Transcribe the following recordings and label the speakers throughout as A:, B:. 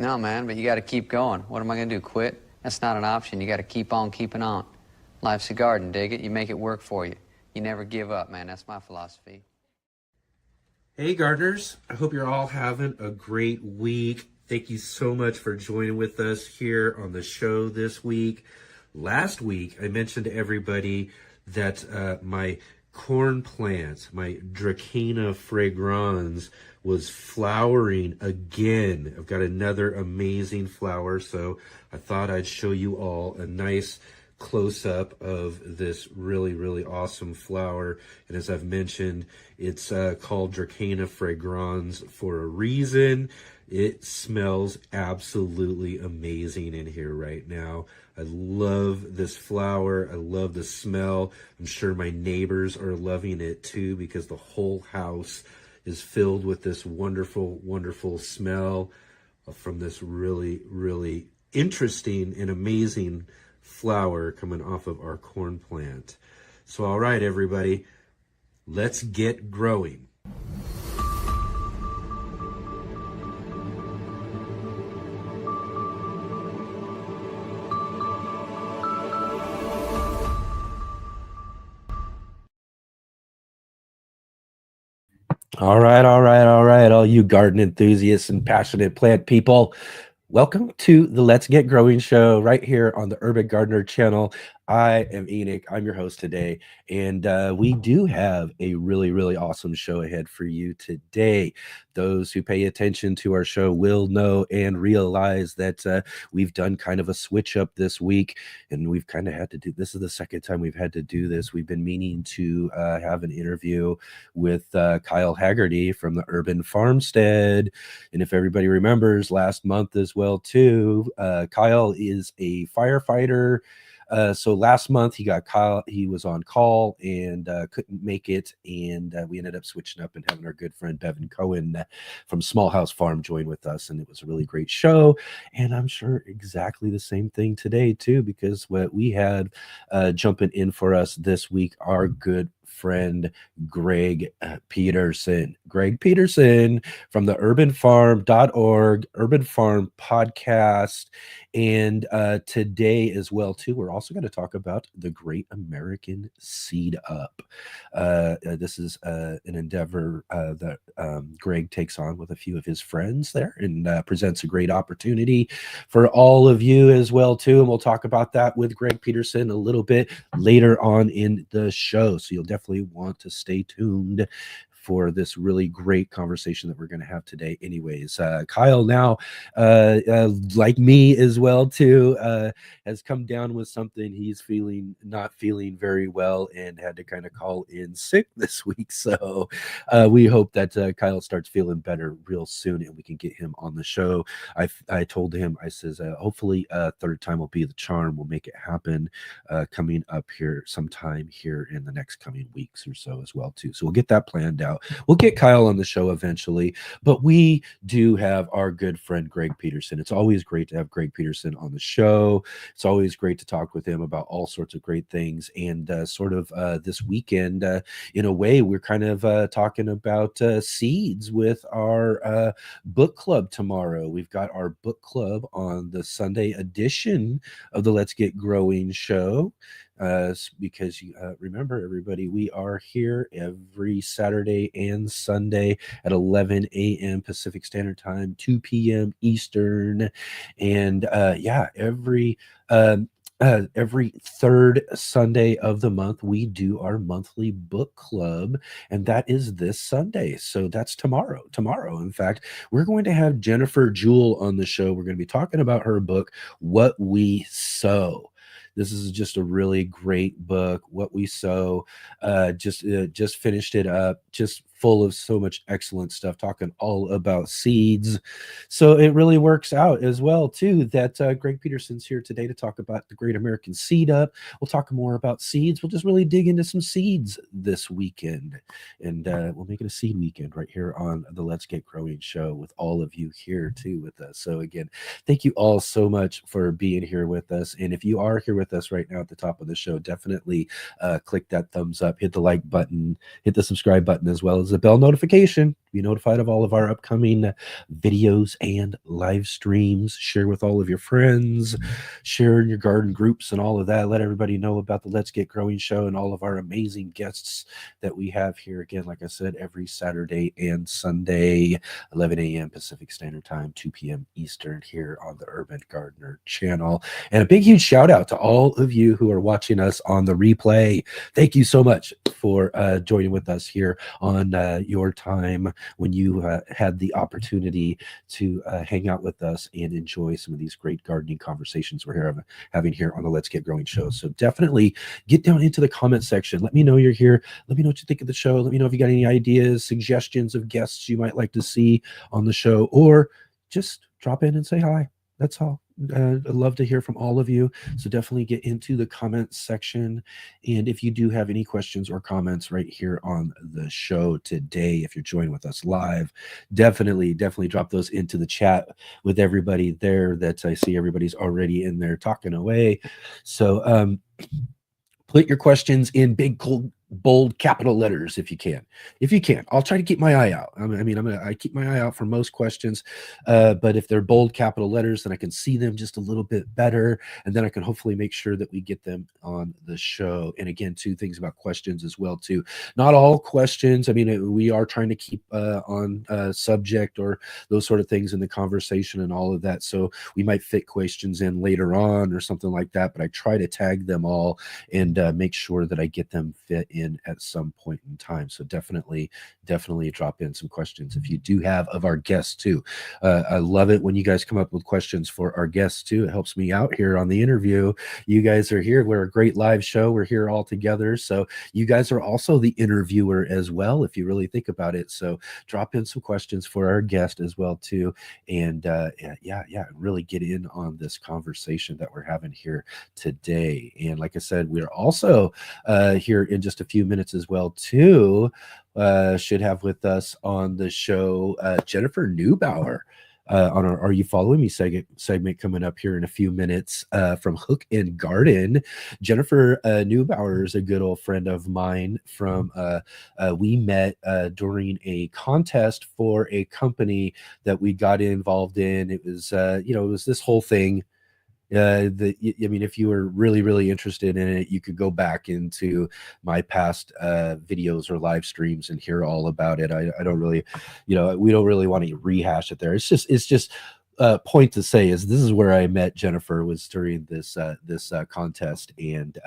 A: No, man, but you got to keep going. What am I going to do, quit? That's not an option. You got to keep on keeping on. Life's a garden, dig it? You make it work for you. You never give up, man. That's my philosophy.
B: Hey, gardeners. I hope you're all having a great week. Thank you so much for joining with us here on the show this week. Last week, I mentioned to everybody that my corn plant, my Dracaena fragrans, was flowering again. I've got another amazing flower, so I thought I'd show you all a nice close-up of this really, really awesome flower. And as I've mentioned, it's called Dracaena fragrans for a reason. It smells absolutely amazing in here right now. I love this flower. I love the smell. I'm sure my neighbors are loving it too, because the whole house is filled with this wonderful, wonderful smell from this really, really interesting and amazing flower coming off of our corn plant. So, all right, everybody, let's get growing. All right, all you garden enthusiasts and passionate plant people. Welcome to the Let's Get Growing show right here on the Urban Gardener channel. I am Enoch. I'm your host today, and we do have a really, really awesome show ahead for you today. Those who pay attention to our show will know and realize that we've done kind of a switch up this week, and we've kind of had to do this. Is the second time we've had to do this. We've been meaning to have an interview with Kyle Haggerty from the Urban Farmstead, and if everybody remembers, last month as well too, Kyle is a firefighter. So last month he was on call and couldn't make it, and we ended up switching up and having our good friend Bevan Cohen from Small House Farm join with us, and it was a really great show. And I'm sure exactly the same thing today too, because what we had jumping in for us this week, our good friend Greg Peterson. Greg Peterson from the urbanfarm.org, Urban Farm podcast. And today as well too, we're also going to talk about the Great American Seed Up. This is an endeavor that Greg takes on with a few of his friends there, and presents a great opportunity for all of you as well too. And we'll talk about that with Greg Peterson a little bit later on in the show. So you'll definitely want to stay tuned for this really great conversation that we're going to have today. Anyways, Kyle now, like me as well too, has come down with something. He's not feeling very well and had to kind of call in sick this week. So we hope that Kyle starts feeling better real soon and we can get him on the show. I told him, I says, hopefully third time will be the charm. We'll make it happen coming up here sometime here in the next coming weeks or so as well too. So we'll get that planned out. We'll get Kyle on the show eventually, but we do have our good friend Greg Peterson. It's always great to have Greg Peterson on the show. It's always great to talk with him about all sorts of great things. And this weekend, in a way, we're kind of talking about seeds with our book club tomorrow. We've got our book club on the Sunday edition of the Let's Get Growing show. Because remember, everybody, we are here every Saturday and Sunday at 11 a.m. Pacific Standard Time, 2 p.m. Eastern, and every third Sunday of the month, we do our monthly book club, and that is this Sunday. So that's tomorrow. In fact, we're going to have Jennifer Jewell on the show. We're going to be talking about her book, What We Sow. This is just a really great book. What We Sow. Just finished it up. Just full of so much excellent stuff, talking all about seeds. So it really works out as well too that Greg Peterson's here today to talk about the Great American Seed Up. We'll talk more about seeds. We'll just really dig into some seeds this weekend, and we'll make it a seed weekend right here on the Let's Get Growing show with all of you here too with us. So again, thank you all so much for being here with us. And if you are here with us right now at the top of the show, definitely click that thumbs up, hit the like button, hit the subscribe button, as well as the bell notification. Be notified of all of our upcoming videos and live streams. Share with all of your friends, share in your garden groups and all of that. Let everybody know about the Let's Get Growing show and all of our amazing guests that we have here. Again, like I said, every Saturday and Sunday, 11 a.m. Pacific Standard Time, 2 p.m. Eastern, here on the Urban Gardener channel. And a big, huge shout out to all of you who are watching us on the replay. Thank you so much for joining with us here on your time when you had the opportunity to hang out with us and enjoy some of these great gardening conversations we're having here on the Let's Get Growing show. So definitely get down into the comment section. Let me know you're here. Let me know what you think of the show. Let me know if you got any ideas, suggestions of guests you might like to see on the show, or just drop in and say hi. That's all. I'd love to hear from all of you. So definitely get into the comments section. And if you do have any questions or comments right here on the show today, if you're joining with us live, definitely drop those into the chat with everybody there. That I see everybody's already in there talking away. So put your questions in big, bold capital letters if you can. I'll try to keep my eye out. I keep my eye out for most questions, but if they're bold capital letters, then I can see them just a little bit better, and then I can hopefully make sure that we get them on the show. And again, two things about questions as well too. Not all questions. We are trying to keep on subject or those sort of things in the conversation and all of that. So we might fit questions in later on or something like that, but I try to tag them all and make sure that I get them fit in at some point in time. So definitely drop in some questions if you do have of our guests too. I love it when you guys come up with questions for our guests too. It helps me out here on the interview. You guys are here. We're a great live show. We're here all together. So you guys are also the interviewer as well, if you really think about it. So drop in some questions for our guest as well too. And really get in on this conversation that we're having here today. And like I said, we're also here in just a few minutes as well too. Should have with us on the show Jennifer Neubauer on our Are You Following Me segment coming up here in a few minutes from Hook and Garden. Jennifer Neubauer is a good old friend of mine from we met during a contest for a company that we got involved in. It was it was this whole thing. If you were really interested in it, you could go back into my past videos or live streams and hear all about it. I don't really, we don't really want to rehash it there. It's just point to say is this is where I met Jennifer, was during this contest, and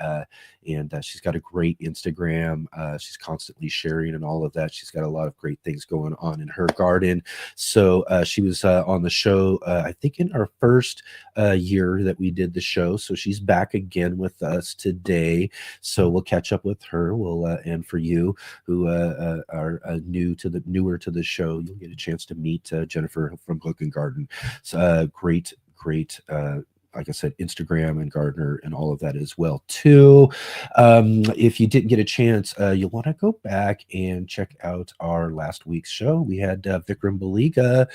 B: she's got a great Instagram. She's constantly sharing and all of that. She's got a lot of great things going on in her garden. So she was on the show, I think in our first year that we did the show. So she's back again with us today. So we'll catch up with her. And for you who are newer to the show, you'll get a chance to meet Jennifer from Hook and Garden. So great like I said, Instagram and Gardener and all of that as well too. If you didn't get a chance, you'll want to go back and check out our last week's show. We had Vikram Baliga,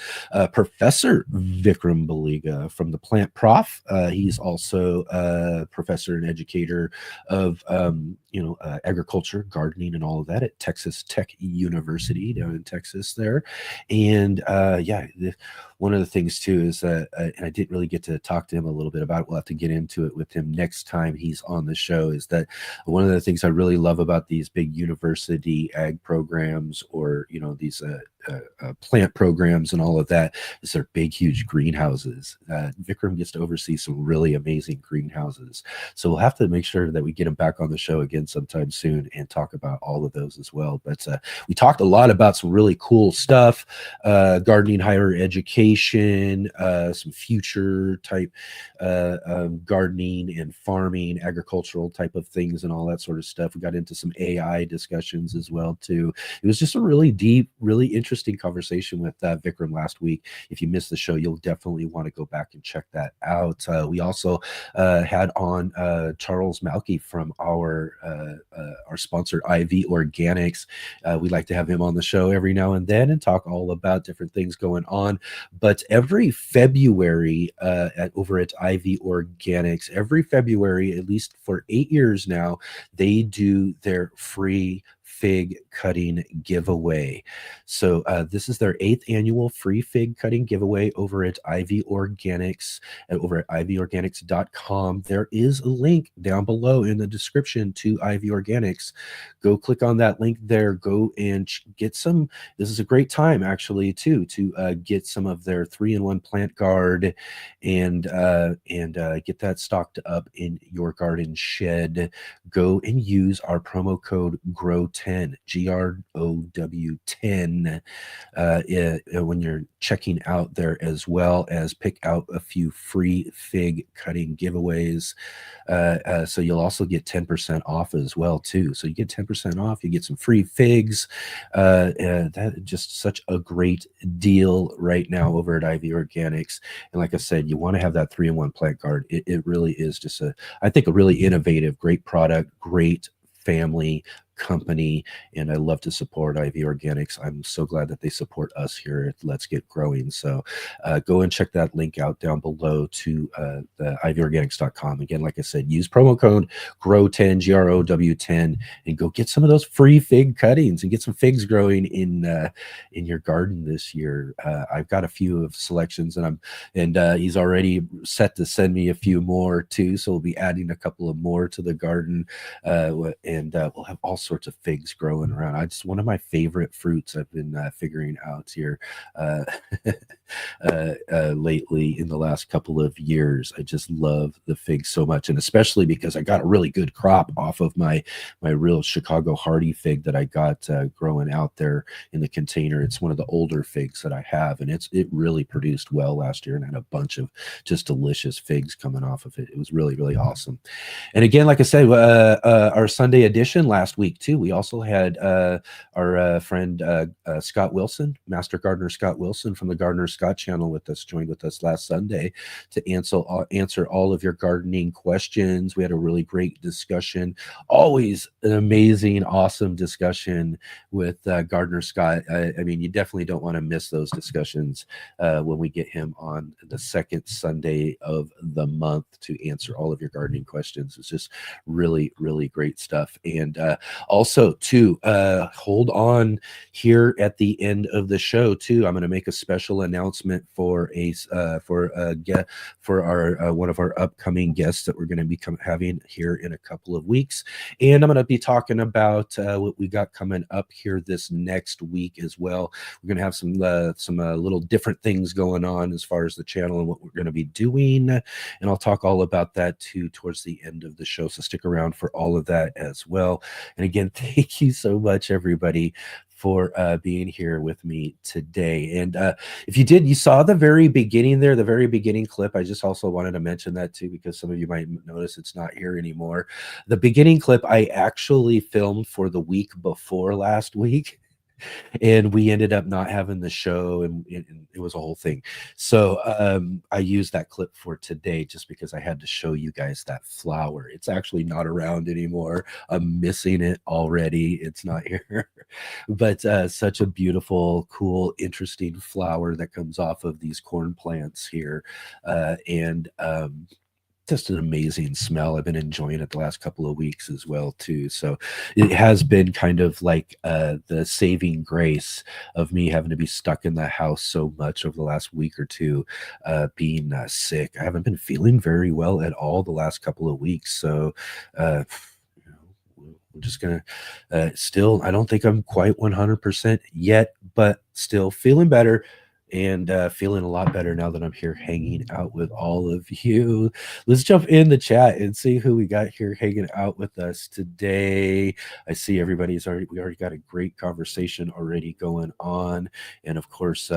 B: Professor Vikram Baliga from the Plant Prof. He's also a professor and educator of agriculture, gardening, and all of that at Texas Tech University down in Texas there. And one of the things too is and I didn't really get to talk to him a little bit about it. We'll have to get into it with him next time he's on the show, is that one of the things I really love about these big university ag programs, or these plant programs and all of that, is they're big, huge greenhouses. Vikram gets to oversee some really amazing greenhouses. So we'll have to make sure that we get him back on the show again sometime soon and talk about all of those as well. But we talked a lot about some really cool stuff, gardening, higher education, some future type gardening and farming, agricultural type of things and all that sort of stuff. We got into some AI discussions as well too. It was just a really deep, really interesting conversation with Vikram last week. If you missed the show, you'll definitely want to go back and check that out. We also had on Charles Malky from our sponsor IV Organics. We like to have him on the show every now and then and talk all about different things going on. But every February over at IV Organics, every February, at least for 8 years now, they do their free fig cutting giveaway. So this is their 8th annual free fig cutting giveaway over at Ivy Organics, over at ivyorganics.com. There is a link down below in the description to Ivy Organics. Go click on that link there. Go and get some. This is a great time actually too to get some of their 3-in-1 plant guard and get that stocked up in your garden shed. Go and use our promo code GROW10, GROW10, when you're checking out there, as well as pick out a few free fig cutting giveaways. So you'll also get 10% off as well too. So you get 10% off, you get some free figs. That is just such a great deal right now over at Ivy Organics. And like I said, you want to have that 3-in-1 plant guard. It really is just I think a really innovative, great product, great family company, and I love to support Ivy Organics. I'm so glad that they support us here at Let's Get Growing. So go and check that link out down below to the ivyorganics.com. Again, like I said, use promo code GROW10, GROW10, and go get some of those free fig cuttings and get some figs growing in your garden this year. I've got a few of selections, and he's already set to send me a few more too. So we'll be adding a couple of more to the garden, and we'll have all sorts of figs growing around. It's one of my favorite fruits I've been figuring out here lately in the last couple of years. I just love the figs so much, and especially because I got a really good crop off of my real Chicago Hardy fig that I got growing out there in the container. It's one of the older figs that I have, and it really produced well last year, and I had a bunch of just delicious figs coming off of it. It was really, really awesome. And again, like I said, our Sunday edition last week too, we also had our friend Scott Wilson, Master Gardener Scott Wilson from the Gardener Scott channel with us, joined with us last Sunday to answer all of your gardening questions. We had a really great discussion, always an amazing, awesome discussion with Gardener Scott. I mean, you definitely don't want to miss those discussions when we get him on the second Sunday of the month to answer all of your gardening questions. It's just really, really great stuff. And also too, hold on here at the end of the show too. I'm going to make a special announcement for our one of our upcoming guests that we're going to be having here in a couple of weeks. And I'm going to be talking about what we got coming up here this next week as well. We're going to have some little different things going on as far as the channel and what we're going to be doing. And I'll talk all about that too towards the end of the show. So stick around for all of that as well. And again, thank you so much, everybody, for being here with me today. And if you saw the very beginning there, the very beginning clip, I just also wanted to mention that too, because some of you might notice it's not here anymore. The beginning clip I actually filmed for the week before last week. And we ended up not having the show, and it was a whole thing. So I used that clip for today just because I had to show you guys that flower. It's actually not around anymore. I'm missing it already. It's not here. But such a beautiful, cool, interesting flower that comes off of these corn plants here. And just an amazing smell. I've been enjoying it the last couple of weeks as well too. So it has been kind of like the saving grace of me having to be stuck in the house so much over the last week or two, being sick. I haven't been feeling very well at all the last couple of weeks. So I'm just gonna still, I don't think I'm quite 100% yet, but still feeling better. And feeling a lot better now that I'm here hanging out with all of you. Let's jump in the chat and see who we got here hanging out with us today. I see we already got a great conversation already going on. And of course,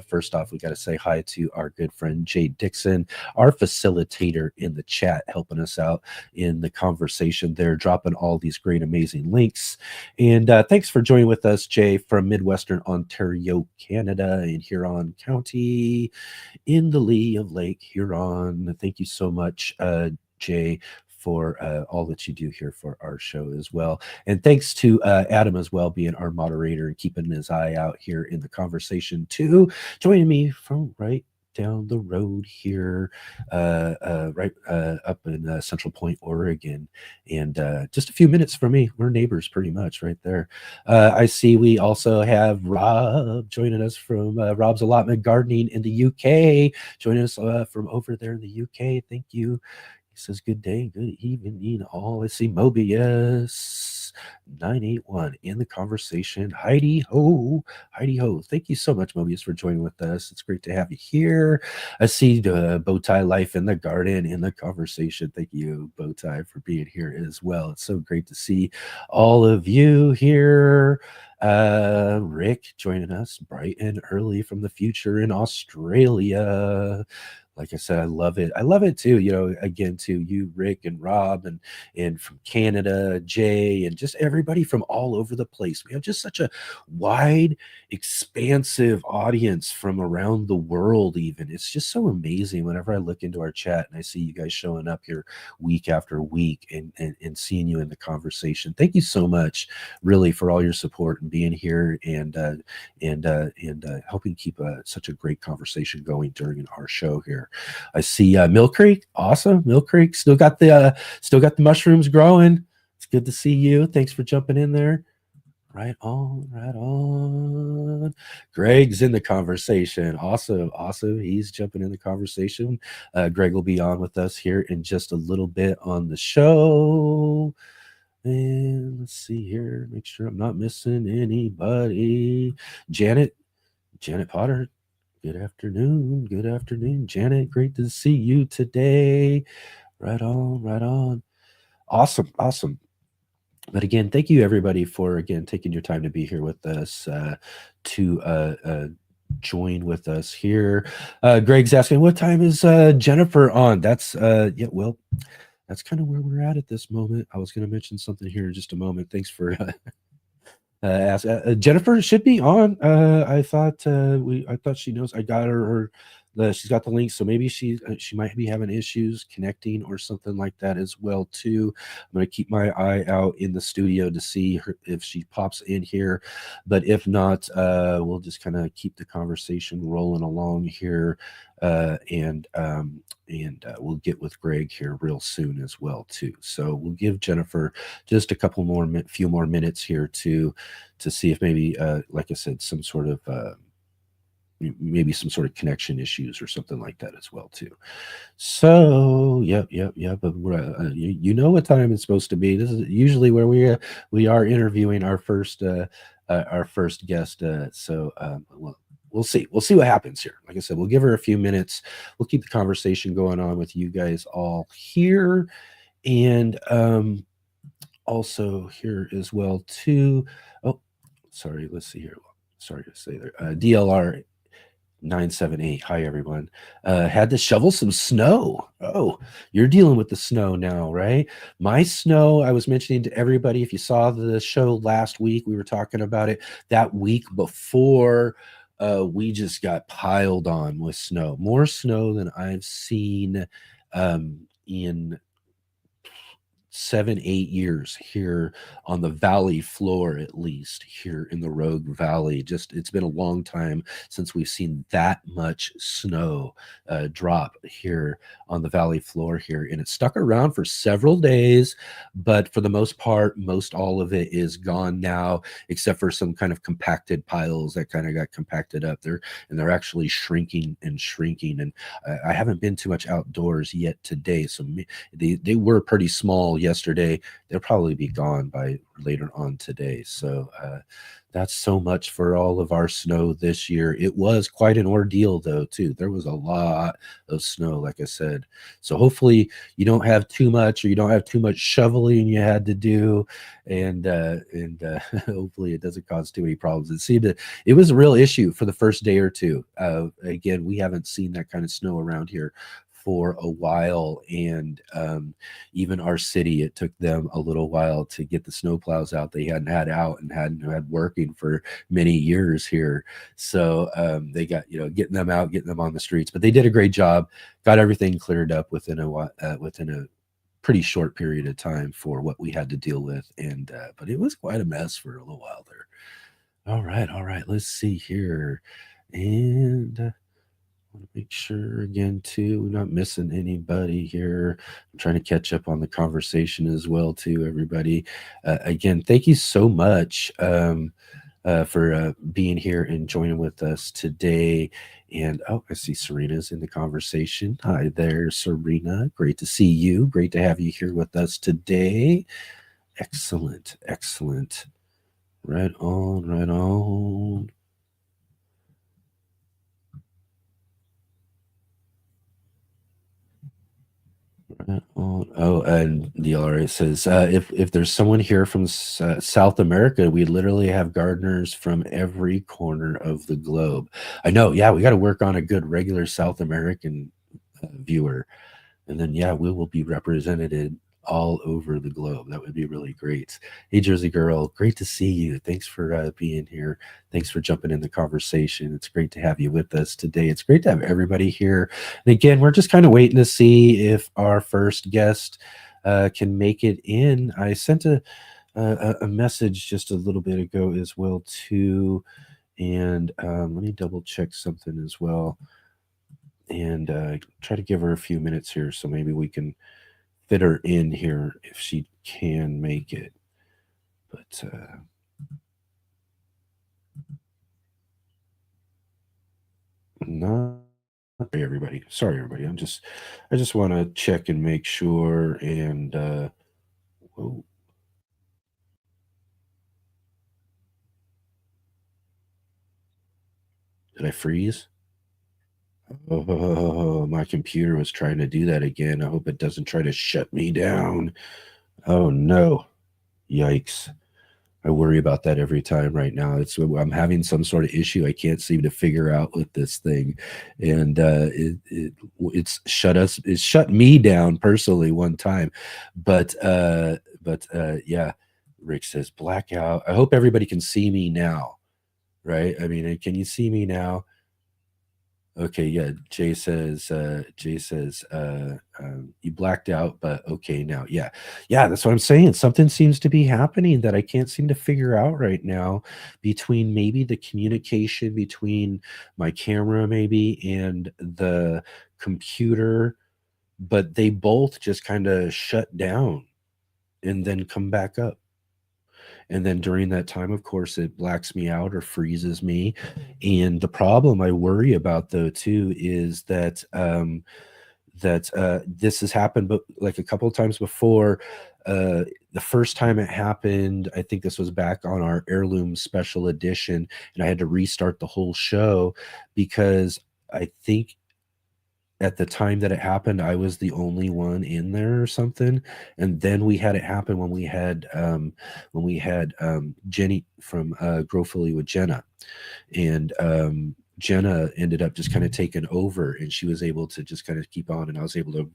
B: first off, we got to say hi to our good friend Jay Dixon, our facilitator in the chat, helping us out in the conversation there, dropping all these great, amazing links. And thanks for joining with us, Jay, from Midwestern Ontario, Canada, and Huron County in the lee of Lake Huron. Thank you so much, Jay, for all that you do here for our show as well. And thanks to Adam as well, being our moderator and keeping his eye out here in the conversation too. Joining me from right down the road here, right up in Central Point, Oregon, and just a few minutes from me. We're neighbors pretty much right there. I see we also have Rob joining us from Rob's Allotment Gardening in the UK, joining us from over there in the UK. Thank you. He says, good day, good evening, all. I see Mobius 981 in the conversation. Heidi ho, Heidi ho. Thank you so much, Mobius, for joining with us. It's great to have you here. I see Bowtie Life in the Garden in the conversation. Thank you, Bowtie, for being here as well. It's so great to see all of you here. Rick joining us bright and early from the future in Australia. Like I said, I love it. I love it too. You know, again, to you, Rick and Rob, and from Canada, Jay, and just everybody from all over the place. We have just such a wide, expansive audience from around the world. Even it's just so amazing whenever I look into our chat and I see you guys showing up here week after week and seeing you in the conversation. Thank you so much, really, for all your support and being here and helping keep such a great conversation going during our show here. I see Mill Creek. Awesome. Mill Creek still got the mushrooms growing. It's good to see you. Thanks for jumping in there. Right on, right on. Greg's in the conversation. Awesome, awesome. He's jumping in the conversation. Greg will be on with us here in just a little bit on the show. And let's see here. Make sure I'm not missing anybody. Janet Potter. Good afternoon. Good afternoon, Janet. Great to see you today. Right on, right on. Awesome, awesome. But again, thank you everybody for again taking your time to be here with us to join with us here. Greg's asking, what time is Jennifer on? That's yeah, well, that's kind of where we're at this moment. I was going to mention something here in just a moment. Thanks for ask. Jennifer should be on. I thought she knows. I got her. She's got the link, so maybe she might be having issues connecting or something like that as well too. I'm gonna keep my eye out in the studio to see her if she pops in here, but if not, we'll just kind of keep the conversation rolling along here, and we'll get with Greg here real soon as well too. So we'll give Jennifer just a few more minutes here to see if maybe, like I said, some sort of maybe some sort of connection issues or something like that as well too. So yep. But you know what time it's supposed to be. This is usually where we are interviewing our first guest. Well, we'll see what happens here. Like I said, we'll give her a few minutes. We'll keep the conversation going on with you guys all here, and also here as well too. Oh, sorry. Let's see here. Sorry to say there. DLR 978. Hi everyone. Had to shovel some snow. Oh, you're dealing with the snow now, right? My snow, I was mentioning to everybody, if you saw the show last week, we were talking about it. That week before, we just got piled on with snow. More snow than I've seen in 7-8 years here on the valley floor, at least here in the Rogue Valley. Just it's been a long time since we've seen that much snow drop here on the valley floor here, and it stuck around for several days, but for the most part, most all of it is gone now, except for some kind of compacted piles that kind of got compacted up there, and they're actually shrinking, and I haven't been too much outdoors yet today, so they were pretty small yesterday. They'll probably be gone by later on today. So that's so much for all of our snow this year. It was quite an ordeal though too. There was a lot of snow, like I said. So hopefully you don't have too much, or you don't have too much shoveling you had to do, and hopefully it doesn't cause too many problems. It was a real issue for the first day or two. Again, we haven't seen that kind of snow around here for a while, and even our city, it took them a little while to get the snowplows out. They hadn't had out and hadn't had working for many years here, so they got getting them out, getting them on the streets. But they did a great job, got everything cleared up within a pretty short period of time for what we had to deal with, and but it was quite a mess for a little while there. All right, let's see here, and Want to make sure again too, we're not missing anybody here. I'm trying to catch up on the conversation as well too, everybody. Again, thank you so much for being here and joining with us today. And oh, I see Serena's in the conversation. Hi there, Serena. Great to see you. Great to have you here with us today. Excellent, excellent. Right on, right on. Oh, and DLRA says if there's someone here from South America, we literally have gardeners from every corner of the globe. I know. Yeah, we got to work on a good regular South American viewer, and then yeah, we will be represented all over the globe. That would be really great. Hey, Jersey girl, great to see you. Thanks for being here. Thanks for jumping in the conversation. It's great to have you with us today. It's great to have everybody here. And again, we're just kind of waiting to see if our first guest can make it in. I sent a message just a little bit ago as well too, and let me double check something as well, and try to give her a few minutes here, so maybe we can fit her in here if she can make it. But not everybody. Sorry, everybody. I just want to check and make sure. And whoa, did I freeze? Oh, my computer was trying to do that again. I hope it doesn't try to shut me down. Oh no. Yikes. I worry about that every time right now. I'm having some sort of issue I can't seem to figure out with this thing, and it's shut me down personally one time, but yeah. Rick says blackout. I hope everybody can see me now, right? I mean, can you see me now? Okay, yeah. Jay says, you blacked out, but okay now. Yeah. Yeah, that's what I'm saying. Something seems to be happening that I can't seem to figure out right now between maybe the communication between my camera, maybe, and the computer, but they both just kind of shut down and then come back up. And then during that time, of course, it blacks me out or freezes me. And the problem I worry about though too is that this has happened, but like a couple of times before. The first time it happened, I think this was back on our heirloom special edition, and I had to restart the whole show because I think at the time that it happened, I was the only one in there or something. And then we had it happen when we had Jenny from Grow Fully with Jenna. And Jenna ended up just kind of taking over, and she was able to just kind of keep on, and I was able to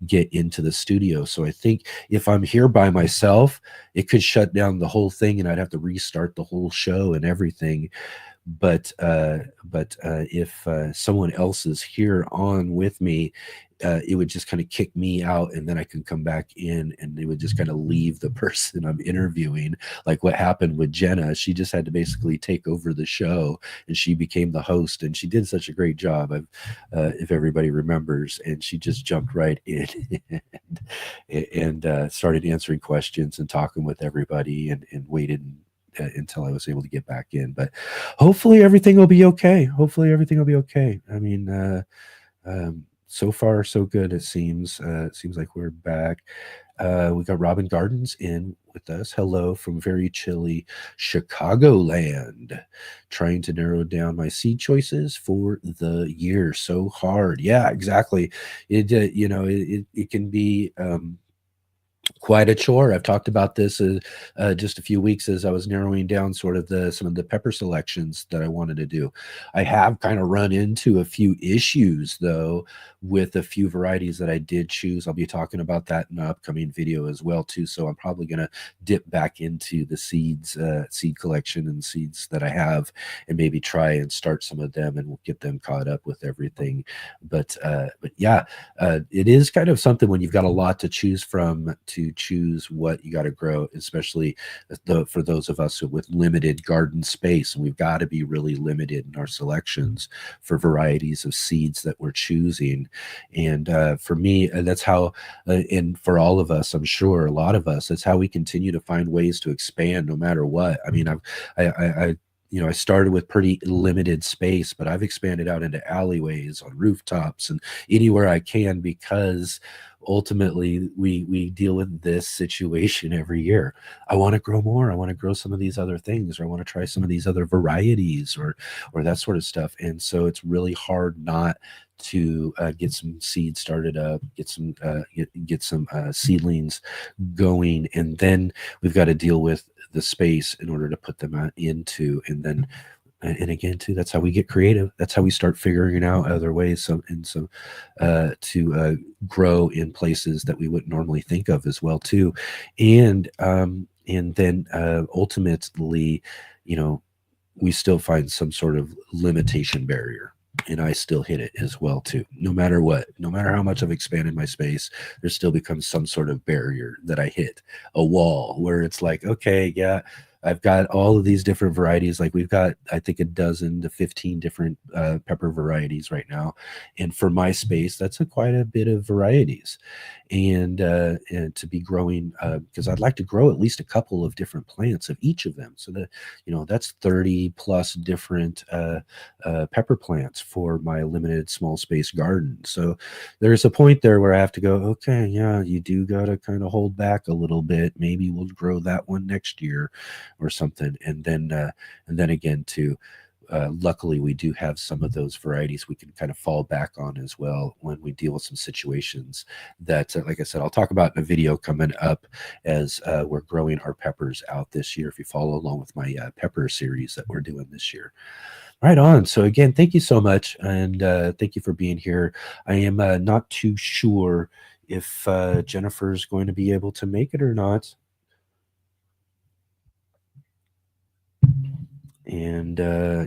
B: get into the studio. So I think if I'm here by myself, it could shut down the whole thing and I'd have to restart the whole show and everything. But if someone else is here on with me, it would just kind of kick me out, and then I can come back in, and they would just kind of leave the person I'm interviewing. Like what happened with Jenna, she just had to basically take over the show, and she became the host, and she did such a great job. If everybody remembers, and she just jumped right in and started answering questions and talking with everybody, and waited until I was able to get back in. But hopefully everything will be okay. Hopefully everything will be okay. I mean, so far so good. It seems like we're back. We got Robin Gardens in with us. Hello from very chilly Chicagoland. Trying to narrow down my seed choices for the year. So hard. Yeah, exactly. It can be quite a chore. I've talked about this just a few weeks as I was narrowing down sort of some of the pepper selections that I wanted to do. I have kind of run into a few issues though with a few varieties that I did choose. I'll be talking about that in an upcoming video as well too. So I'm probably going to dip back into the seed collection and seeds that I have, and maybe try and start some of them, and we'll get them caught up with everything. But yeah, it is kind of something when you've got a lot to choose from to choose what you got to grow, especially for those of us with limited garden space. And we've got to be really limited in our selections for varieties of seeds that we're choosing. And for me, that's how, and for all of us, I'm sure a lot of us, that's how we continue to find ways to expand no matter what. I mean, I started with pretty limited space, but I've expanded out into alleyways, on rooftops, and anywhere I can, because ultimately we deal with this situation every year. I want to grow more. I want to grow some of these other things, or I want to try some of these other varieties, or that sort of stuff. And so it's really hard not to get some seeds started up, get some seedlings going, and then we've got to deal with the space in order to put them into. And then and again too, that's how we get creative. That's how we start figuring out other ways to grow in places that we wouldn't normally think of as well too. And then ultimately, we still find some sort of limitation barrier, and I still hit it as well too. No matter what, no matter how much I've expanded my space, there still becomes some sort of barrier that I hit, a wall where it's like, okay, yeah, I've got all of these different varieties. Like we've got, I think, 12 to 15 different pepper varieties right now. And for my space, that's quite a bit of varieties. And to be growing, because I'd like to grow at least a couple of different plants of each of them. So that, that's 30 plus different pepper plants for my limited small space garden. So there's a point there where I have to go, okay, yeah, you do got to kind of hold back a little bit. Maybe we'll grow that one next year or something. And then again too, luckily we do have some of those varieties we can kind of fall back on as well when we deal with some situations that, like I said, I'll talk about in a video coming up as we're growing our peppers out this year, if you follow along with my pepper series that we're doing this year. Right on. So again, thank you so much. And thank you for being here. I am not too sure if Jennifer's going to be able to make it or not. And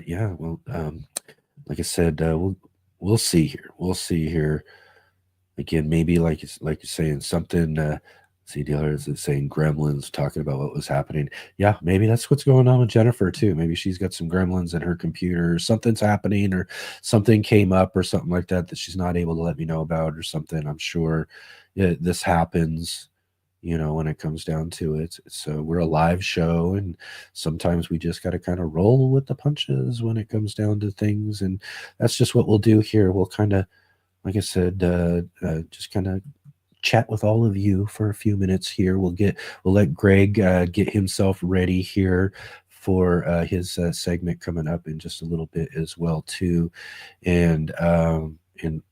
B: yeah, well, like I said, we'll see here. We'll see here. Again, maybe like you're saying something. See, dealers is saying gremlins, talking about what was happening. Yeah, maybe that's what's going on with Jennifer too. Maybe she's got some gremlins in her computer. Or something's happening, or something came up, or something like that she's not able to let me know about, or something. I'm sure this happens, when it comes down to it. So we're a live show, and sometimes we just got to kind of roll with the punches when it comes down to things. And that's just what we'll do here. We'll kind of, like I said, just kind of chat with all of you for a few minutes here. We'll let Greg get himself ready here for his segment coming up in just a little bit as well too. And then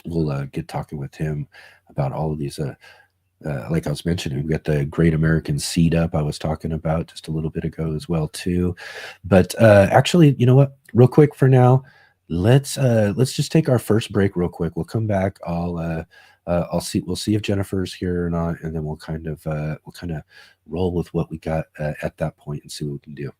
B: we'll get talking with him about all of these. Like I was mentioning, we've got the Great American Seed Up I was talking about just a little bit ago as well too. But actually, you know what? Real quick for now, let's just take our first break real quick. We'll come back. We'll see if Jennifer's here or not, and then we'll kind of roll with what we got at that point and see what we can do.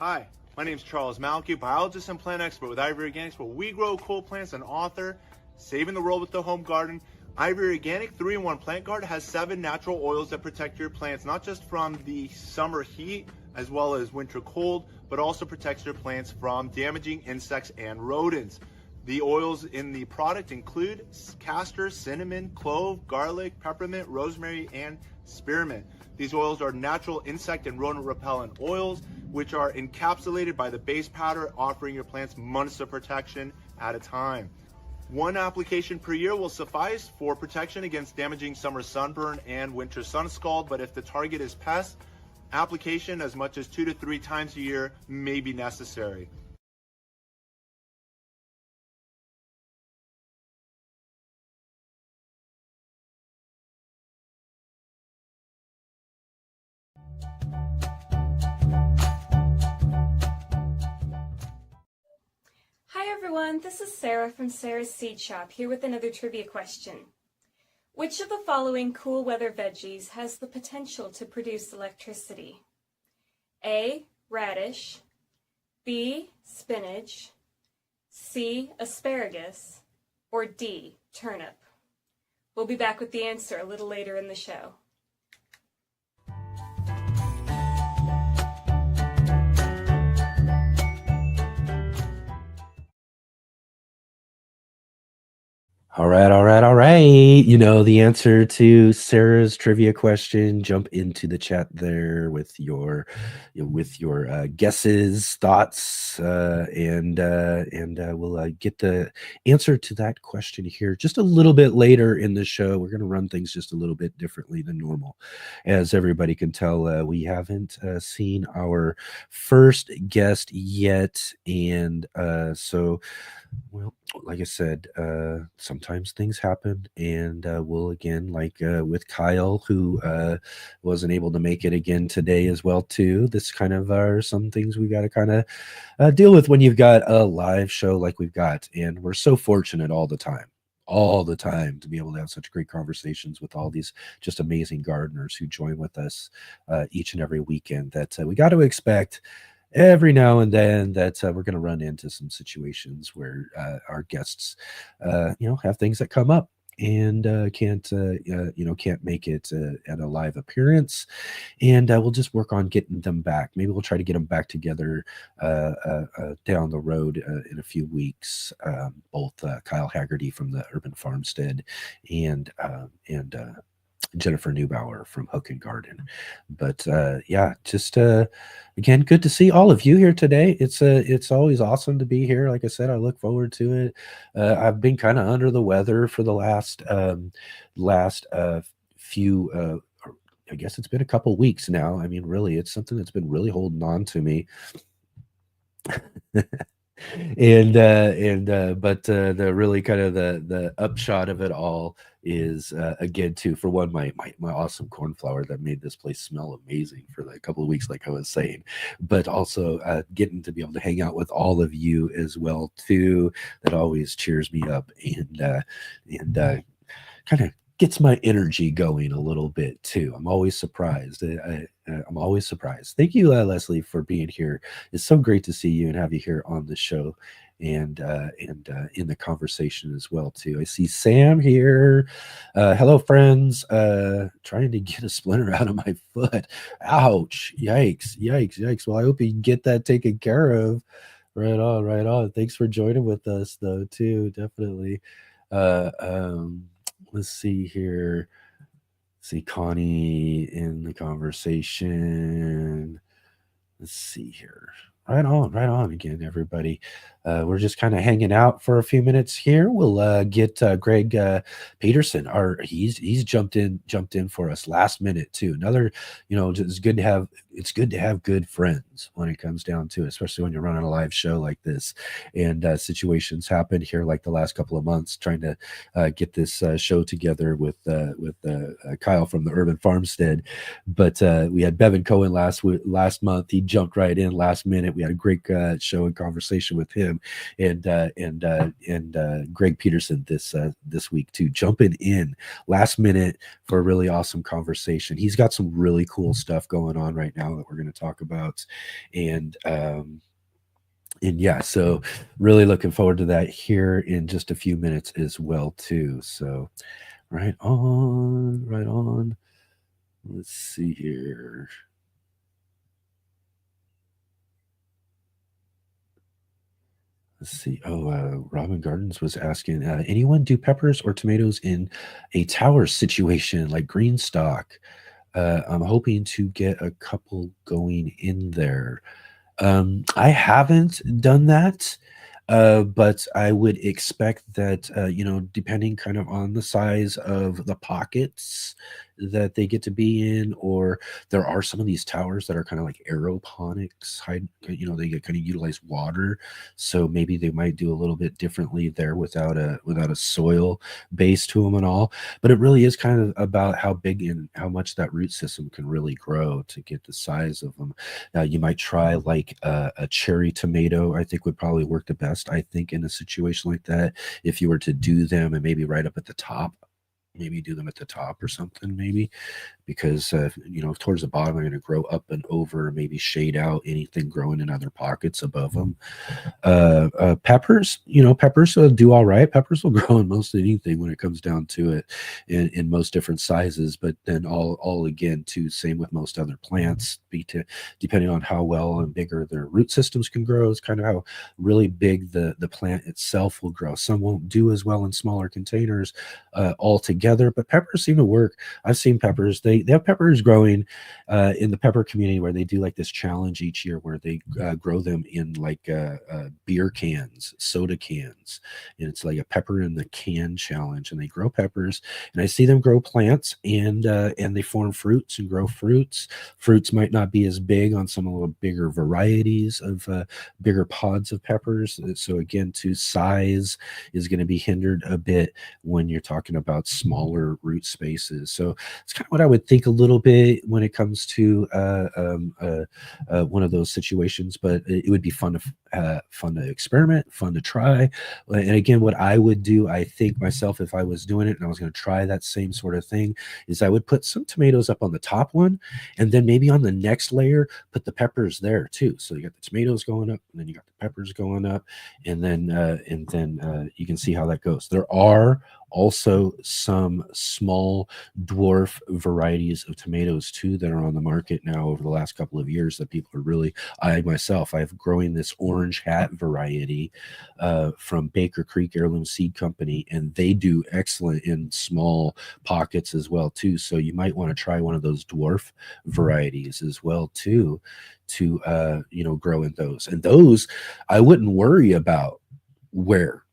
C: Hi, my name is Charles Malky, biologist and plant expert with Ivory Organics, where we grow cool plants and author Saving the World with the Home Garden. Ivory Organic 3-in-1 Plant Guard has 7 natural oils that protect your plants, not just from the summer heat as well as winter cold, but also protects your plants from damaging insects and rodents. The oils in the product include castor, cinnamon, clove, garlic, peppermint, rosemary, and spearmint. These oils are natural insect and rodent repellent oils, which are encapsulated by the base powder, offering your plants months of protection at a time. 1 application per year will suffice for protection against damaging summer sunburn and winter sun scald, but if the target is pests, application as much as 2 to 3 times a year may be necessary.
D: Hi everyone, this is Sarah from Sarah's Seed Shop here with another trivia question. Which of the following cool weather veggies has the potential to produce electricity? A. Radish, B. Spinach, C. Asparagus, or D. Turnip? We'll be back with the answer a little later in the show.
B: All right, all right, all right. You know the answer to Sarah's trivia question. Jump into the chat there with your guesses, thoughts, and we'll get the answer to that question here just a little bit later in the show. We're going to run things just a little bit differently than normal, as everybody can tell. We haven't seen our first guest yet, and so. Well, like I said, sometimes things happen, and we'll again, like with Kyle, who wasn't able to make it again today as well too. This kind of are some things we got to kind of deal with when you've got a live show like we've got, and we're so fortunate all the time to be able to have such great conversations with all these just amazing gardeners who join with us each and every weekend. That we got to expect every now and then that we're going to run into some situations where our guests have things that come up and can't make it at a live appearance, and we'll just work on getting them back. Maybe we'll try to get them back together down the road in a few weeks. Both Kyle Haggerty from the Urban Farmstead and Jennifer Neubauer from Hook and Garden. But yeah, just again, good to see all of you here today. It's always awesome to be here. Like I said, I look forward to it. I've been kind of under the weather for the last few. I guess it's been a couple weeks now. I mean, really, it's something that's been really holding on to me. But the really kind of the upshot of it all is again too, for one, my awesome cornflower that made this place smell amazing for a couple of weeks, like I was saying, but also getting to be able to hang out with all of you as well too. That always cheers me up and kind of gets my energy going a little bit too. I'm always surprised. I'm always surprised. Thank you, Leslie, for being here. It's so great to see you and have you here on the show and in the conversation as well too. I see Sam here. Hello, friends. Trying to get a splinter out of my foot. Ouch! Yikes! Yikes! Yikes! Well, I hope you can get that taken care of. Right on, right on. Thanks for joining with us, though, too. Definitely. Let's see here. See Connie in the conversation. Let's see here. Right on again, everybody. We're just kind of hanging out for a few minutes here. We'll get Greg Peterson. He's jumped in for us last minute too. Another, it's good to have good friends when it comes down to it, especially when you're running a live show like this. And situations happen here like the last couple of months, trying to get this show together with Kyle from the Urban Farmstead. But we had Bevan Cohen last month. He jumped right in last minute. We had a great show and conversation with him, and Greg Peterson this week too, jumping in last minute for a really awesome conversation. He's got some really cool stuff going on right now that we're going to talk about, and yeah, so really looking forward to that here in just a few minutes as well too. So right on. Let's see here. Let's see. Robin Gardens was asking, anyone do peppers or tomatoes in a tower situation like green stock? I'm hoping to get a couple going in there. I haven't done that, but I would expect that, depending kind of on the size of the pockets that they get to be in, or there are some of these towers that are kind of like aeroponics, they get kind of utilize water, so maybe they might do a little bit differently there without a soil base to them and all. But it really is kind of about how big and how much that root system can really grow to get the size of them. You might try like a cherry tomato. I think would probably work the best. I think in a situation like that, if you were to do them and maybe right up at the top, maybe do them at the top or something, maybe, because towards the bottom they're going to grow up and over, maybe shade out anything growing in other pockets above them. Peppers, peppers will do all right. Peppers will grow in most anything when it comes down to it, in most different sizes. But then all again too, same with most other plants, depending on how well and bigger their root systems can grow, is kind of how really big the plant itself will grow. Some won't do as well in smaller containers altogether, but peppers seem to work. I've seen peppers. They have peppers growing in the pepper community, where they do like this challenge each year where they grow them in like beer cans, soda cans, and it's like a pepper in the can challenge. And they grow peppers, and I see them grow plants, and they form fruits and grow fruits. Fruits might not be as big on some of the bigger varieties of bigger pods of peppers. So again, too, size is going to be hindered a bit when you're talking about smaller root spaces. So it's kind of what I would think a little bit when it comes to one of those situations. But it would be fun to experiment, fun to try. And again, what I would do, I think myself, if I was doing it and I was going to try that same sort of thing, is I would put some tomatoes up on the top one, and then maybe on the next layer put the peppers there too. So you got the tomatoes going up, and then you got the peppers going up, and then you can see how that goes. There are also some small dwarf varieties of tomatoes too that are on the market now over the last couple of years that people are really, I've growing this orange hat variety from Baker Creek Heirloom Seed Company, and they do excellent in small pockets as well too. So you might want to try one of those dwarf varieties as well too, to grow in those. And those I wouldn't worry about where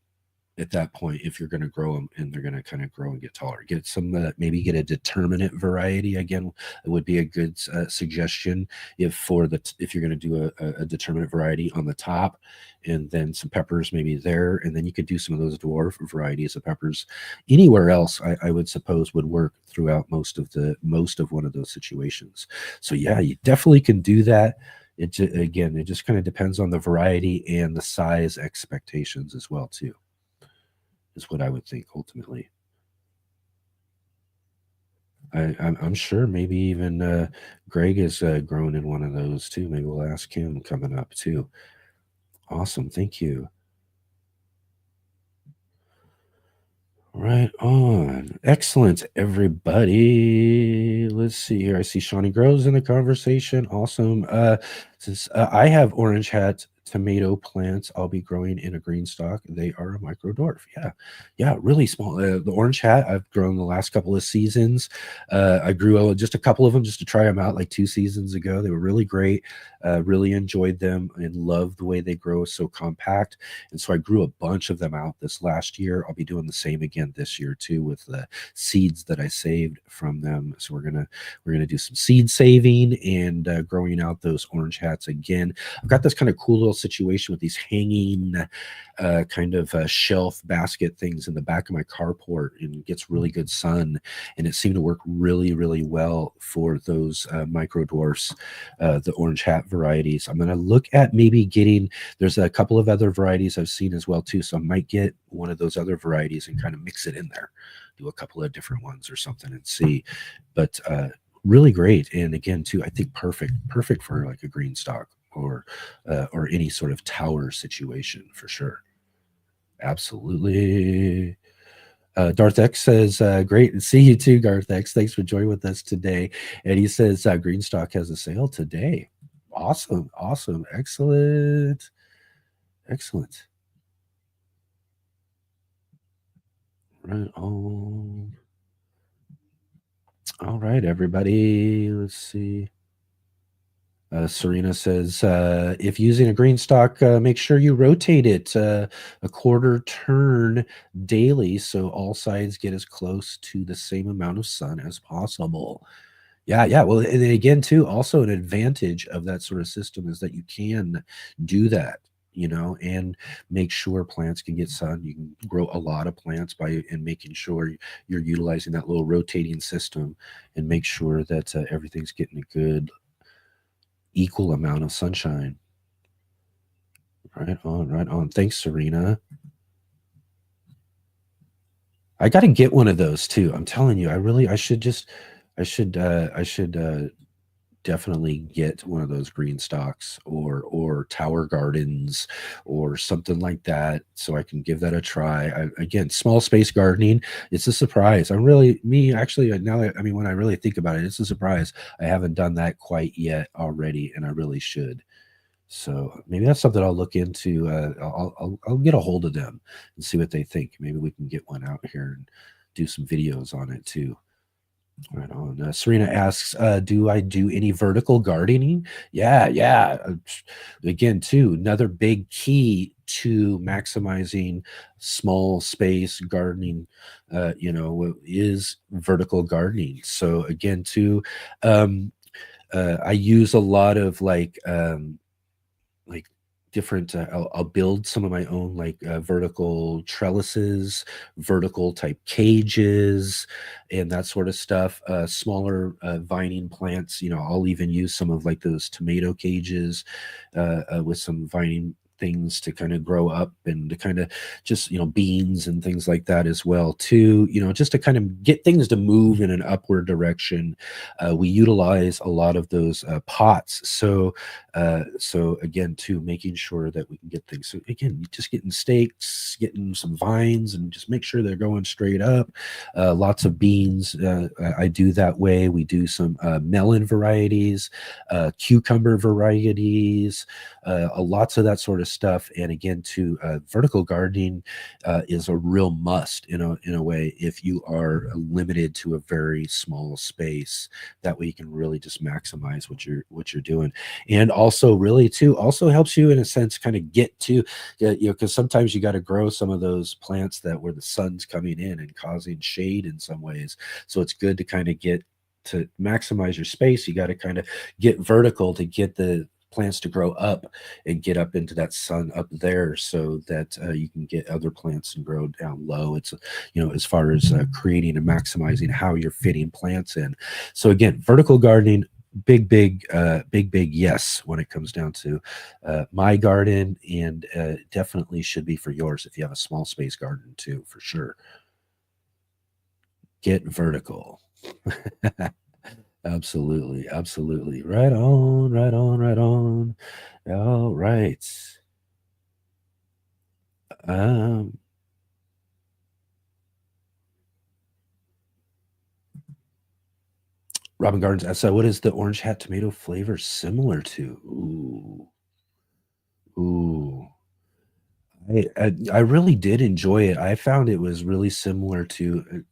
B: at that point, if you're going to grow them and they're going to kind of grow and get taller. Get some, maybe get a determinate variety. Again, it would be a good suggestion if you're going to do a determinate variety on the top, and then some peppers maybe there, and then you could do some of those dwarf varieties of peppers anywhere else. I would suppose would work throughout most of one of those situations. So yeah, you definitely can do that. It just kind of depends on the variety and the size expectations as well too, is what I would think ultimately. I'm sure maybe even Greg is grown in one of those too. Maybe we'll ask him coming up too. Awesome, thank you. Right on. Excellent, everybody. Let's see here. I see Shawnee Groves in the conversation. Awesome. Since I have orange hat tomato plants, I'll be growing in a green stock. They are a micro dwarf. Yeah, really small. The orange hat I've grown the last couple of seasons. I grew just a couple of them just to try them out like 2 seasons ago. They were really great. Really enjoyed them and loved the way they grow, so compact. And so I grew a bunch of them out this last year. I'll be doing the same again this year too with the seeds that I saved from them. So we're gonna do some seed saving and growing out those orange hats again. I've got this kind of cool little situation with these hanging kind of shelf basket things in the back of my carport, and it gets really good sun, and it seemed to work really, really well for those micro dwarfs, the orange hat varieties. I'm going to look at maybe there's a couple of other varieties I've seen as well too, so I might get one of those other varieties and kind of mix it in there, do a couple of different ones or something and see. But really great, and again too, I think perfect for like a green stock or any sort of tower situation for sure. Absolutely. Darth X says, great to see you too, Darth X. Thanks for joining with us today. And he says, Greenstock has a sale today. Awesome. Excellent. Right on. All right, everybody. Let's see. Serena says, if using a green stock, make sure you rotate it a quarter turn daily so all sides get as close to the same amount of sun as possible. Yeah, yeah. Well, and again, too, also an advantage of that sort of system is that you can do that, and make sure plants can get sun. You can grow a lot of plants by and making sure you're utilizing that little rotating system and make sure that everything's getting a good equal amount of sunshine. Right on, right on. Thanks, Serena. I got to get one of those too. I'm telling you, I should definitely get one of those green stocks or tower gardens or something like that so I can give that a try. Again, small space gardening, it's a surprise. I'm really me actually now that, I mean, when I really think about it, it's a surprise. I haven't done that quite yet already, and I really should. So maybe that's something I'll look into. I'll get a hold of them and see what they think. Maybe we can get one out here and do some videos on it too. Right on. Serena asks, "Do I do any vertical gardening?" Yeah, yeah. Again, too, another big key to maximizing small space gardening, is vertical gardening. So again, too, um, I use a lot of like different I'll build some of my own like vertical trellises, vertical type cages, and that sort of stuff. Smaller vining plants, I'll even use some of like those tomato cages with some vining things to kind of grow up and to kind of just beans and things like that as well too, just to kind of get things to move in an upward direction. We utilize a lot of those pots, so again, too, making sure that we can get things. So again, just getting stakes, getting some vines, and just make sure they're going straight up. Lots of beans. I do that way. We do some melon varieties, cucumber varieties, lots of that sort of stuff. And again, too, vertical gardening is a real must in a way if you are limited to a very small space. That way, you can really just maximize what you're doing. And also really too also helps you in a sense kind of get to because sometimes you got to grow some of those plants that where the sun's coming in and causing shade in some ways, so it's good to kind of get to maximize your space. You got to kind of get vertical to get the plants to grow up and get up into that sun up there so that you can get other plants and grow down low. It's as far as creating and maximizing how you're fitting plants in. So again, vertical gardening, big yes when it comes down to my garden, and definitely should be for yours if you have a small space garden too, for sure. Get vertical. Absolutely, absolutely. Right on, right on, right on. All right. Um, Robin Gardens asks, so what is the orange hat tomato flavor similar to? Ooh. I really did enjoy it. I found it was really similar to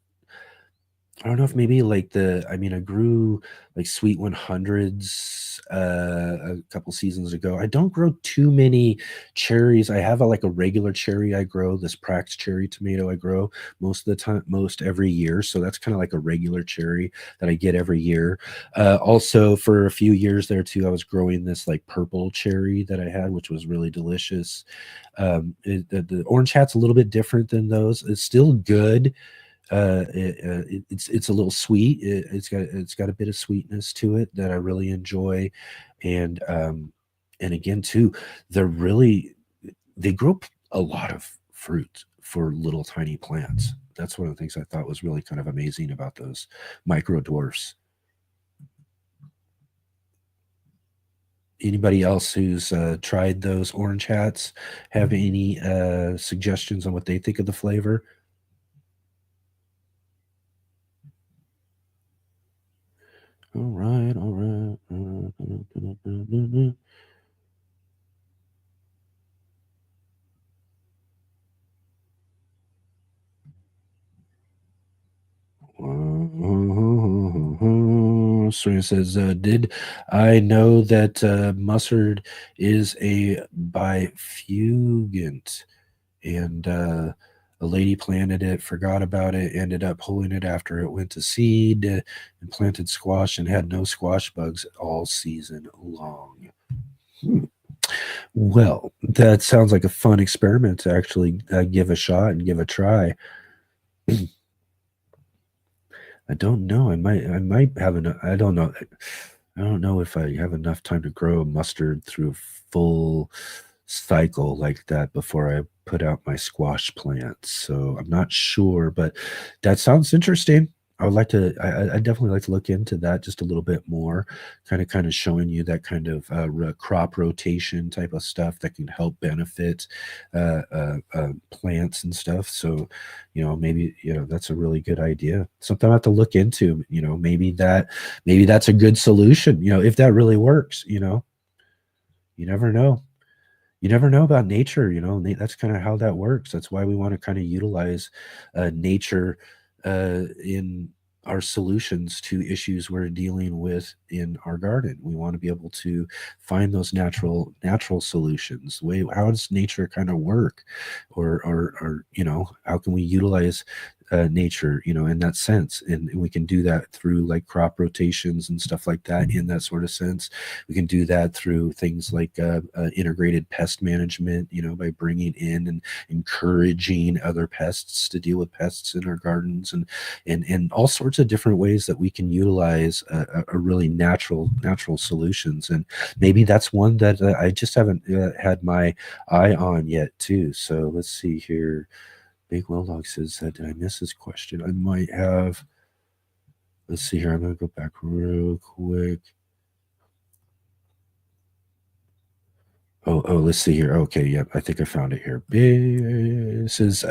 B: I don't know if maybe like I mean, I grew like sweet 100s a couple seasons ago. I don't grow too many cherries. I have like a regular cherry I grow, this Prax cherry tomato I grow most of the time, most every year. So that's kind of like a regular cherry that I get every year. Also, for a few years there too, I was growing this like purple cherry that I had, which was really delicious. The orange hat's a little bit different than those. It's still good. It's a little sweet. It's got a bit of sweetness to it that I really enjoy, and again too, they're really they grow a lot of fruit for little tiny plants. That's one of the things I thought was really kind of amazing about those micro dwarfs. Anybody else who's tried those orange hats have any suggestions on what they think of the flavor? All right, all right. So it says, did I know that mustard is a bifugant? And a lady planted it, forgot about it, ended up pulling it after it went to seed, and planted squash and had no squash bugs all season long. Well, that sounds like a fun experiment to actually give a shot and give a try. I don't know. I might have enough. I don't know. I don't know if I have enough time to grow mustard through a full cycle like that before I put out my squash plants. So I'm not sure, but that sounds interesting. I would like to. I definitely like to look into that just a little bit more, kind of showing you that kind of crop rotation type of stuff that can help benefit plants and stuff. So, maybe that's a really good idea. Something I have to look into. Maybe that's a good solution. If that really works. You never know. You never know about nature. That's kind of how that works. That's why we want to kind of utilize nature in our solutions to issues we're dealing with in our garden. We want to be able to find those natural solutions. How does nature kind of work, or how can we utilize nature, in that sense? And we can do that through like crop rotations and stuff like that. In that sort of sense, we can do that through things like integrated pest management, by bringing in and encouraging other pests to deal with pests in our gardens, and all sorts of different ways that we can utilize a really natural solutions. And maybe that's one that I just haven't had my eye on yet too. So let's see here. Big Well Dog says, did I miss his question? I might have. Let's see here. I'm going to go back real quick. Oh, let's see here. Okay, yep. I think I found it here. It says,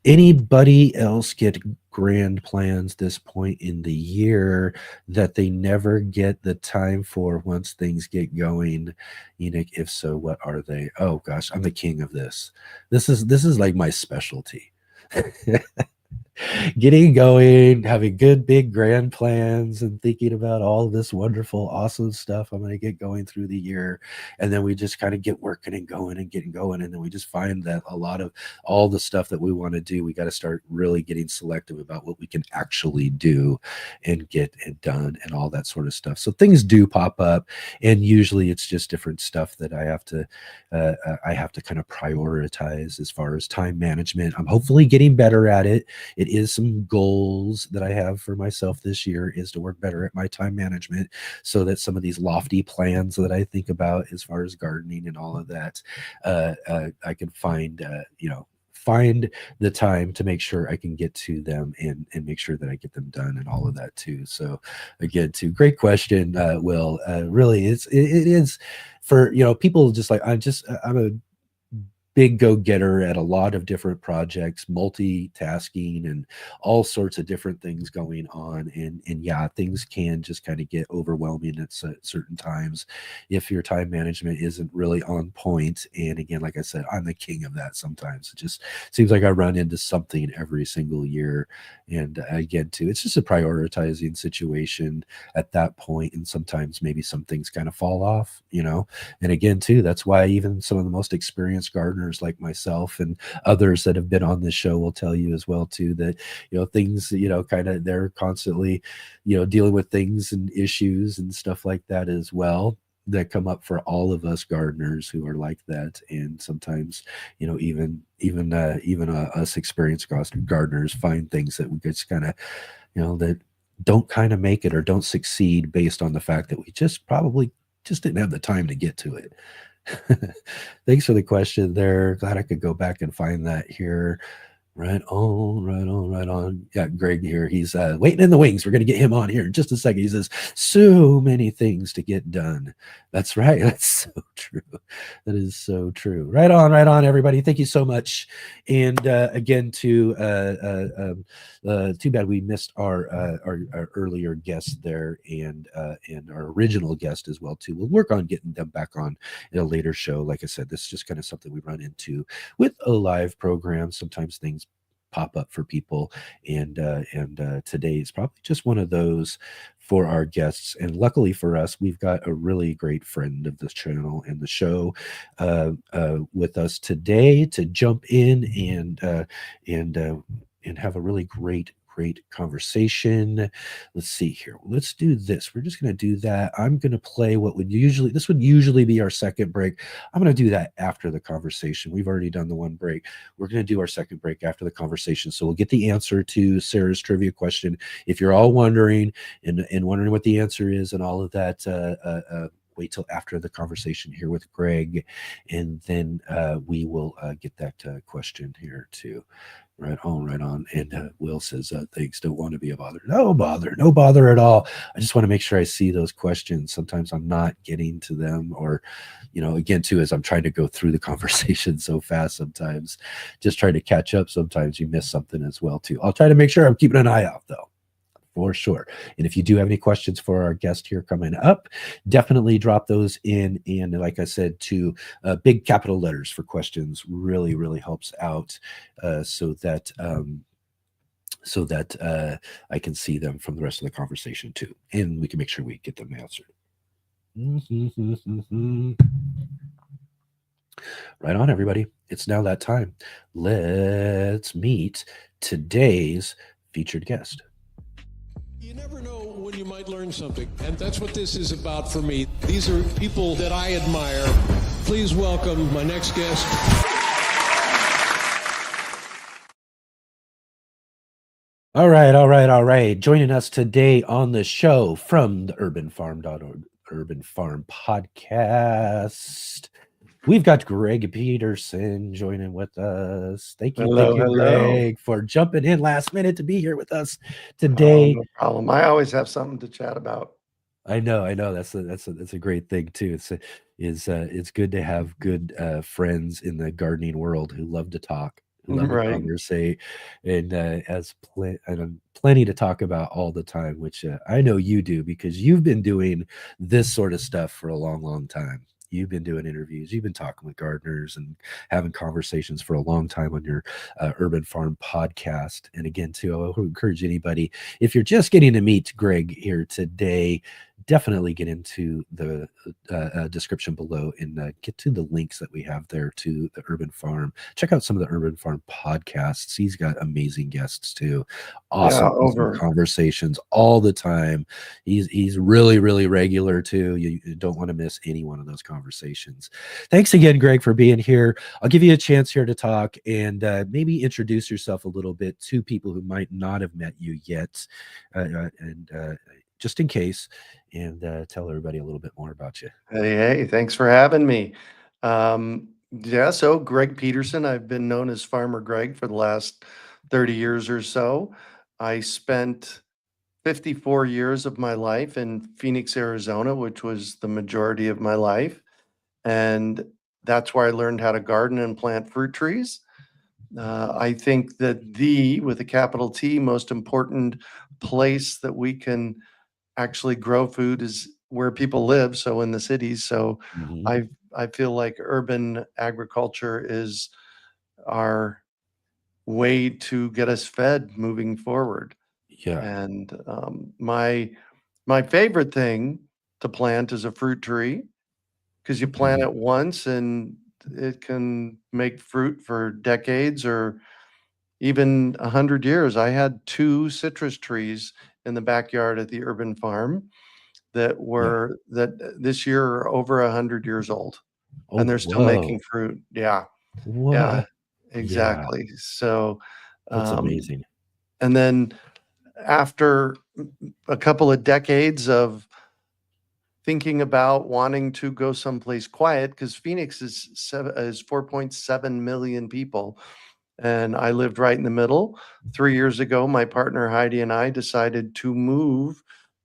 B: anybody else get grand plans this point in the year that they never get the time for once things get going? Enoch, if so, what are they? Oh gosh, I'm the king of this. This is like my specialty. Getting going, having good, big, grand plans, and thinking about all this wonderful, awesome stuff I'm going to get going through the year. And then we just kind of get working and going and getting going. And then we just find that a lot of all the stuff that we want to do, we got to start really getting selective about what we can actually do and get it done and all that sort of stuff. So things do pop up. And usually it's just different stuff that I have to kind of prioritize as far as time management. I'm hopefully getting better at it. It is some goals that I have for myself this year, is to work better at my time management, so that some of these lofty plans that I think about as far as gardening and all of that, I can find the time to make sure I can get to them and make sure that I get them done and all of that too. So again, too, great question, Will. Really, it is for people just like I'm a big go-getter at a lot of different projects, multitasking and all sorts of different things going on. And yeah, things can just kind of get overwhelming at certain times if your time management isn't really on point. And again, like I said, I'm the king of that sometimes. It just seems like I run into something every single year. And again, too, it's just a prioritizing situation at that point. And sometimes maybe some things kind of fall off, and again, too, that's why even some of the most experienced gardeners like myself and others that have been on this show will tell you as well too, that things kind of, they're constantly dealing with things and issues and stuff like that as well, that come up for all of us gardeners who are like that. And sometimes even us experienced gardeners find things that we just kind of that don't kind of make it or don't succeed based on the fact that we just didn't have the time to get to it. Thanks for the question there. Glad I could go back and find that here. Right on. Yeah, Greg here. He's waiting in the wings. We're going to get him on here in just a second. He says, so many things to get done. That's right. That's so true. That is so true. Right on, everybody. Thank you so much. And again, too bad we missed our earlier guest there, and our original guest as well, too. We'll work on getting them back on in a later show. Like I said, this is just kind of something we run into with a live program. Sometimes things pop up for people, and today is probably just one of those for our guests. And luckily for us, we've got a really great friend of this channel and the show with us today to jump in and have a really great conversation. Let's see here. Let's do this. We're just going to do that. I'm going to play what would usually be our second break. I'm going to do that after the conversation. We've already done the one break. We're going to do our second break after the conversation. So we'll get the answer to Sarah's trivia question. If you're all wondering and wondering what the answer is and all of that, wait till after the conversation here with Greg, and then we will get that question here too. Right on. And Will says, thanks, don't want to be a bother. No bother at all. I just want to make sure I see those questions. Sometimes I'm not getting to them, or, again, too, as I'm trying to go through the conversation so fast, sometimes just trying to catch up. Sometimes you miss something as well, too. I'll try to make sure I'm keeping an eye out, though. For sure. And if you do have any questions for our guest here coming up, definitely drop those in. And like I said, to big capital letters for questions really helps out so that I can see them from the rest of the conversation too. And we can make sure we get them answered. Right on, everybody. It's now that time. Let's meet today's featured guest.
E: You never know when you might learn something, and that's what this is about for me. These are people that I admire. Please welcome my next guest.
B: All right. Joining us today on the show from the urbanfarm.org, Urban Farm Podcast, we've got Greg Peterson joining with us. Thank you, Greg, for jumping in last minute to be here with us today.
F: No problem. I always have something to chat about.
B: I know. That's a great thing too. It's good to have good friends in the gardening world who love to talk, who love to conversate, and has plenty to talk about all the time. Which I know you do, because you've been doing this sort of stuff for a long time. You've been doing interviews. You've been talking with gardeners and having conversations for a long time on your Urban Farm podcast. And again, too, I would encourage anybody, if you're just getting to meet Greg here today, definitely get into the description below and get to the links that we have there to the Urban Farm. Check out some of the Urban Farm podcasts. He's got amazing guests too. Awesome conversations all the time. He's really regular too. You don't want to miss any one of those conversations. Thanks again, Greg, for being here. I'll give you a chance here to talk and maybe introduce yourself a little bit to people who might not have met you yet, and just in case, and tell everybody a little bit more about you.
F: Hey, thanks for having me. So Greg Peterson, I've been known as Farmer Greg for the last 30 years or so. I spent 54 years of my life in Phoenix, Arizona, which was the majority of my life. And that's where I learned how to garden and plant fruit trees. I think that with a capital T, most important place that we can actually grow food is where people live, so in the cities. So I feel like urban agriculture is our way to get us fed moving forward.
B: Yeah.
F: And my favorite thing to plant is a fruit tree, because you plant it once and it can make fruit for decades or even 100 years. I had 2 citrus trees in the backyard at the Urban Farm that this year are over 100 years old, and they're still making fruit. Yeah.
B: What?
F: Yeah, exactly. Yeah. So
B: that's amazing.
F: And then after a couple of decades of thinking about wanting to go someplace quiet, because Phoenix is 4.7 million people, and I lived right in the middle. 3 years ago, my partner Heidi and I decided to move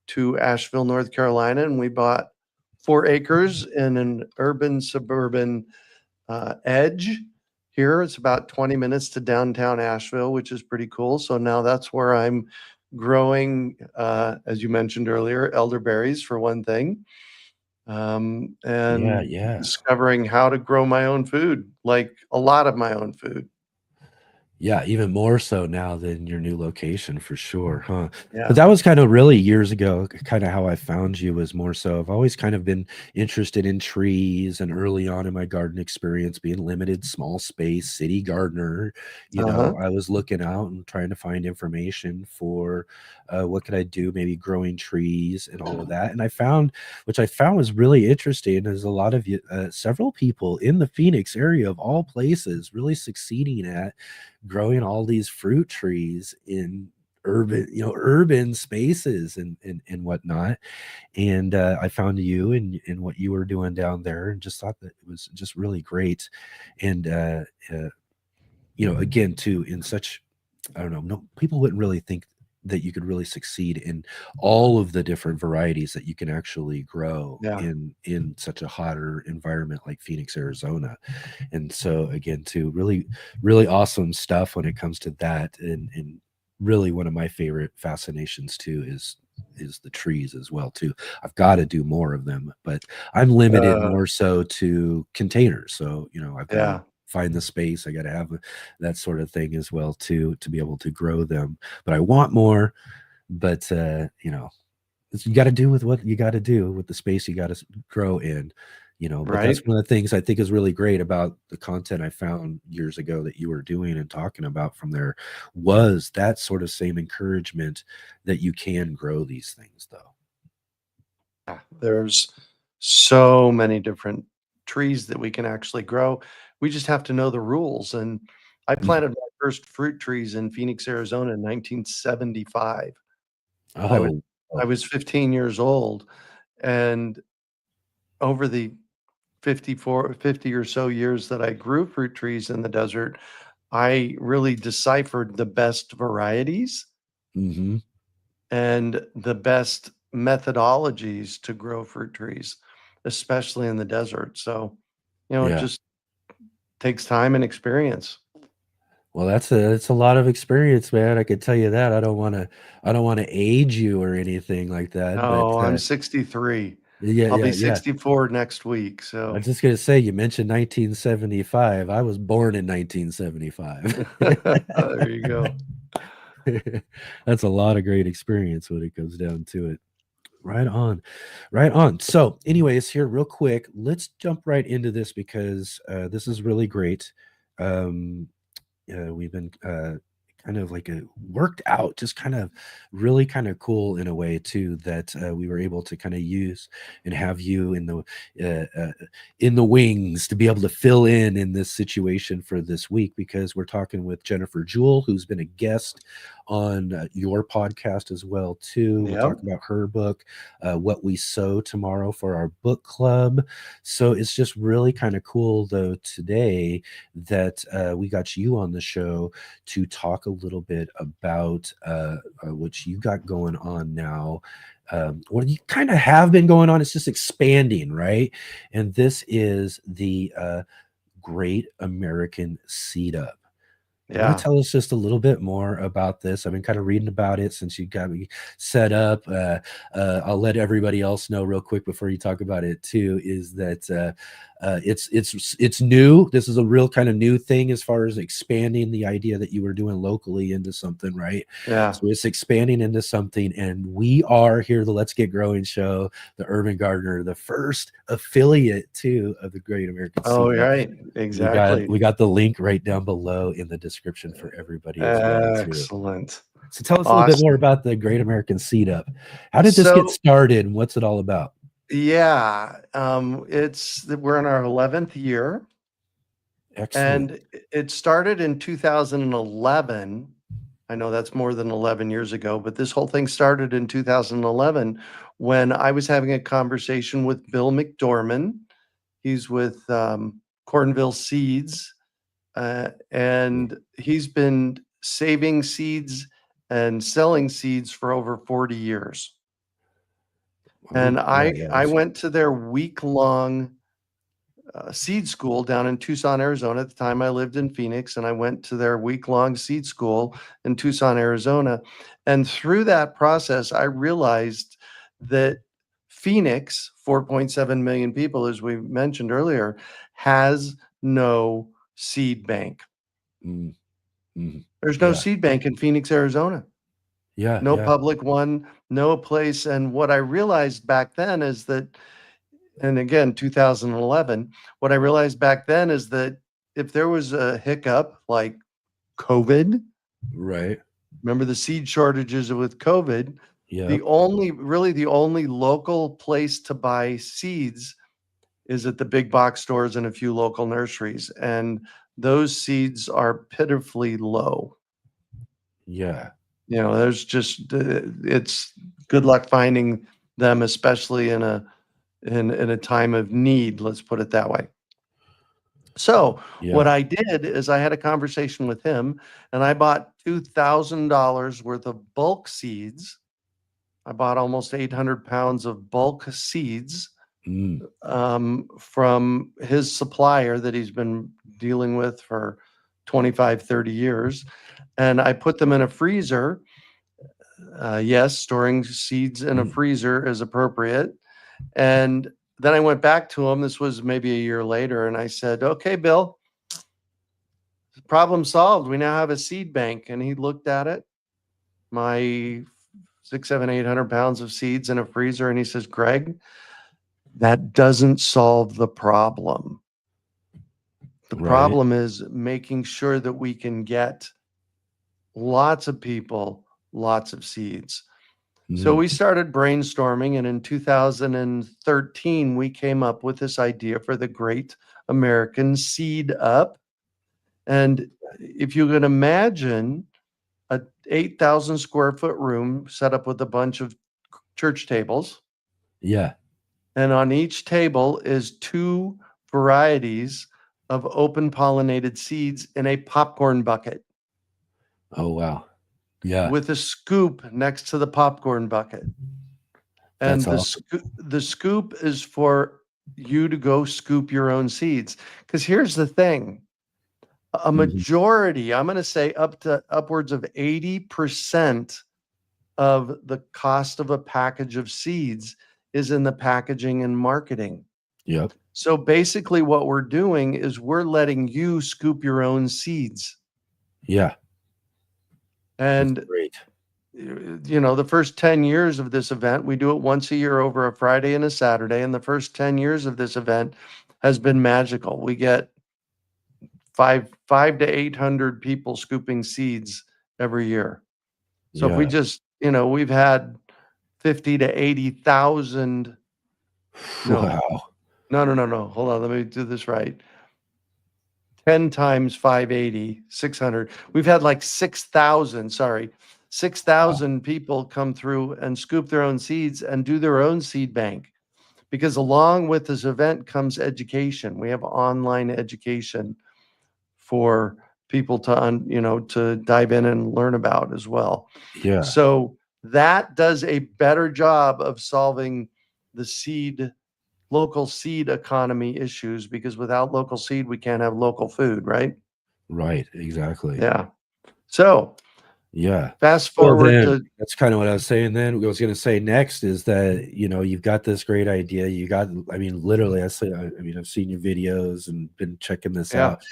F: to Asheville, North Carolina, and we bought 4 acres in an urban suburban edge. Here, it's about 20 minutes to downtown Asheville, which is pretty cool. So now that's where I'm growing, as you mentioned earlier, elderberries for one thing, and discovering how to grow my own food, like a lot of my own food.
B: Yeah, even more so now than your new location for sure, huh?
F: Yeah.
B: But that was kind of really years ago, kind of how I found you was more so I've always kind of been interested in trees and early on in my garden experience being limited, small space, city gardener,
F: Uh-huh.
B: I was looking out and trying to find information for what could I do, maybe growing trees and all of that. And I found, which I found was really interesting, is a lot of you, several people in the Phoenix area of all places really succeeding at growing all these fruit trees in urban spaces and whatnot. And I found you and what you were doing down there and just thought that it was just really great. And uh again too, in such, I don't know, no people wouldn't really think that you could really succeed in all of the different varieties that you can actually grow
F: Yeah.
B: in such a hotter environment like Phoenix, Arizona. And so again, too, really, really awesome stuff when it comes to that. And really one of my favorite fascinations too is the trees as well too. I've got to do more of them, but I'm limited
F: Uh,
B: more so to containers. So, I've got to
F: yeah.
B: find the space. I got to have that sort of thing as well too, to be able to grow them. But I want more, but you got to do with what you got to do with the space you got to grow in, but
F: Right.
B: that's one of the things I think is really great about the content I found years ago that you were doing and talking about from there, was that sort of same encouragement that you can grow these things though.
F: Yeah. There's so many different trees that we can actually grow. We just have to know the rules. And I
B: Mhm.
F: planted my first fruit trees in Phoenix, Arizona in 1975. I was
B: Oh,
F: I
B: oh.
F: was 15 years old, and over the 50 or so years that I grew fruit trees in the desert, I really deciphered the best varieties
B: Hmm.
F: and the best methodologies to grow fruit trees, especially in the desert. So, it
B: Yeah.
F: just takes time and experience.
B: Well, it's a lot of experience, man. I could tell you that. I don't want to age you or anything like that, but
F: Oh, I'm 63.
B: yeah,
F: I'll
B: yeah,
F: be
B: yeah.
F: 64 next week.
B: I was
F: So
B: just gonna say, you mentioned 1975. I was born in 1975.
F: there you go.
B: That's a lot of great experience when it comes down to it. Right on. Right on. So, anyways, here real quick, let's jump right into this because this is really great. Um, we've been kind of like a worked out, just kind of really kind of cool in a way too that we were able to kind of use and have you in the wings to be able to fill in this situation for this week, because we're talking with Jennifer Jewell, who's been a guest on your podcast as well too. We're
F: Yep.
B: talking about her book, What We Sow, tomorrow for our book club. So it's just really kind of cool though today that we got you on the show to talk a little bit about what you got going on now. What you kind of have been going on, it's just expanding, right? And this is the Great American Seed Up. You want to
F: Yeah.
B: tell us just a little bit more about this? I've been kind of reading about it since you got me set up. I'll let everybody else know real quick before you talk about it too. Is that it's new. This is a real kind of new thing as far as expanding the idea that you were doing locally into something, right?
F: Yeah.
B: So it's expanding into something, and we are here, the Let's Get Growing show, the Urban Gardener, the first affiliate too of the Great American
F: Oh,
B: Seed Up.
F: right.
B: We got
F: Exactly.
B: we got the link right down below in the description for everybody as well too.
F: Excellent.
B: So tell us a little bit more
F: Awesome.
B: about the Great American Seed Up. How did this get
F: So,
B: started and what's it all about?
F: yeah, we're in our 11th year,
B: Excellent.
F: and it started in 2011. I know that's more than 11 years ago, but this whole thing started in 2011 when I was having a conversation with Bill McDorman. He's with Cornville Seeds, and he's been saving seeds and selling seeds for over 40 years.
B: Oh,
F: And
B: yeah,
F: I
B: yeah.
F: I went to their week-long seed school down in Tucson, Arizona. At the time, I lived in Phoenix, and I went to their week-long seed school in Tucson, Arizona. And through that process, I realized that Phoenix, 4.7 million people, as we mentioned earlier, has no seed bank.
B: Mm, Mhm.
F: There's no
B: Yeah.
F: seed bank in Phoenix, Arizona.
B: Yeah.
F: No
B: Yeah.
F: public one, no place. And what I realized back then is that, and again, 2011, what I realized back then is that if there was a hiccup like COVID,
B: Right.
F: remember the seed shortages with COVID,
B: Yep.
F: really the only local place to buy seeds is at the big box stores and a few local nurseries. And those seeds are pitifully low.
B: Yeah.
F: There's just it's good luck finding them, especially in a time of need. Let's put it that way. So what
B: Yeah.
F: I did is I had a conversation with him, and I bought $2,000 worth of bulk seeds. I bought almost 800 pounds of bulk seeds
B: Mm.
F: from his supplier that he's been dealing with for 25, 30 years. And I put them in a freezer. Yes, storing seeds in a
B: Mm.
F: freezer is appropriate. And then I went back to him. This was maybe a year later. And I said, okay, Bill, problem solved. We now have a seed bank. And he looked at it, my 6, 7, 800 pounds of seeds in a freezer. And he says, Greg, that doesn't solve the problem. The
B: Right.
F: problem is making sure that we can get lots of people lots of seeds. So
B: Mm.
F: we started brainstorming, and in 2013, we came up with this idea for the Great American Seed Up. And if you can imagine a 8,000 square foot room set up with a bunch of church tables,
B: Yeah.
F: and on each table is 2 varieties of open pollinated seeds in a popcorn bucket
B: Oh, wow. Yeah.
F: with a scoop next to the popcorn bucket.
B: That's
F: And
B: awesome.
F: the scoop is for you to go scoop your own seeds. Because here's the thing, a
B: Mhm.
F: majority, I'm going to say up to upwards of 80% of the cost of a package of seeds is in the packaging and marketing.
B: Yep.
F: So basically what we're doing is we're letting you scoop your own seeds.
B: Yeah. That's
F: And
B: great.
F: the first 10 years of this event, we do it once a year over a Friday and a Saturday. And the first 10 years of this event has been magical. We get five to 800 people scooping seeds every year. So if we
B: Yeah.
F: just, we've had 50 to 80,000. No,
B: Wow.
F: no. Hold on. Let me do this right. 10 times 580, 600. We've had like 6,000, sorry, 6,000 people come through and scoop their own seeds and do their own seed bank. Because along with this event comes education. We have online education for people to dive in and learn about as well.
B: Yeah.
F: So that does a better job of solving the local seed economy issues, because without local seed, we can't have local food, right?
B: Right. Exactly.
F: Yeah. So
B: Yeah.
F: fast
B: Well,
F: forward
B: then
F: to,
B: that's kind of what I was saying then. What I was going to say next is that, you've got this great idea. I mean, literally, I've seen your videos and been checking this
F: yeah,
B: out.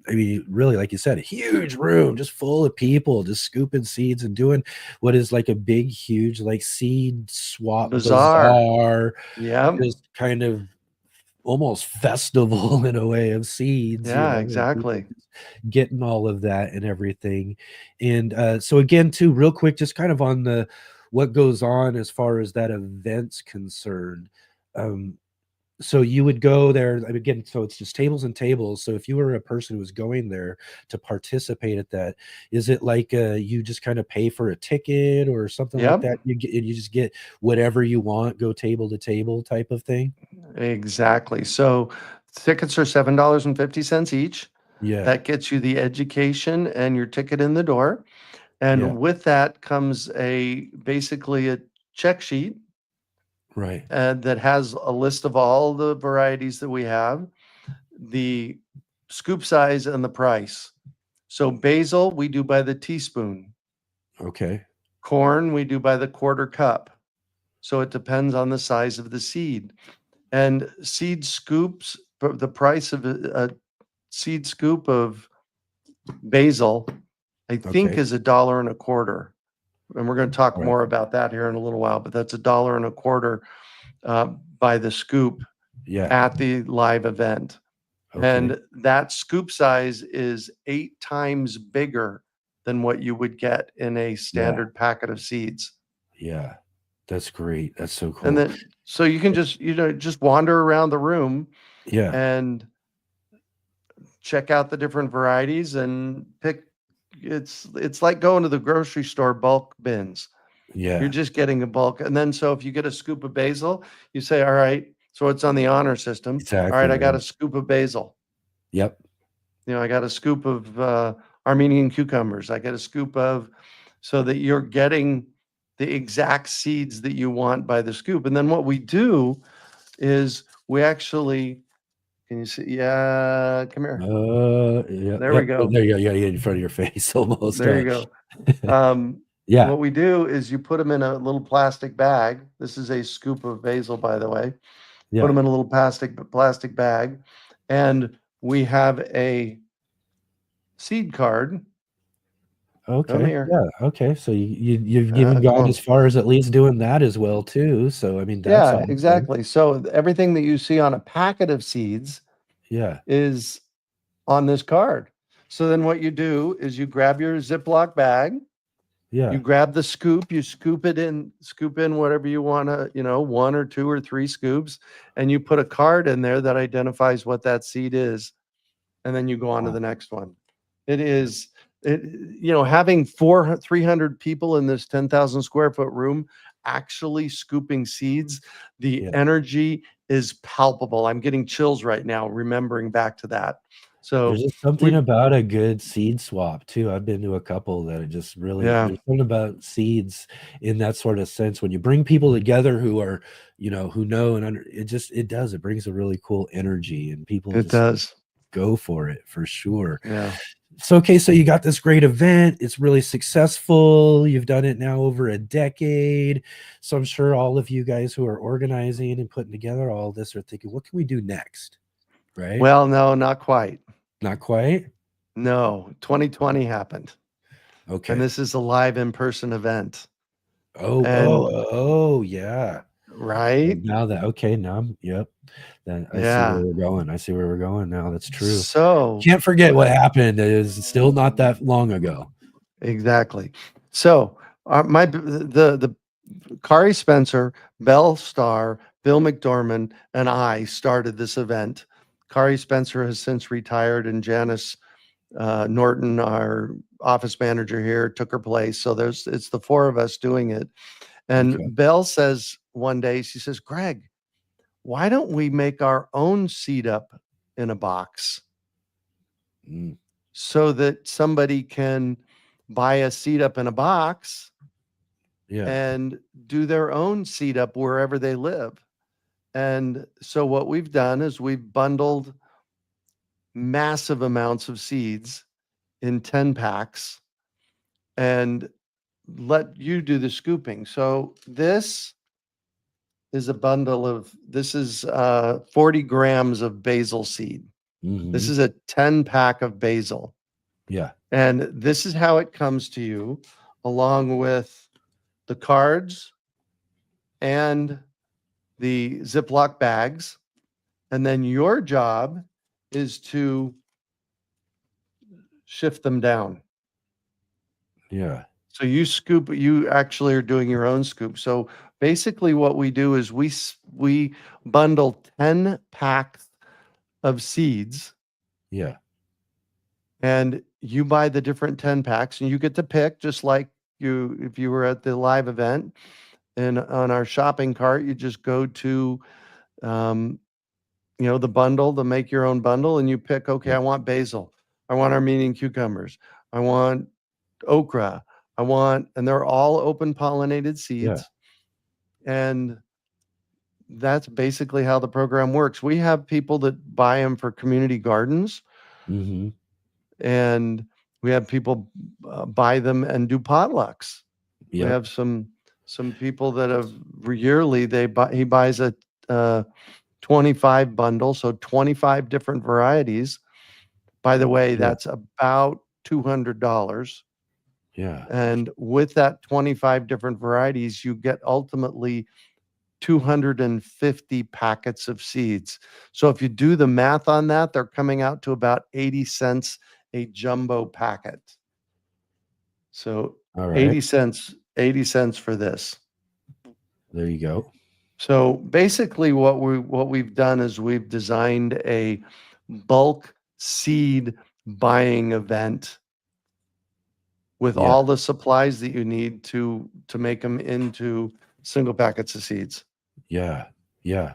B: Really, like you said, a huge room just full of people just scooping seeds and doing what is like a big, huge, like seed swap
F: bizarre.
B: bazaar,
F: Yeah.
B: just kind of almost festival in a way of seeds,
F: Yeah,
B: and people
F: exactly.
B: just getting all of that and everything. And so again, too, real quick, just kind of on the what goes on as far as that event's concerned. Um, so you would go there, I mean, again, so it's just tables and tables. So if you were a person who was going there to participate at that, is it like you just kind of pay for a ticket or something like
F: Yep.
B: that? You just get whatever you want, go table to table type of thing?
F: Exactly. So tickets are $7.50 each.
B: Yeah.
F: That gets you the education and your ticket in the door.
B: Yeah.
F: And with that comes basically a check sheet
B: Right.
F: that has a list of all the varieties that we have, the scoop size, and the price. So basil, we do by the teaspoon.
B: Okay.
F: Corn, we do by the quarter cup. So it depends on the size of the seed. And seed scoops, the price of a seed scoop of basil, I think
B: Okay.
F: is $1.25. And we're going to talk
B: All right.
F: more about that here in a little while, but that's $1.25 by the scoop
B: Yeah.
F: at the live event.
B: Okay.
F: And that scoop size is 8 times bigger than what you would get in a standard packet of seeds.
B: Yeah. That's great. That's so cool.
F: And then, so you can just, just wander around the room
B: Yeah.
F: and check out the different varieties and pick. It's like going to the grocery store bulk bins. You're
B: Yeah.
F: just getting a bulk. And then, so if you get a scoop of basil, you say, all right, so it's on the honor system.
B: Exactly.
F: All right, I got
B: right.
F: a scoop of basil.
B: Yep.
F: I got a scoop of Armenian cucumbers. I get a scoop of, so that you're getting the exact seeds that you want by the scoop. And then what we do is we actually, can you see? Yeah, come here.
B: Yeah.
F: There we
B: Yep.
F: go.
B: There you go. Yeah. In front of your face almost.
F: There you go.
B: Yeah.
F: What we do is you put them in a little plastic bag. This is a scoop of basil, by the way.
B: Yeah.
F: Put them in a little plastic bag, and we have a seed card.
B: Okay.
F: Come here.
B: Yeah. Okay. So you've even
F: Come
B: gone
F: on.
B: as far as at least doing that as well too. So I mean that's
F: Yeah,
B: awesome.
F: exactly. So everything that you see on a packet of seeds
B: Yeah.
F: is on this card. So then what you do is you grab your Ziploc bag,
B: Yeah.
F: you grab the scoop, you scoop in whatever you want to, 1 or 2 or 3 scoops, and you put a card in there that identifies what that seed is. And then you go on to
B: Wow.
F: the next one. Having 300 people in this 10,000 square foot room actually scooping seeds, the
B: Yeah.
F: energy is palpable. I'm getting chills right now remembering back to that. So
B: There's just something about a good seed swap too. I've been to a couple that are just really, there's something about seeds in that sort of sense. When you bring people together who are, who know and it brings a really cool energy and people
F: it
B: just
F: does.
B: go for it for sure.
F: Yeah.
B: So, okay, so you got this great event. It's really successful. You've done it now over a decade. So I'm sure all of you guys who are organizing and putting together all this are thinking, what can we do next? Right?
F: Well, no, not quite.
B: Not quite?
F: No, 2020 happened.
B: Okay.
F: And this is a live in-person event.
B: Oh, yeah.
F: Right?
B: Now yep. Then I see where we're going. I see where we're going now. That's true.
F: So
B: Can't forget what happened. It is still not that long ago.
F: exactly. So the Kari Spencer, Belle Starr, Bill McDormand, and I started this event. Kari Spencer has since retired, and Janice Norton, our office manager here, took her place. So it's the 4 of us doing it. And
B: Okay.
F: Belle says one day, she says, Greg, why don't we make our own seed up in a box so that somebody can buy a seed up in a box and do their own seed up wherever they live? And so what we've done is we've bundled massive amounts of seeds in 10 packs and let you do the scooping. So this is a bundle of, this is 40 grams of basil seed. This is a 10 pack of basil.
B: Yeah.
F: And this is how it comes to you, along with the cards and the Ziploc bags. And then your job is to shift them down.
B: Yeah.
F: So you actually are doing your own scoop. So basically what we do is we bundle 10 packs of seeds.
B: Yeah.
F: And you buy the different 10 packs and you get to pick, just like if you were at the live event. And on our shopping cart, you just go to the bundle, to make your own bundle, and you pick, okay, I want basil, I want Armenian cucumbers, I want okra, and they're all open pollinated seeds. And that's basically how the program works. We have people that buy them for community gardens, and we have people buy them and do potlucks. We have some people that have yearly, he buys a 25 bundle, so 25 different varieties. By the way, that's about $200.
B: Yeah.
F: And with that 25 different varieties, you get ultimately 250 packets of seeds. So if you do the math on that, they're coming out to about 80 cents a jumbo packet. So
B: All right.
F: 80 cents for this.
B: There you go.
F: So basically what we've done is we've designed a bulk seed buying event with
B: Yeah.
F: all the supplies that you need to make them into single packets of seeds.
B: Yeah. Yeah.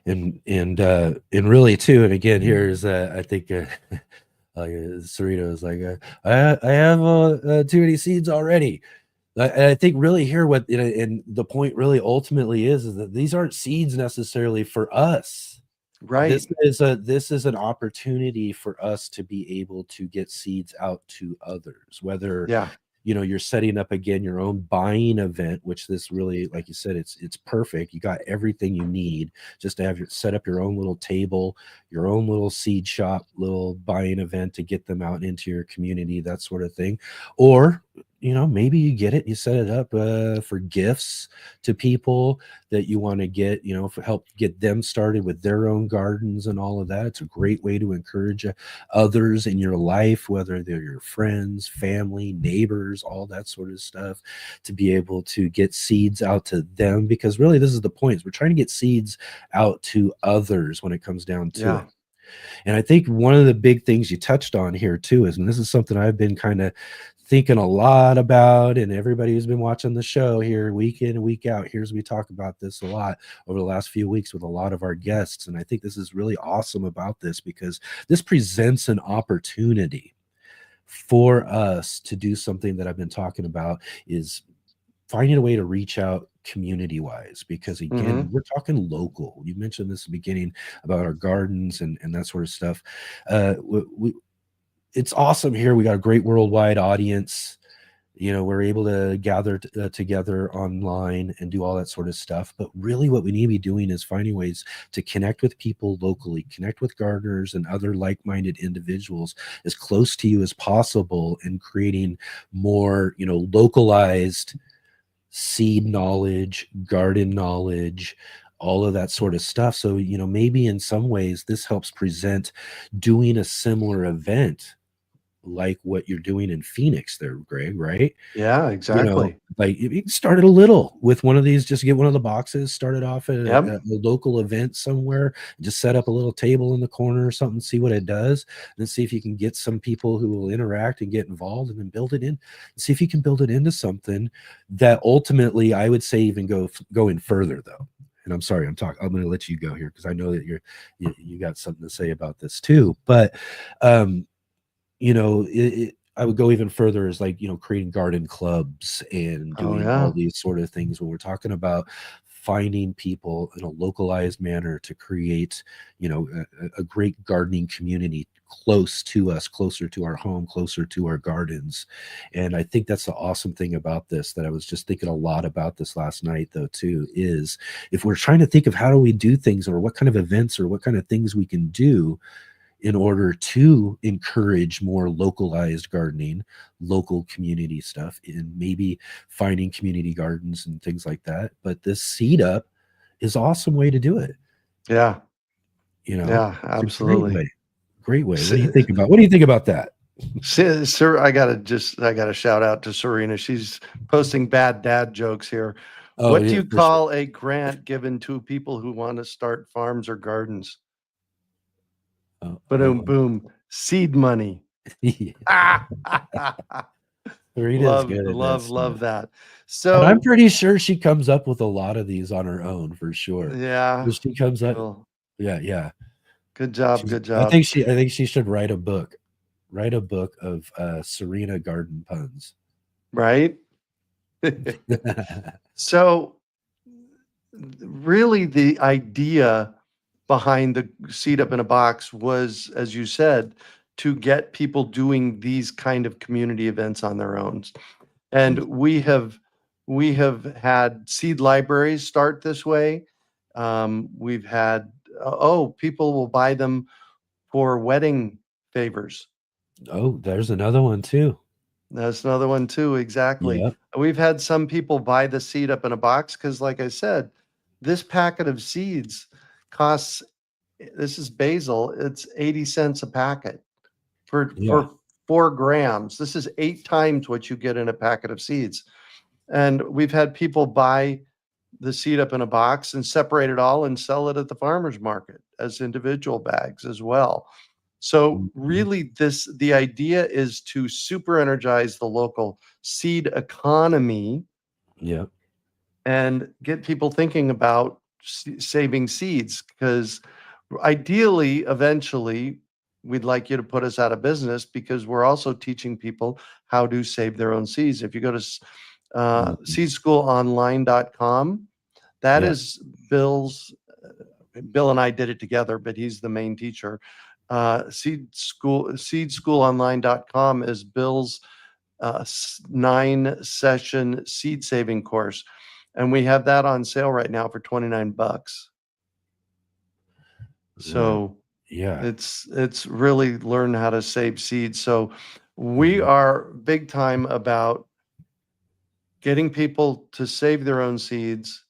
B: And really too, and again, here's I think Serena was like, I have too many seeds already. I think really here what and the point really ultimately is that these aren't seeds necessarily for us.
F: Right.
B: This is an opportunity for us to be able to get seeds out to others, whether
F: Yeah.
B: you're setting up again your own buying event, which this really, like you said, it's perfect. You got everything you need just to have set up your own little table, your own little seed shop, little buying event to get them out into your community, that sort of thing. Or maybe you get it, you set it up for gifts to people that you want to get, for help get them started with their own gardens and all of that. It's a great way to encourage others in your life, whether they're your friends, family, neighbors, all that sort of stuff, to be able to get seeds out to them. Because really, this is the point, is we're trying to get seeds out to others when it comes down to it. And I think one of the big things you touched on here too is, and this is something I've been kind of thinking a lot about, and everybody who's been watching the show here week in and week out hears me talk about this a lot over the last few weeks with a lot of our guests. And I think this is really awesome about this, because this presents an opportunity for us to do something that I've been talking about, is finding a way to reach out community wise, because again, we're talking local. You mentioned this at the beginning about our gardens and that sort of stuff. It's awesome here. We got a great worldwide audience. We're able to gather together online and do all that sort of stuff. But really what we need to be doing is finding ways to connect with people locally, connect with gardeners and other like-minded individuals as close to you as possible, and creating more, localized seed knowledge, garden knowledge, all of that sort of stuff. So, maybe in some ways this helps present doing a similar event like what you're doing in Phoenix there, Greg, right?
F: Yeah, exactly.
B: Like you can start it a little with one of these, just get one of the boxes, start it off at a local event somewhere, just set up a little table in the corner or something, see what it does, and then see if you can get some people who will interact and get involved, and then build it in, see if you can build it into something that ultimately, I would say, even going further though. And I'm sorry, I'm going to let you go here, because I know that you got something to say about this too. But I would go even further, as like, creating garden clubs and doing all these sort of things, when we're talking about finding people in a localized manner to create, a great gardening community close to us, closer to our home, closer to our gardens. And I think that's the awesome thing about this, that I was just thinking a lot about this last night though too, is if we're trying to think of how do we do things, or what kind of events or what kind of things we can do in order to encourage more localized gardening, local community stuff, and maybe finding community gardens and things like that. But this seed up is an awesome way to do it.
F: Yeah.
B: Yeah,
F: absolutely.
B: Great way. What do you think about that?
F: Sir, I gotta shout out to Serena. She's posting bad dad jokes here. What do you call a grant given to people who want to start farms or gardens? Boom, boom. Seed money. Love that. So,
B: and I'm pretty sure she comes up with a lot of these on her own, for sure.
F: Yeah.
B: She comes up. Yeah.
F: Good job.
B: I think she should write a book of Serena garden puns.
F: Right. So really the idea behind the seed up in a box was, as you said, to get people doing these kind of community events on their own. And we have had seed libraries start this way. We've had people will buy them for wedding favors.
B: Oh, there's another one too.
F: That's another one too, exactly.
B: Yep.
F: We've had some people buy the seed up in a box because, like I said, this packet of seeds costs, this is basil, it's 80 cents a packet
B: Yeah.
F: for 4 grams. This is 8 times what you get in a packet of seeds. And we've had people buy the seed up in a box and separate it all and sell it at the farmer's market as individual bags as well. So
B: Mhm.
F: really the idea is to super energize the local seed economy
B: Yep.
F: and get people thinking about saving seeds, because ideally eventually we'd like you to put us out of business, because we're also teaching people how to save their own seeds. If you go to
B: Mhm.
F: seedschoolonline.com, that
B: Yeah.
F: is Bill and I did it together, but he's the main teacher. Seedschoolonline.com is Bill's 9-session seed saving course. And we have that on sale right now for $29.
B: Right.
F: So
B: Yeah.
F: it's really learn how to save seeds. So we
B: Mhm.
F: are big time about getting people to save their own seeds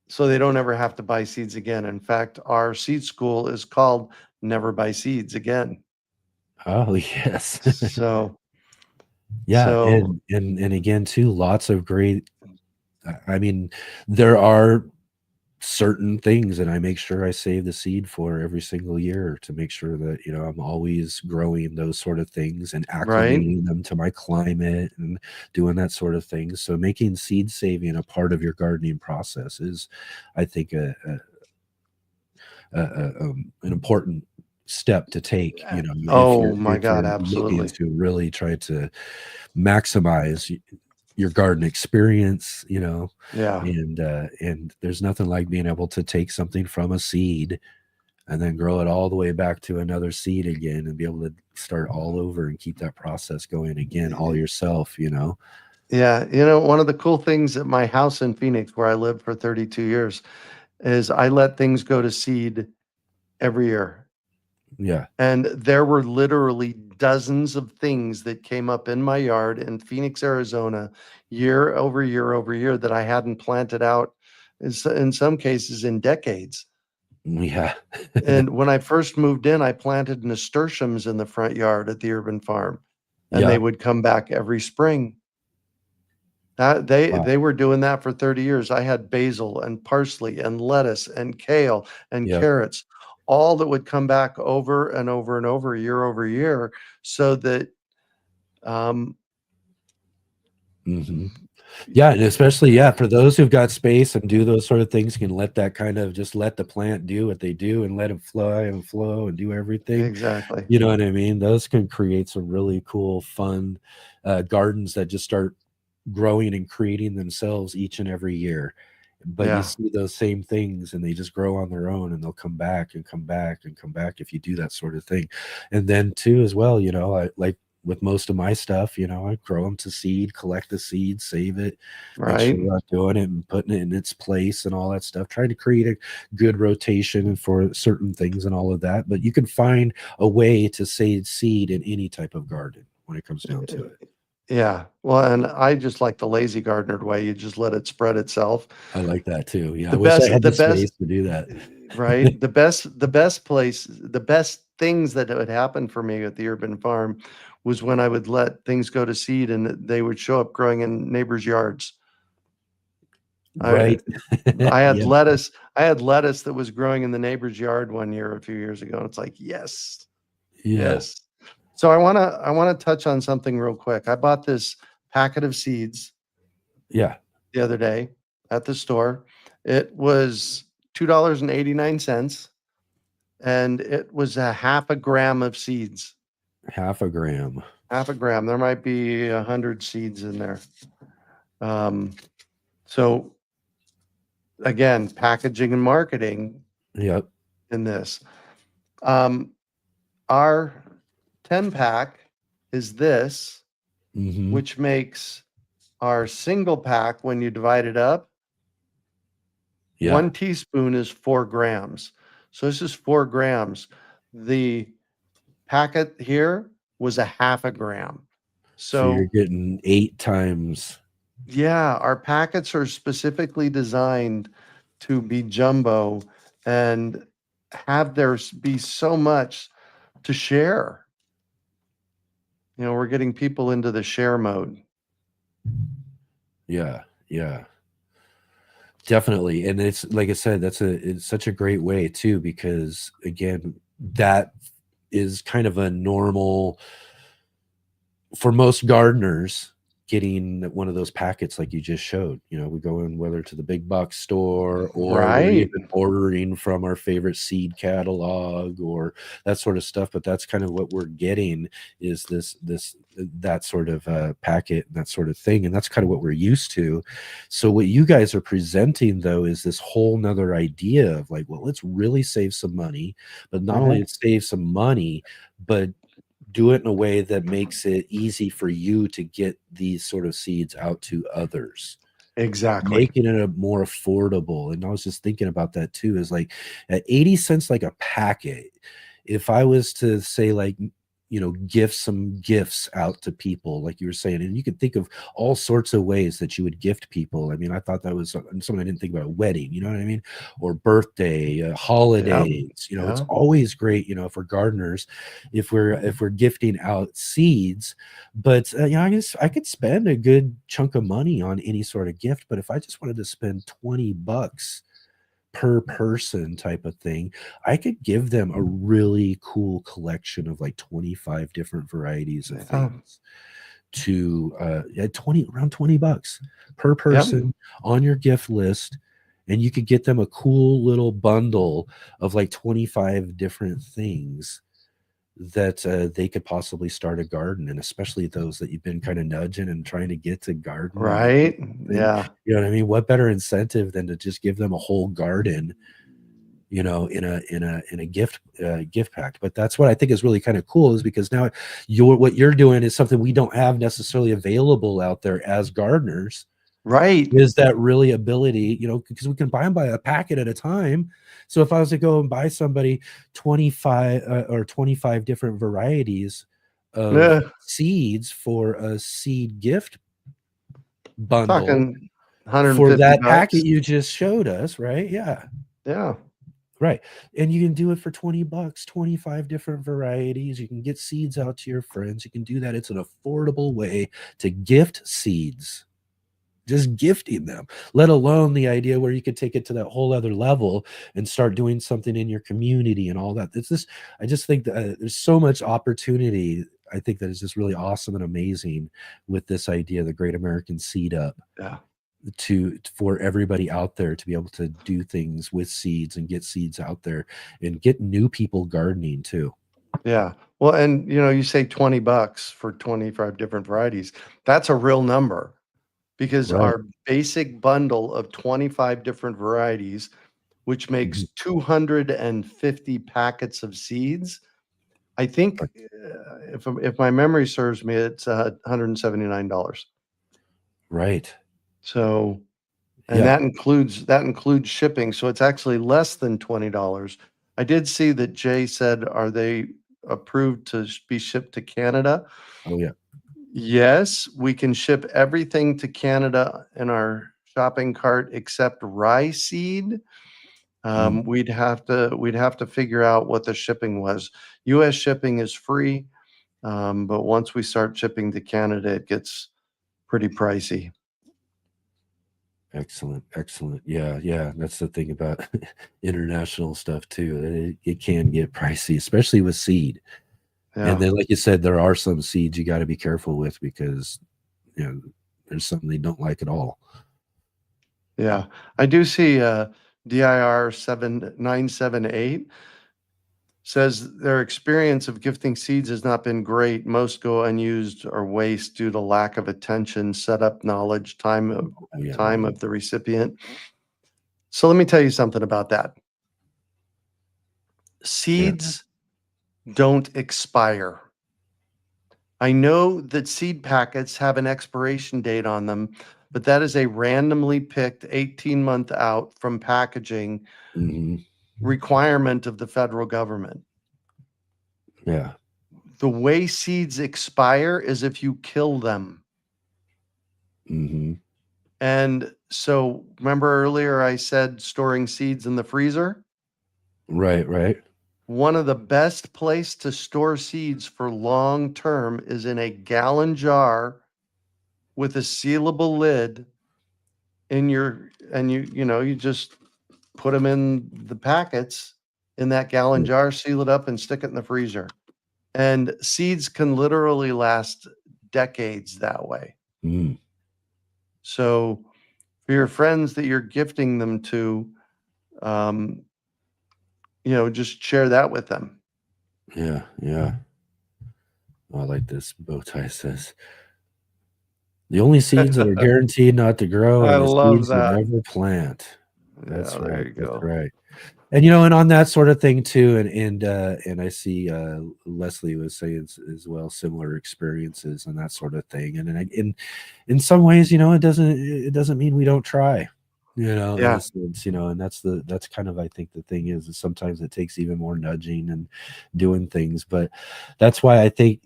F: so they don't ever have to buy seeds again. In fact, our seed school is called Never Buy Seeds Again.
B: Oh, yes.
F: So,
B: Yeah,
F: so
B: and again too, lots of great I mean, there are certain things that I make sure I save the seed for every single year to make sure that, I'm always growing those sort of things and
F: right?
B: acclimating them to my climate and doing that sort of thing. So making seed saving a part of your gardening process is, I think, an important step to take, if
F: Oh
B: you're
F: my
B: if
F: God,
B: you're looking
F: absolutely.
B: to really try to maximize your garden experience,
F: Yeah.
B: and there's nothing like being able to take something from a seed and then grow it all the way back to another seed again and be able to start all over and keep that process going again all yourself.
F: Yeah. One of the cool things at my house in Phoenix, where I lived for 32 years, is I let things go to seed every year.
B: Yeah.
F: And there were literally dozens of things that came up in my yard in Phoenix, Arizona, year over year over year, that I hadn't planted out in some cases in decades.
B: Yeah.
F: And when I first moved in, I planted nasturtiums in the front yard at the urban farm, and they
B: Yeah.
F: would come back every spring. They
B: Wow.
F: they were doing that for 30 years. I had basil and parsley and lettuce and kale and
B: Yep.
F: carrots, all that would come back over and over and over year, so that, um,
B: Mhm. Yeah, and especially, yeah, for those who've got space and do those sort of things, can let that kind of just let the plant do what they do and let it fly and flow and do everything.
F: exactly.
B: You know what I mean? Those can create some really cool, fun, gardens that just start growing and creating themselves each and every year. But you
F: Yeah,
B: see those same things and they just grow on their own and they'll come back and come back and come back if you do that sort of thing. And then too, as well, I like with most of my stuff, I grow them to seed, collect the seed, save it, make sure
F: right?
B: I'm doing it and putting it in its place and all that stuff. Trying to create a good rotation for certain things and all of that. But you can find a way to save seed in any type of garden when it comes down to it.
F: Yeah. Well, and I just like the lazy gardener way. You just let it spread itself.
B: I like that too. Yeah, I
F: The
B: wish I
F: best
B: had
F: the
B: the
F: best
B: space to do that.
F: Right? The best things that would happen for me at the urban farm was when I would let things go to seed and they would show up growing in neighbors' yards. I
B: Right.
F: I had
B: Yeah,
F: lettuce I had lettuce that was growing in the neighbor's yard one year a few years ago, and it's like, "Yes,
B: yeah,
F: yes." So I wanna touch on something real quick. I bought this packet of seeds
B: yeah.
F: the other day at the store. It was $2.89, and it was a half a gram of seeds.
B: Half a gram.
F: Half a gram. There might be 100 seeds in there. Um, so again, packaging and marketing
B: Yep.
F: in this. Um, our 10 pack is this,
B: Mhm.
F: which makes our single pack, when you divide it up,
B: Yeah.
F: 1 teaspoon is 4 grams. So this is 4 grams. The packet here was a half a gram.
B: So you're
F: So
B: getting 8 times.
F: yeah, our packets are specifically designed to be jumbo and have there be so much to share. We're getting people into the share mode.
B: Yeah, yeah. Definitely. And it's like I said, it's such a great way too, because again, that is kind of a normal for most gardeners. Getting one of those packets like you just showed, we go in whether to the big box store or we're
F: Right.
B: even ordering from our favorite seed catalog or that sort of stuff. But that's kind of what we're getting is that sort of packet, that sort of thing. And that's kind of what we're used to. So what you guys are presenting though is this whole nother idea of like, well, let's really save some money, but not only save some money, but do it in a way that makes it easy for you to get these sort of seeds out to others.
F: Exactly.
B: Making it a more affordable. And I was just thinking about that too, is like at 80 cents like a packet, if I was to say like, give some gifts out to people, like you were saying, and you could think of all sorts of ways that you would gift people. I mean, I thought that was something I didn't think about. A wedding, you know what I mean? Or birthday, holidays,
F: Yeah.
B: it's always great, for gardeners, if we're gifting out seeds. But I guess I could spend a good chunk of money on any sort of gift. But if I just wanted to spend $20 per person type of thing, I could give them a really cool collection of like 25 different varieties of things to at around $20 per person on your gift list. And you could get them a cool little bundle of like 25 different things that they could possibly start a garden, and especially those that you've been kind of nudging and trying to get to garden.
F: Right. Yeah.
B: You know what I mean? What better incentive than to just give them a whole garden, in a gift pack? But that's what I think is really kind of cool, is because now what you're doing is something we don't have necessarily available out there as gardeners.
F: Right.
B: Is that really ability, because we can buy them by a packet at a time. So if I was to go and buy somebody 25 different varieties of seeds for a seed gift bundle,
F: talking 150
B: for that
F: bucks.
B: packet you just showed us, right? Yeah. Right. And you can do it for $20, 25 different varieties. You can get seeds out to your friends. You can do that. It's an affordable way to gift seeds. Just gifting them, let alone the idea where you could take it to that whole other level and start doing something in your community and all that. I just think that there's so much opportunity. I think that is just really awesome and amazing with this idea, the Great American Seed Up.
F: Yeah.
B: For everybody out there to be able to do things with seeds and get seeds out there and get new people gardening too.
F: Yeah. Well, and you say $20 for 25 different varieties. That's a real number, because our basic bundle of 25 different varieties, which makes 250 packets of seeds, I think if my memory serves me, it's $179.
B: Right.
F: So, and that includes shipping. So it's actually less than $20. I did see that Jay said, are they approved to be shipped to Canada?
B: Oh yeah.
F: Yes, we can ship everything to Canada in our shopping cart except rye seed. We'd have to figure out what the shipping was. U.S. shipping is free, but once we start shipping to Canada, it gets pretty pricey.
B: Excellent. Yeah, that's the thing about international stuff too. It can get pricey, especially with seed. And then, like you said, there are some seeds you got to be careful with, because there's something they don't like at all.
F: Yeah, I do see DIR 7978 says their experience of gifting seeds has not been great. Most go unused or waste due to lack of attention, setup knowledge, time of the recipient. So let me tell you something about that. Seeds don't expire. I know that seed packets have an expiration date on them, but that is a randomly picked 18-month out from packaging requirement of the federal government.
B: Yeah.
F: the way seeds expire is if you kill them.
B: Mm-hmm.
F: And so remember earlier I said storing seeds in the freezer?
B: Right, right.
F: One of the best place to store seeds for long term is in a gallon jar with a sealable lid in your, and you just put them in the packets in that gallon
B: Mm.
F: jar, seal it up and stick it in the freezer. And seeds can literally last decades that way.
B: Mm.
F: So for your friends that you're gifting them to, just share that with them.
B: Yeah, yeah. I like this. Bow tie says the only seeds that are guaranteed not to grow
F: I
B: are the
F: love
B: seeds you
F: that.
B: never plant. That's
F: Yeah, there
B: right.
F: you
B: That's
F: go.
B: right. And and on that sort of thing too, and I see Leslie was saying as well, similar experiences and that sort of thing. And in some ways, it doesn't mean we don't try, in
F: Yeah.
B: a sense, and that's kind of, I think, the thing is sometimes it takes even more nudging and doing things. But that's why I think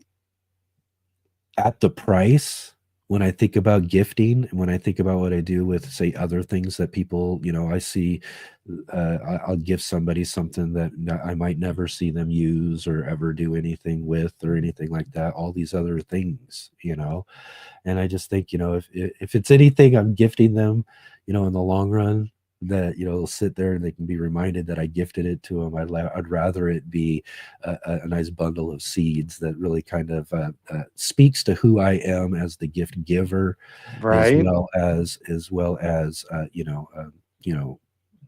B: at the price, when I think about gifting and when I think about what I do with, say, other things that people, I see, I'll give somebody something that I might never see them use or ever do anything with or anything like that, all these other things, and I just think, if it's anything I'm gifting them, in the long run, that they'll sit there and they can be reminded that I gifted it to them. I'd rather it be a nice bundle of seeds that really kind of speaks to who I am as the gift giver, as
F: Right.
B: well as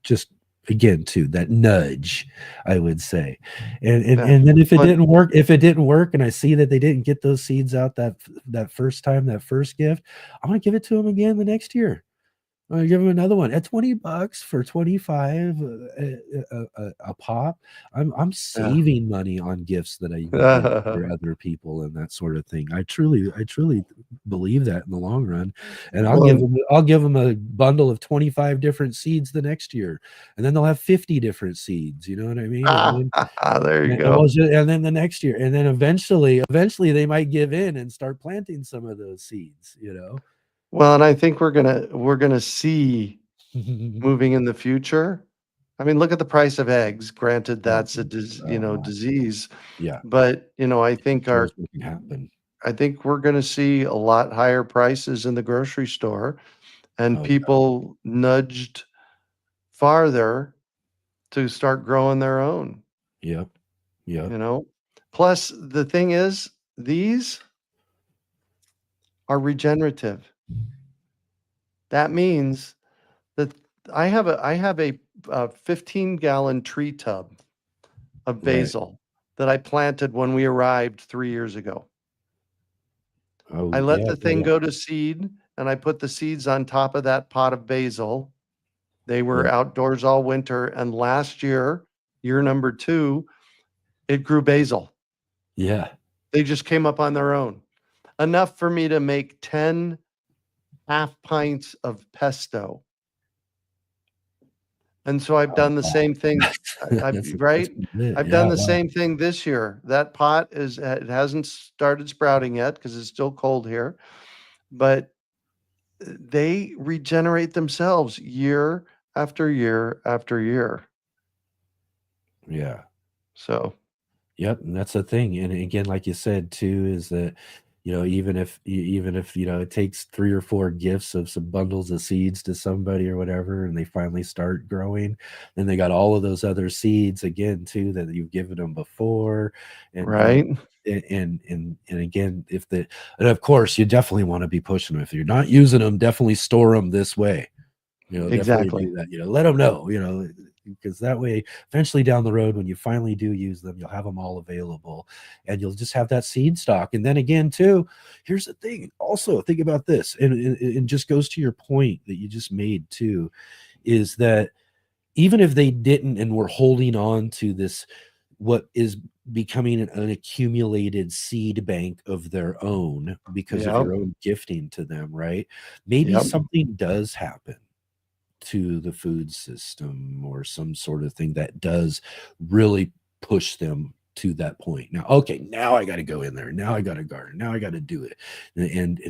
B: just again too that nudge, I would say.
F: Yeah.
B: And then if it
F: But
B: didn't work and I see that they didn't get those seeds out that first time, that first gift, I'm gonna give it to them again the next year. I give them another one at $20 for 25 a pop. I'm
F: yeah.
B: saving money on gifts that I would give for other people and that sort of thing. I truly believe that in the long run. And
F: Well,
B: I'll give them a bundle of 25 different seeds the next year, and then they'll have 50 different seeds. You know what I mean?
F: there you
B: And,
F: go.
B: and then the next year, and then eventually they might give in and start planting some of those seeds.
F: Well, and I think we're gonna see moving in the future. I mean, look at the price of eggs. Granted,
B: Oh,
F: that's a
B: uh,
F: disease,
B: yeah.
F: but I think
B: Shows what can happen.
F: we're gonna see a lot higher prices in the grocery store and
B: Oh,
F: people nudged farther to start growing their own,
B: yep. Yep.
F: you know? Plus, the thing is, these are regenerative. That means that I have a 15-gallon tree tub of
B: Right.
F: basil that I planted when we arrived 3 years ago. I
B: Oh,
F: let
B: yeah,
F: the
B: yeah,
F: thing
B: yeah.
F: go to seed, and I put the seeds on top of that pot of basil. They were
B: Yep.
F: outdoors all winter, and last year, year number 2, it grew basil.
B: Yeah.
F: They just came up on their own. Enough for me to make 10 half pints of pesto. And so I've
B: Oh,
F: done the
B: wow.
F: same thing.
B: That's
F: Right?
B: pretty good.
F: I've
B: Yeah,
F: done the
B: wow.
F: same thing this year. That pot it hasn't started sprouting yet because it's still cold here, but they regenerate themselves year after year after year.
B: Yeah.
F: So,
B: Yep, and that's the thing. And again, like you said too, is that even if it takes 3 or 4 gifts of some bundles of seeds to somebody or whatever, and they finally start growing, then they got all of those other seeds again too that you've given them before, and
F: right?
B: again, and of course you definitely want to be pushing them. If you're not using them, definitely store them this way. Definitely
F: Exactly.
B: do that. Let them know. Because that way, eventually down the road, when you finally do use them, you'll have them all available, and you'll just have that seed stock. And then again, too, here's the thing. Also, think about this, and it just goes to your point that you just made too, is that even if they didn't and were holding on to this, what is becoming an accumulated seed bank of their own because of
F: Yep.
B: your own gifting to them, right? Maybe
F: Yep.
B: something does happen to the food system or some sort of thing that does really push them to that point. Now, okay, now I got to go in there. Now I got to garden. Now I got to do it. And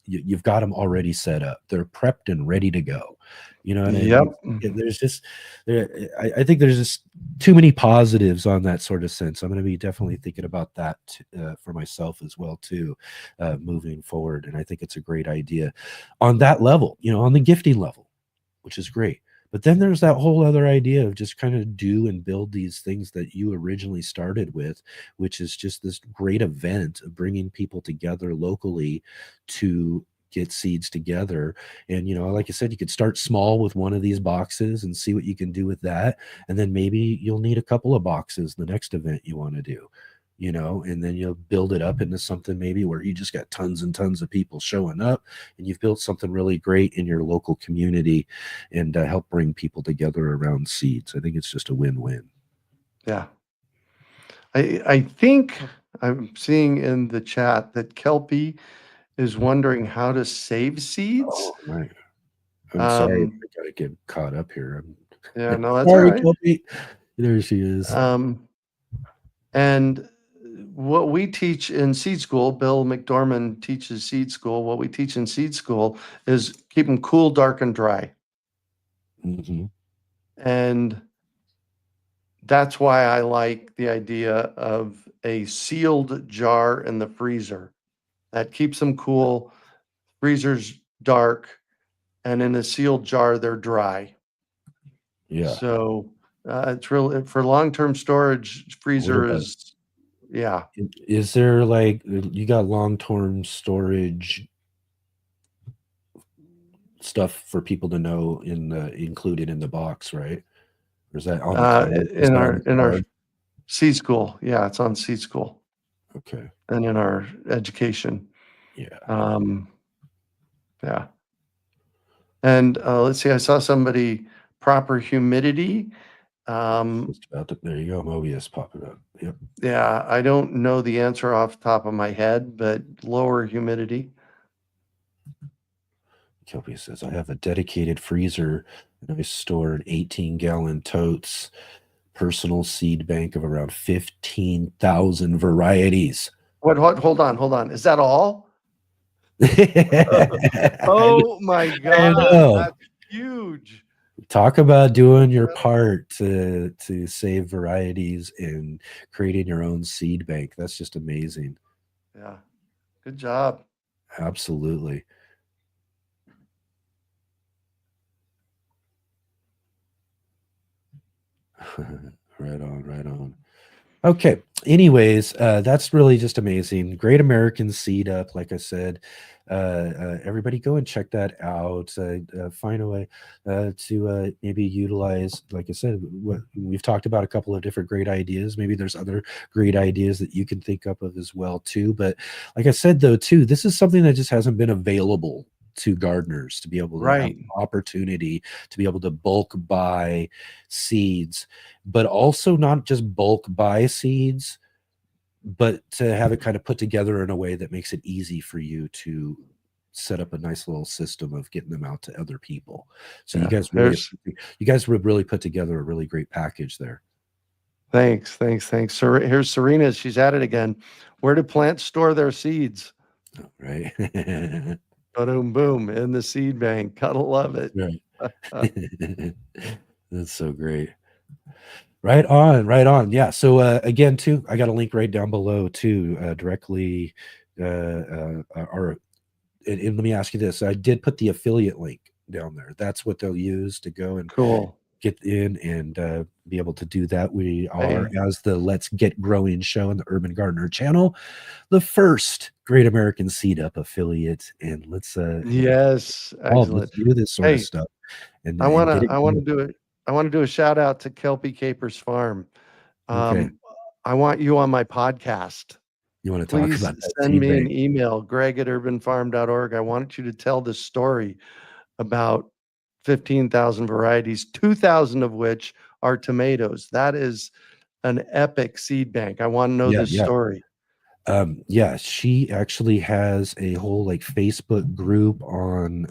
B: you've got them already set up. They're prepped and ready to go. You know what I
F: Yep.
B: mean? There's just, I think there's just too many positives on that sort of sense. I'm going to be definitely thinking about that for myself as well too, moving forward. And I think it's a great idea on that level, you know, on the gifting level, which is great. But then there's that whole other idea of just kind of do and build these things that you originally started with, which is just this great event of bringing people together locally to get seeds together. And, you know, like I said, you could start small with one of these boxes and see what you can do with that. And then maybe you'll need a couple of boxes the next event you want to do, you know, and then you'll build it up into something maybe where you just got tons and tons of people showing up and you've built something really great in your local community and help bring people together around seeds. I think it's just a win-win.
F: Yeah. I think I'm seeing in the chat that Kelpie is wondering how to save seeds.
B: Oh, right. I'm sorry. I
F: Um,
B: gotta get caught up here.
F: yeah, no, that's all
B: Sorry,
F: right.
B: Kelpie. There she is.
F: And what we teach in seed school, Bill McDormand teaches seed school. What we teach in seed school is keep them cool, dark, and dry.
B: Mhm.
F: And that's why I like the idea of a sealed jar in the freezer. That keeps them cool. Freezer's dark, and in a sealed jar, they're dry.
B: Yeah.
F: So it's really for long-term storage. Freezer
B: about-
F: is, yeah.
B: Is there like you got long-term storage stuff for people to know included in the box, right? Or is that on the card? Is
F: In
B: that on
F: our
B: the card?
F: seed school, yeah, it's on seed school,
B: Okay.
F: and in our education,
B: Yeah.
F: yeah. And let's see, I saw somebody proper humidity.
B: Just about there you go. Mobius popping up. Yep.
F: Yeah, I don't know the answer off the top of my head, but lower humidity.
B: Kelpie says, I have a dedicated freezer and I store an 18-gallon totes personal seed bank of around 15,000 varieties.
F: What? Hold on. Is that all? Oh my God, that's huge.
B: Talk about doing your part to save varieties and creating your own seed bank. That's just amazing.
F: Yeah, good job.
B: Absolutely. Right on. Okay. Anyways, that's really just amazing. Great American Seed Up, like I said. Everybody go and check that out. Find a way to maybe utilize, like I said, what we've talked about a couple of different great ideas. Maybe there's other great ideas that you can think up of as well too. But like I said, though, too, this is something that just hasn't been available to gardeners to be able to have an opportunity to be able to bulk buy seeds, but also not just bulk buy seeds, but to have it kind of put together in a way that makes it easy for you to set up a nice little system of getting them out to other people. So
F: Yeah,
B: you guys would really put together a really great package there.
F: Thanks. Here's Serena. She's at it again. Where do plants store their seeds?
B: Right.
F: Boom, boom, in the seed bank. Gotta love it.
B: Right. That's so great. Right on. Yeah. So again, too, I got a link right down below too, directly. And let me ask you this: I did put the affiliate link down there. That's what they'll use to go and get in and be able to do that. We are, as the Let's Get Growing show in the Urban Gardener channel, the first Great American Seed Up affiliate. And let's
F: yes, excellent.
B: Let's do this sort of stuff. And
F: I want to do a shout out to Kelpie Capers Farm.
B: Okay.
F: I want you on my podcast.
B: You want to talk
F: Please
B: about that?
F: Send me an email, greg@urbanfarm.org. I want you to tell the story about 15,000 varieties, 2,000 of which are tomatoes. That is an epic seed bank. I want to know this story.
B: Yeah, she actually has a whole like Facebook group on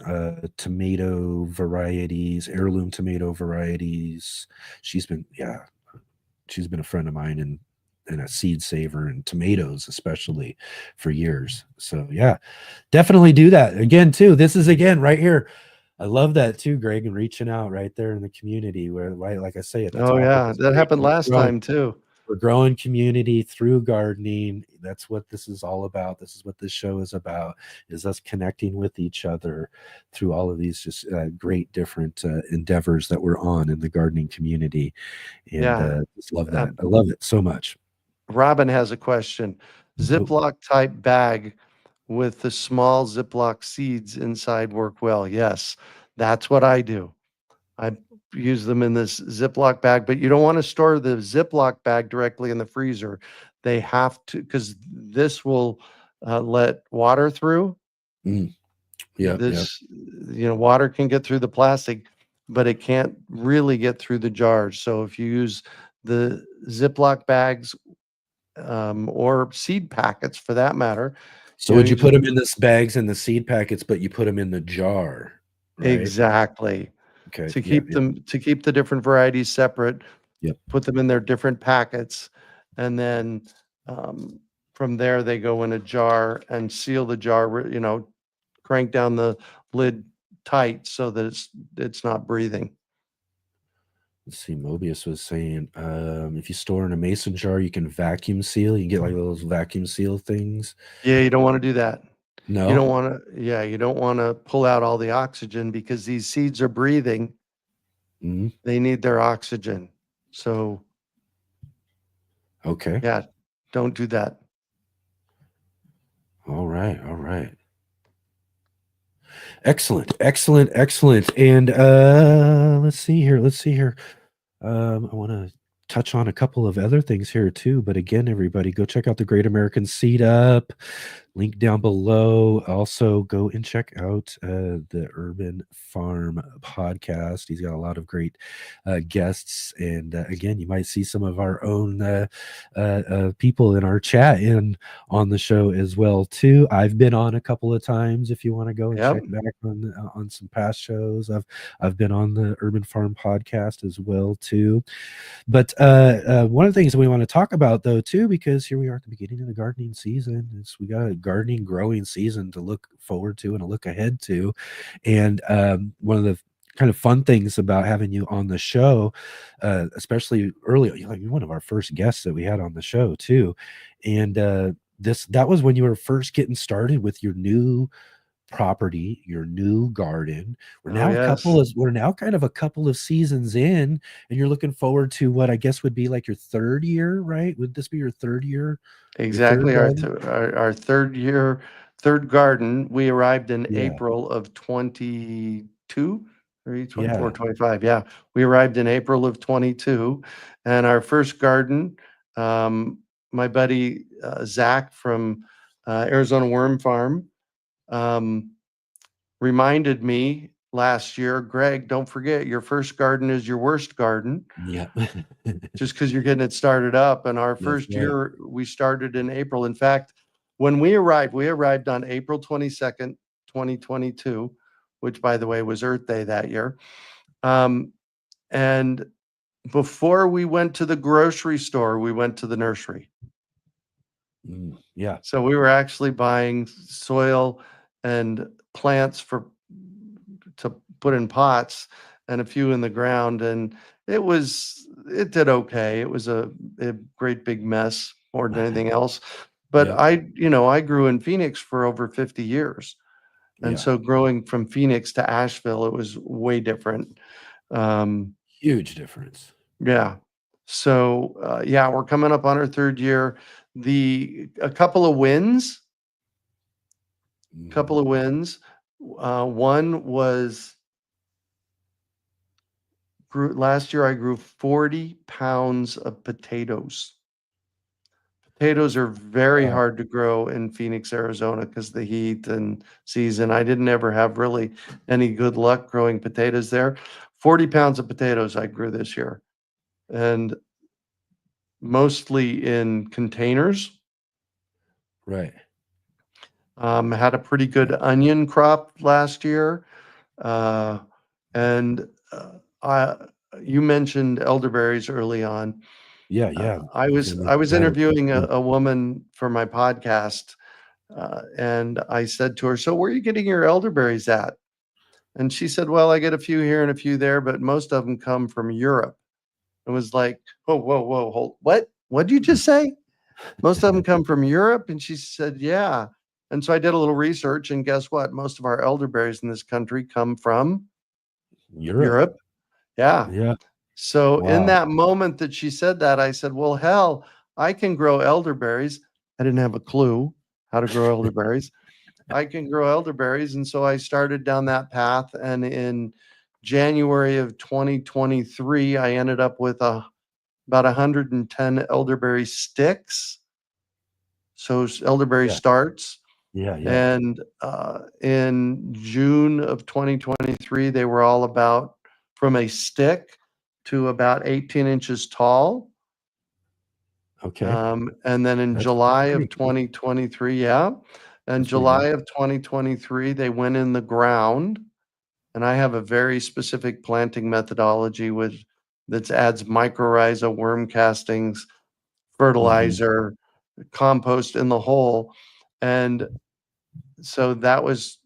B: tomato varieties, heirloom tomato varieties. She's been a friend of mine, and a seed saver, and tomatoes especially for years. So yeah, definitely do that again too. This is again right here. I love that too, Greg, and reaching out right there in the community where, right, like I say at the
F: Oh
B: top of
F: yeah,
B: this
F: that
B: break,
F: happened last time too.
B: we're growing community through gardening. That's what this is all about. This is what this show is about, is us connecting with each other through all of these just great different endeavors that we're on in the gardening community. And
F: Yeah.
B: just love that. I love it so much.
F: Robin has a question.
B: Oh,
F: Ziploc type bag with the small Ziploc seeds inside work well. Yes, that's what I do. I use them in this Ziploc bag, but you don't want to store the Ziploc bag directly in the freezer. They have to, because this will let water through.
B: mm, yeah, yeah.
F: This, water can get through the plastic, but it can't really get through the jars. So if you use the Ziploc bags or seed packets for that matter,
B: So would
F: you
B: you put
F: just
B: them in the bags and the seed packets, but you put them in the jar, right?
F: exactly
B: Okay.
F: to
B: Yeah.
F: keep
B: Yeah.
F: the different varieties separate,
B: Yep.
F: put them in their different packets, and then from there they go in a jar and seal the jar. Crank down the lid tight so that it's not breathing.
B: Let's see. Mobius was saying, if you store in a mason jar, you can vacuum seal. You can get like those vacuum seal things.
F: Yeah, you don't want to do that. You don't
B: No.
F: want to. Yeah, you don't want to pull out all the oxygen because these seeds are breathing.
B: Mhm.
F: They need their oxygen. So
B: Okay.
F: yeah, don't do that.
B: All right. All right. Excellent. Excellent. Excellent. And let's see here. Let's see here. I want to touch on a couple of other things here too. But again, everybody, go check out the Great American Seed Up. Link down below. Also, go and check out the Urban Farm podcast. He's got a lot of great guests, and again, you might see some of our own people in our chat in on the show as well too. I've been on a couple of times. If you want to go and
F: Yep.
B: check back on some past shows, I've been on the Urban Farm podcast as well too. But one of the things we want to talk about though too, because here we are at the beginning of the gardening season, is we got a gardening growing season to look forward to and to look ahead to. And one of the kind of fun things about having you on the show, especially early, like you're one of our first guests that we had on the show too. And that was when you were first getting started with your new property, your new garden.
F: Oh yes.
B: We're now kind of a couple of seasons in, and you're looking forward to what I guess would be like your third year, right? Would this be your third year? Your third
F: Exactly.
B: garden?
F: Our third year, third garden. We arrived in
B: Yeah.
F: April of 22, 3, 24,
B: Yeah.
F: 25. Yeah. We arrived in April of 22. And our first garden, my buddy Zach from Arizona Worm Farm reminded me last year, Greg, don't forget your first garden is your worst garden.
B: Yeah.
F: Just because you're getting it started up. And our
B: That's
F: first
B: right.
F: year, we started in April. In fact, when we arrived on April 22nd, 2022, which by the way was Earth Day that year. And before we went to the grocery store, we went to the nursery.
B: Yeah.
F: So we were actually buying soil and plants to put in pots and a few in the ground. And it did okay. It was a great big mess more than anything else. But
B: Yeah.
F: I grew in Phoenix for over 50 years. And
B: Yeah.
F: so growing from Phoenix to Asheville, it was way different.
B: Huge difference.
F: Yeah. So yeah, we're coming up on our third year. A couple of wins. One was last year I grew 40 pounds of potatoes. Potatoes are very hard to grow in Phoenix, Arizona because the heat and season. I didn't ever have really any good luck growing potatoes there. 40 pounds of potatoes I grew this year, and mostly in containers.
B: Right.
F: Had a pretty good onion crop last year. And you mentioned elderberries early on.
B: Yeah, yeah.
F: I
B: It's
F: was
B: gonna
F: I
B: make it
F: was
B: better.
F: interviewing a woman for my podcast, and I said to her, "So where are you getting your elderberries at?" And she said, "Well, I get a few here and a few there, but most of them come from Europe." It was like, "Whoa, whoa, whoa, hold, what? What did you just say?" Most of them come from Europe, and she said, "Yeah." And so I did a little research, and guess what? Most of our elderberries in this country come from
B: Europe.
F: Europe. Yeah.
B: Yeah.
F: So in
B: Wow.
F: that moment that she said that, I said, "Well, hell, I can grow elderberries." I didn't have a clue how to grow elderberries. I can grow elderberries, and so I started down that path, and in January of 2023, I ended up with about 110 elderberry sticks, so elderberry
B: Yeah.
F: starts.
B: Yeah. Yeah.
F: And in June of 2023, they were all about from a stick to about 18 inches tall.
B: Okay.
F: And then in
B: That's
F: July
B: pretty
F: of
B: cool.
F: 2023, yeah, in
B: That's pretty good.
F: July of 2023, they went in the ground. And I have a very specific planting methodology with that adds mycorrhiza, worm castings,
B: Mhm.
F: fertilizer, compost in the hole. And so that was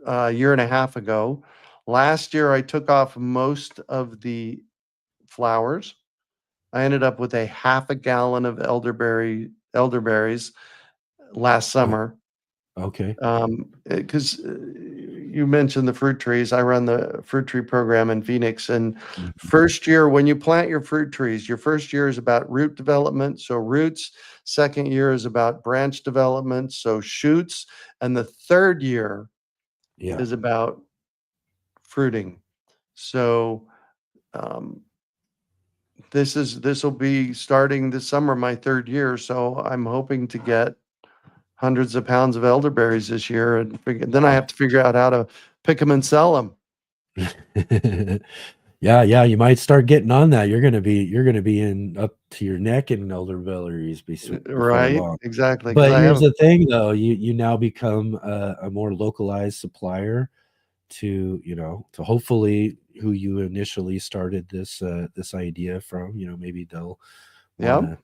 F: a year and a half ago. Last year, I took off most of the flowers. I ended up with a half a gallon of elderberries last
B: Oh,
F: summer.
B: okay.
F: Because you mentioned the fruit trees. I run the fruit tree program in Phoenix. And
B: Mhm.
F: first year, when you plant your fruit trees, your first year is about root development. So roots. Second year is about branch development. So shoots. And the third year
B: Yeah.
F: is about fruiting. So um, this will be starting this summer, my third year. So I'm hoping to get hundreds of pounds of elderberries this year, and then I
B: Wow.
F: have to figure out how to pick them and sell them.
B: Yeah, yeah, you might start getting on that. You're gonna be in up to your neck in elderberries before
F: Right?
B: long.
F: Exactly. Because
B: But
F: I
B: here's
F: have,
B: the thing, though, you now become a more localized supplier to, to hopefully who you initially started this idea from. Maybe they'll
F: yeah,
B: wanna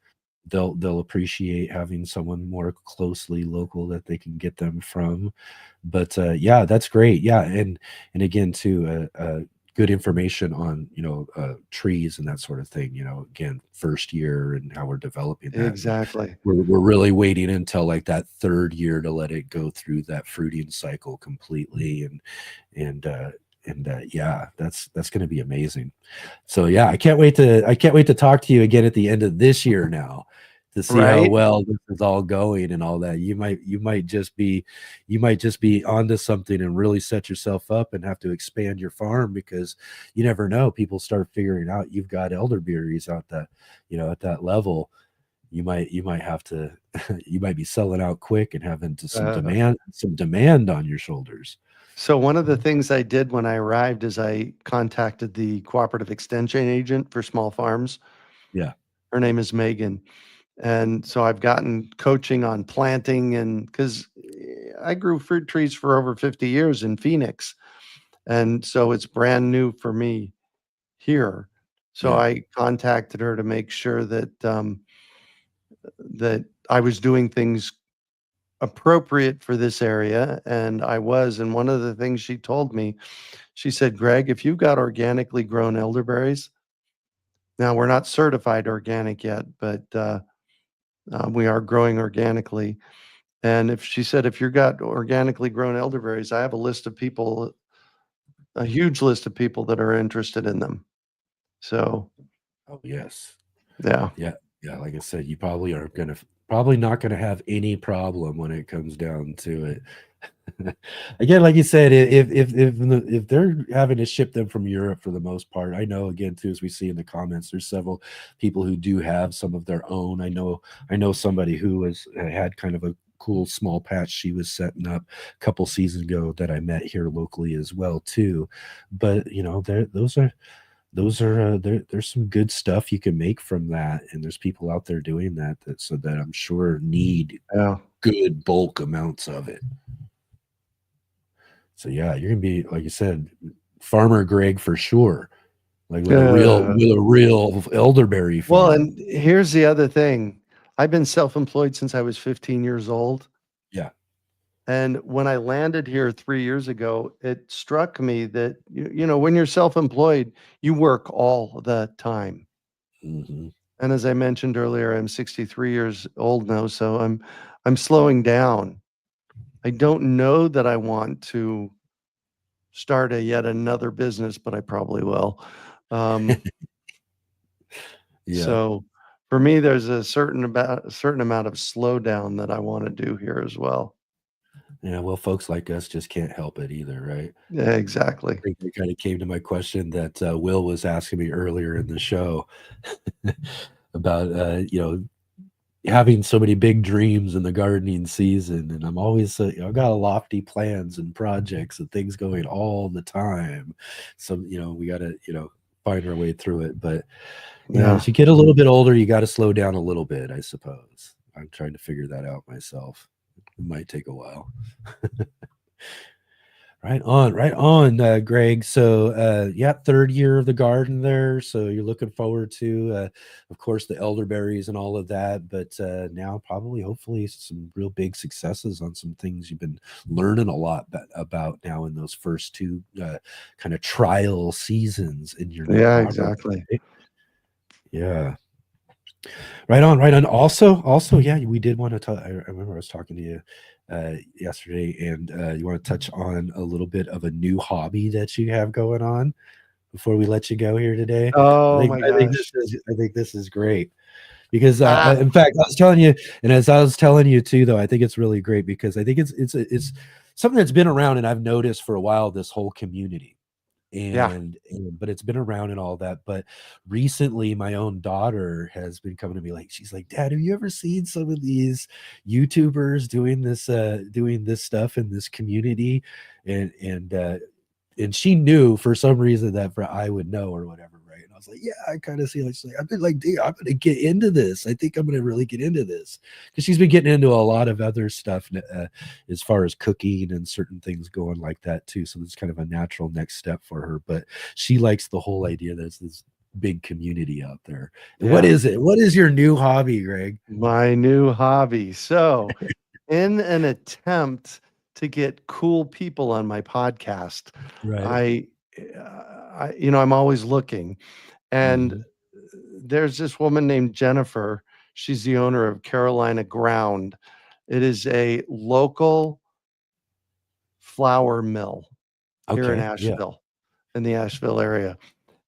B: they'll appreciate having someone more closely local that they can get them from. But yeah, that's great. Yeah, and again too, good information on trees and that sort of thing. Again, first year and how we're developing that. And
F: exactly.
B: we're really waiting until like that third year to let it go through that fruiting cycle completely. And yeah, that's going to be amazing. So yeah, I can't wait to talk to you again at the end of this year now to see how
F: Right?
B: well this is all going and all that. You might just be onto something and really set yourself up and have to expand your farm, because you never know. People start figuring out you've got elderberries out that, at that level. You might have to you might be selling out quick and having to
F: Uh,
B: some demand on your shoulders.
F: so one of the things I did when I arrived is I contacted the cooperative extension agent for small farms.
B: Yeah.
F: Her name is Megan. And so I've gotten coaching on planting, and because I grew fruit trees for over 50 years in Phoenix. And so it's brand new for me here. So
B: Yeah.
F: I contacted her to make sure that I was doing things appropriate for this area, and I was. And one of the things she told me, she said, "Greg, if you've got organically grown elderberries, now we're not certified organic yet, but we are growing organically." And if she said, "If you've got organically grown elderberries, I have a list of people, a huge list of people that are interested in them." So
B: Oh, yes.
F: yeah,
B: Yeah, yeah, like I said, you probably not gonna have any problem when it comes down to it. Again, like you said, if they're having to ship them from Europe for the most part, I know, again too, as we see in the comments, there's several people who do have some of their own. I know somebody who had kind of a cool small patch she was setting up a couple seasons ago that I met here locally as well too. But there's some good stuff you can make from that, and there's people out there doing that I'm sure need
F: yeah.
B: good bulk amounts of it. So yeah, you're gonna be, like you said, farmer Greg for sure. like with a real
F: Uh,
B: elderberry
F: well,
B: farm.
F: and here's the other thing. I've been self-employed since I was 15 years old.
B: Yeah.
F: And when I landed here 3 years ago, it struck me that, when you're self-employed, you work all the time.
B: Hmm.
F: And as I mentioned earlier, I'm 63 years old now, so I'm slowing down. I don't know that I want to start yet another business, but I probably will. Um,
B: Yeah.
F: so for me, there's a certain amount of slowdown that I want to do here as well.
B: Yeah. Well, folks like us just can't help it either, right?
F: Yeah, exactly.
B: I think it kind of came to my question that Will was asking me earlier in the show about, having so many big dreams in the gardening season. And I'm always, I've got lofty plans and projects and things going all the time. So, we got to, find our way through it. But yeah,
F: Yeah.
B: as you get a little bit older, you got to slow down a little bit, I suppose. I'm trying to figure that out myself. It might take a while. Right on, Greg. So, yeah, third year of the garden there. So you're looking forward to, of course, the elderberries and all of that. But now, probably, hopefully, some real big successes on some things you've been learning a lot about now in those first two kind of trial seasons in your new
F: Yeah,
B: hobby.
F: exactly.
B: Right? Yeah. Right on, right on. Also, yeah, we did want to talk. I remember I was talking to you yesterday, and you want to touch on a little bit of a new hobby that you have going on before we let you go here today. I
F: Oh
B: think
F: my
B: I think this
F: gosh.
B: is I think this is great because
F: Ah,
B: in fact, I was telling you, and as I was telling you too, though, I think it's really great because I think it's something that's been around, and I've noticed for a while this whole community
F: yeah.
B: and but it's been around and all that. But recently my own daughter has been coming to me, like, she's like, Dad, have you ever seen some of these YouTubers doing this stuff in this community? And she knew for some reason that I would know or whatever, right? And I was like, yeah, I kind of see. Like, she's like, I've been like, dude, I'm gonna get into this. I think I'm gonna really get into this because she's been getting into a lot of other stuff as far as cooking and certain things going like that too. So it's kind of a natural next step for her. But she likes the whole idea that there's this big community out there. And what
F: Yeah.
B: is it? What is your new hobby, Greg?
F: My new hobby. So, in an attempt to get cool people on my podcast,
B: Right.
F: I, I'm always looking. And
B: Mhm.
F: there's this woman named Jennifer. She's the owner of Carolina Ground. It is a local flour mill here in
B: Okay. Yeah.
F: Asheville, in the Asheville area.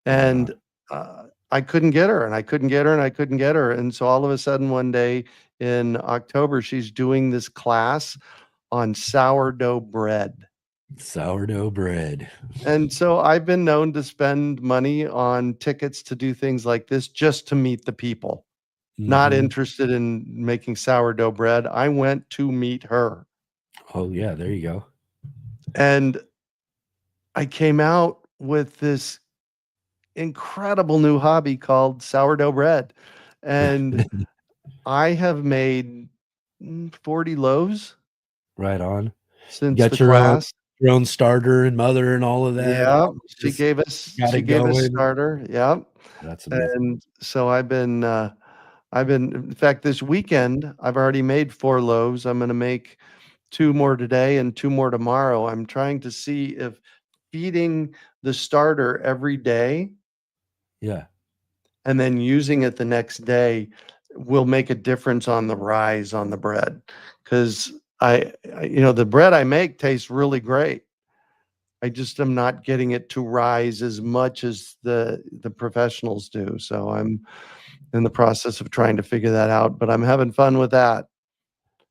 B: Right on.
F: And I couldn't get her, and I couldn't get her, and I couldn't get her. And so all of a sudden, one day in October, she's doing this class on sourdough bread.
B: Sourdough bread.
F: And so I've been known to spend money on tickets to do things like this just to meet the people, not
B: Hmm.
F: interested in making sourdough bread. I went to meet her.
B: Oh yeah, there you go.
F: And I came out with this incredible new hobby called sourdough bread. And I have made 40 loaves
B: Right on. You
F: since the
B: got
F: class.
B: your own starter and mother and all of that.
F: Yeah,
B: Just got
F: she
B: it
F: gave us
B: going.
F: starter. Yeah.
B: That's amazing.
F: And so I've been in fact this weekend I've already made 4 loaves. I'm going to make 2 more today and 2 more tomorrow. I'm trying to see if feeding the starter every day
B: Yeah.
F: and then using it the next day will make a difference on the rise on the bread. Because the bread I make tastes really great. I just am not getting it to rise as much as the professionals do. So I'm in the process of trying to figure that out, but I'm having fun with that.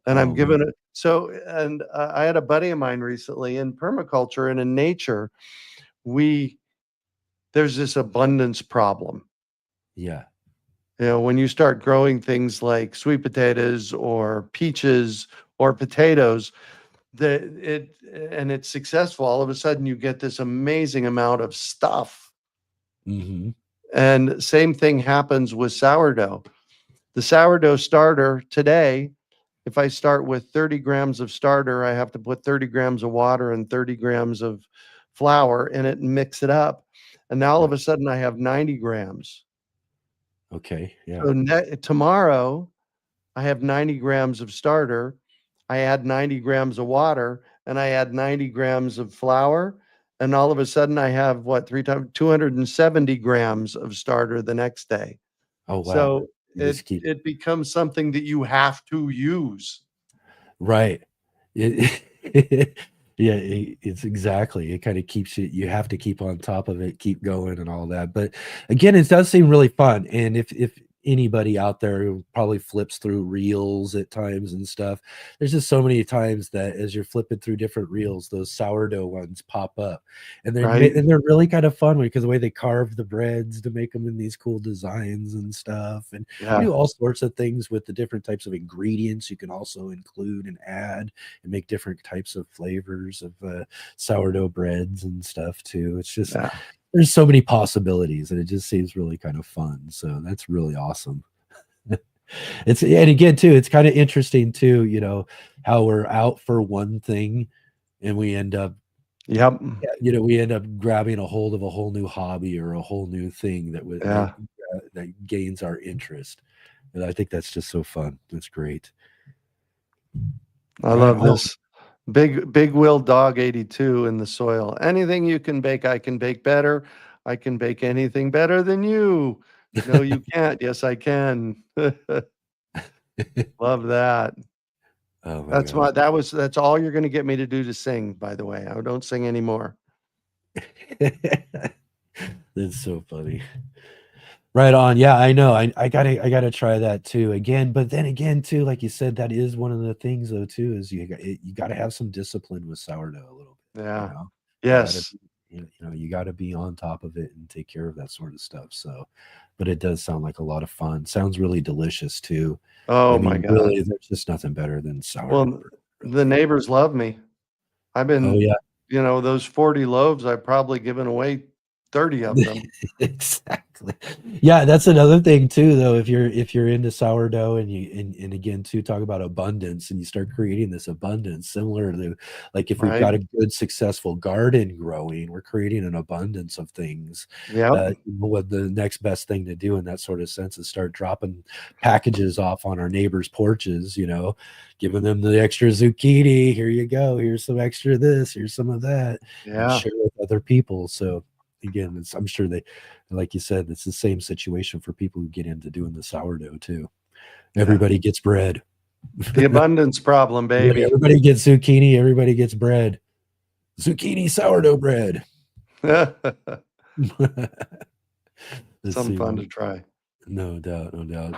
F: And I'm
B: Oh man.
F: giving it so and I had a buddy of mine recently in permaculture and in nature, we there's this abundance problem.
B: Yeah.
F: When you start growing things like sweet potatoes or peaches or potatoes, that it and it's successful, all of a sudden you get this amazing amount of stuff.
B: Hmm.
F: And same thing happens with sourdough. The sourdough starter today, if I start with 30 grams of starter, I have to put 30 grams of water and 30 grams of flour in it and mix it up. And now all of a sudden I have 90 grams.
B: Okay. Yeah.
F: So tomorrow I have 90 grams of starter. I add 90 grams of water and I add 90 grams of flour. And all of a sudden I have what, 270 grams of starter the next day.
B: Oh, wow.
F: So
B: You just keep
F: it becomes something that you have to use.
B: right. It, yeah, it's exactly. It kind of keeps you have to keep on top of it, keep going and all that. But again, it does seem really fun. And if anybody out there who probably flips through reels at times and stuff, there's just so many times that as you're flipping through different reels, those sourdough ones pop up. And
F: Right.
B: they're really kind of fun because the way they carve the breads to make them in these cool designs and stuff. And you
F: Yeah.
B: do all sorts of things with the different types of ingredients you can also include and add and make different types of flavors of sourdough breads and stuff too. It's just
F: Yeah.
B: there's so many possibilities and it just seems really kind of fun. So that's really awesome. It's and again too, it's kind of interesting too, you know, how we're out for one thing and we end up
F: Yep.
B: we end up grabbing a hold of a whole new hobby or a whole new thing that would
F: Yeah.
B: that gains our interest. And I think that's just so fun. That's great.
F: I
B: Right
F: love
B: on.
F: this. Big Will Dog 82 in the soil. Anything you can bake, I can bake better. I can bake anything better than you. No, you can't. Yes, I can. Love that.
B: Oh my
F: That's
B: gosh.
F: that's all you're gonna get me to do to sing, by the way. I don't sing anymore.
B: That's so funny. Right on. Yeah, I know. I gotta try that too again. But then again, too, like you said, that is one of the things though, too, is you gotta have some discipline with sourdough a little bit, you
F: Yeah.
B: know. You gotta
F: Yes.
B: be, you gotta be on top of it and take care of that sort of stuff. So, but it does sound like a lot of fun. Sounds really delicious too. I
F: Oh my
B: mean,
F: God.
B: really, there's just nothing better than sourdough
F: Well,
B: bread,
F: the
B: really.
F: neighbors love me. I've
B: Oh
F: been,
B: yeah.
F: those 40 loaves, I've probably given away 30 of them.
B: Exactly. Yeah, that's another thing too, though. If you're into sourdough and and again too talk about abundance and you start creating this abundance similar to like if we've
F: Right?
B: got a good successful garden growing, we're creating an abundance of things.
F: Yep.
B: What the next best thing to do in that sort of sense is start dropping packages off on our neighbors' porches, giving them the extra zucchini. Here you go. Here's some extra this, here's some of that, and
F: Yeah.
B: share with other people. So again, I'm sure they, like you said, it's the same situation for people who get into doing the sourdough too.
F: Yeah.
B: Everybody gets bread.
F: The abundance problem, baby.
B: Everybody gets zucchini. Everybody gets bread. Zucchini sourdough bread. Let's
F: Some
B: see.
F: fun to try.
B: No doubt. No doubt.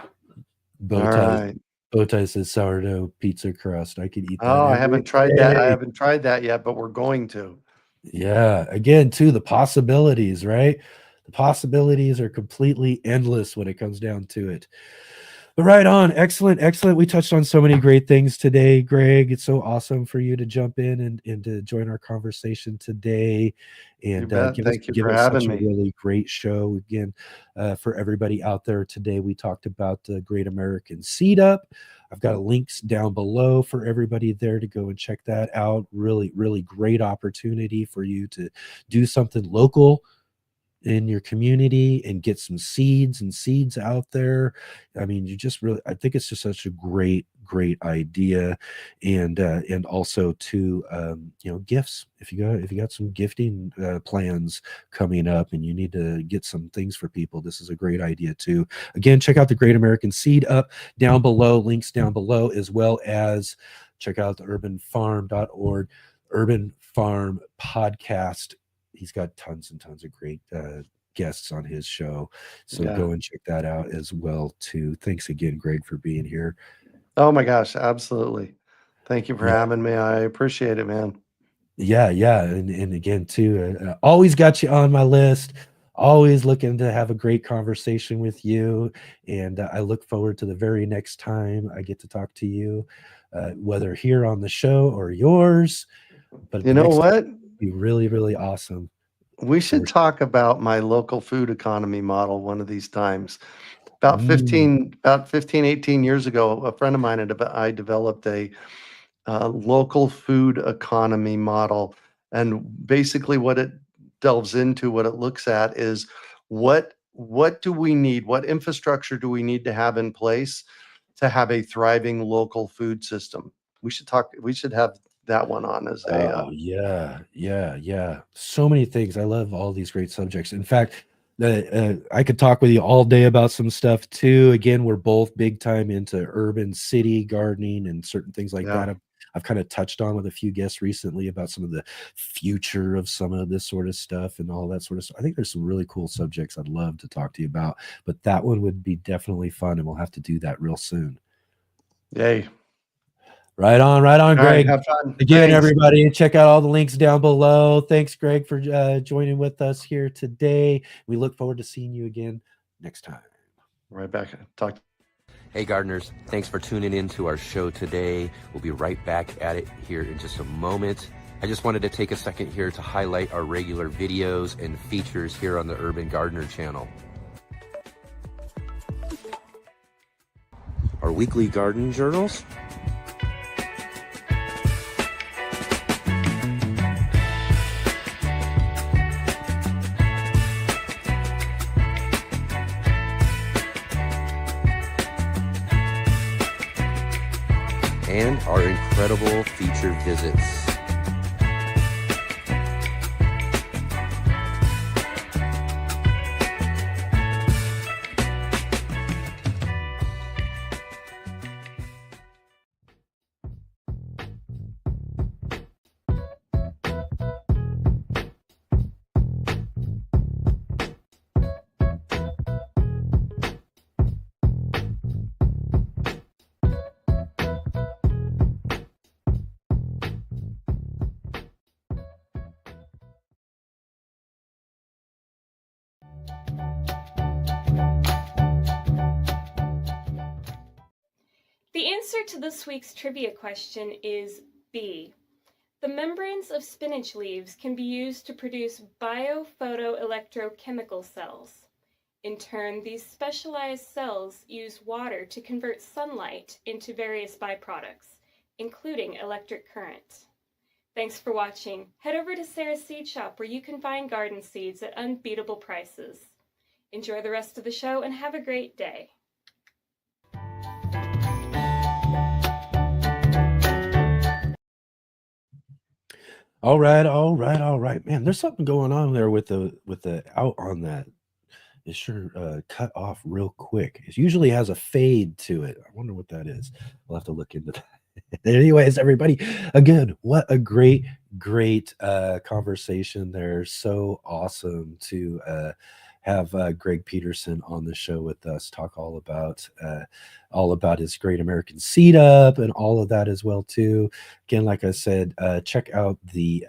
F: All right.
B: Bowtie says sourdough pizza crust. I could eat that
F: Oh, I
B: every
F: haven't tried that. I
B: day.
F: haven't tried that yet, but we're going to.
B: Yeah. Again, too, the possibilities, right? The possibilities are completely endless when it comes down to it. But right on. Excellent. Excellent. We touched on so many great things today, Greg. It's so awesome for you to jump in and to join our conversation today
F: You
B: and
F: bet. Thank you
B: give
F: for
B: us
F: having
B: such a
F: me.
B: really great show. Again, for everybody out there today, we talked about the Great American Seed Up. I've got links down below for everybody there to go and check that out. Really, really great opportunity for you to do something local in your community and get some seeds out there. I mean, I think it's just such a great idea. And also to gifts. If you got some gifting plans coming up and you need to get some things for people, this is a great idea too. Again, check out the Great American Seed Up down below, links down below, as well as check out the urbanfarm.org Urban Farm Podcast. He's got tons and tons of great guests on his show. So
F: Yeah.
B: go and check that out as well too. Thanks again, Greg, for being here.
F: Oh my gosh, absolutely. Thank you for
B: Yeah.
F: having me. I appreciate it, man.
B: Yeah. And again, too, always got you on my list. Always looking to have a great conversation with you. And I look forward to the very next time I get to talk to you, whether here on the show or yours. But
F: You
B: the
F: know
B: next
F: what?
B: time will be really, really awesome.
F: We
B: For
F: should talk about my local food economy model one of these times. About
B: Mm,
F: 15, 18 years ago, a friend of mine I developed a local food economy model. And basically what it delves into, what it looks at is what do we need? What infrastructure do we need to have in place to have a thriving local food system? We should have that one on as a
B: Oh, yeah. So many things. I love all these great subjects. In fact, I could talk with you all day about some stuff too. Again, we're both big time into urban city gardening and certain things like
F: yeah.
B: that. I've kind of touched on with a few guests recently about some of the future of some of this sort of stuff and all that sort of stuff. I think there's some really cool subjects I'd love to talk to you about, but that one would be definitely fun, and we'll have to do that real soon.
F: Yay.
B: Right on,
F: All right,
B: Greg.
F: have fun.
B: Again,
F: Thanks.
B: everybody, check out all the links down below. Thanks, Greg, for joining with us here today. We look forward to seeing you again next time.
F: Right back. Talk.
B: Hey, gardeners, thanks for tuning in to our show today. We'll be right back at it here in just a moment. I just wanted to take a second here to highlight our regular videos and features here on the Urban Gardener channel. Our weekly garden journals, and our incredible feature visits.
D: The answer to this week's trivia question is B. The membranes of spinach leaves can be used to produce biophotoelectrochemical cells. In turn, these specialized cells use water to convert sunlight into various byproducts, including electric current. Thanks for watching. Head over to Sarah's Seed Shop, where you can find garden seeds at unbeatable prices. Enjoy the rest of the show and have a great day.
B: All right. Man, there's something going on there with the out on that. It sure cut off real quick. It usually has a fade to it. I wonder what that is. We'll have to look into that. Anyways, everybody, again, what a great conversation there. So awesome to have Greg Peterson on the show with us, talk all about his Great American Seed Up and all of that as well too. Again, like I said, check out the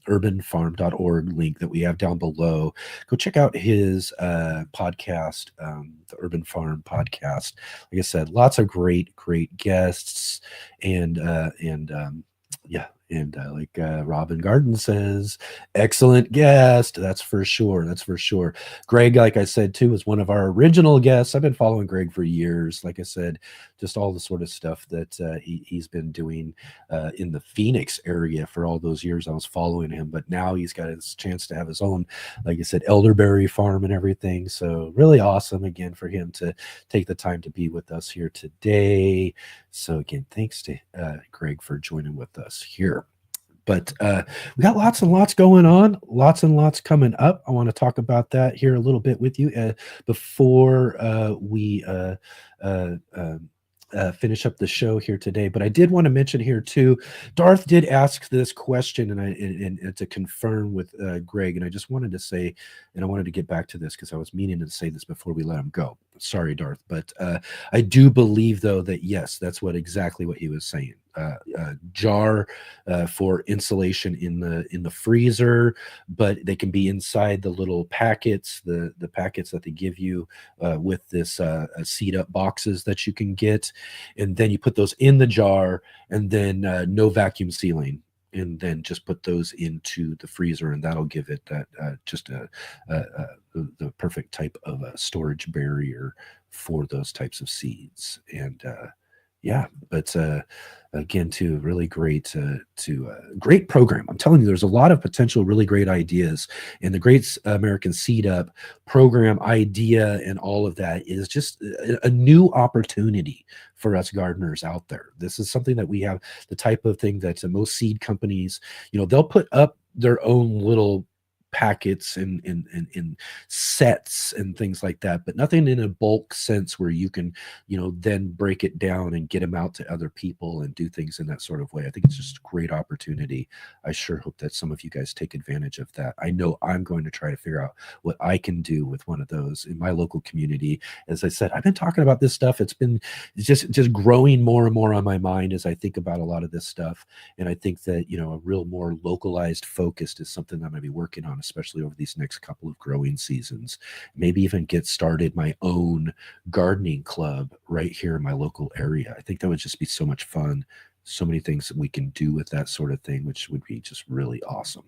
B: urbanfarm.org link that we have down below. Go check out his podcast, the Urban Farm podcast. Like I said, lots of great guests, and like Robin Garden says, excellent guest. That's for sure. Greg, like I said too, is one of our original guests. I've been following Greg for years. Like I said, just all the sort of stuff that he's been doing in the Phoenix area for all those years. I was following him, but now he's got his chance to have his own, like I said, elderberry farm and everything. So really awesome again for him to take the time to be with us here today. So again, thanks to Greg for joining with us here. But we got lots and lots going on, lots and lots coming up. I want to talk about that here a little bit with you before we finish up the show here today. But I did want to mention here too, Darth did ask this question, and to confirm with Greg, and I just wanted to say, and I wanted to get back to this because I was meaning to say this before we let him go. Sorry, Darth, but I do believe though that yes, that's exactly what he was saying. Jar for insulation in the freezer, but they can be inside the little packets, the packets that they give you with this seed up boxes that you can get, and then you put those in the jar, and then no vacuum sealing, and then just put those into the freezer, and that'll give it that the perfect type of storage barrier for those types of seeds. And Yeah, but again, too, really great great program. I'm telling you, there's a lot of potential, really great ideas, and the Great American Seed Up program idea and all of that is just a new opportunity for us gardeners out there. This is something that we have, the type of thing that most seed companies, they'll put up their own little packets and sets and things like that, but nothing in a bulk sense where you can then break it down and get them out to other people and do things in that sort of way. I think it's just a great opportunity. I sure hope that some of you guys take advantage of that. I know I'm going to try to figure out what I can do with one of those in my local community. As I said, I've been talking about this stuff. It's just growing more and more on my mind as I think about a lot of this stuff. And I think that, a real more localized focused is something I'm going to be working on, especially over these next couple of growing seasons. Maybe even get started my own gardening club right here in my local area. I think that would just be so much fun. So many things that we can do with that sort of thing, which would be just really awesome.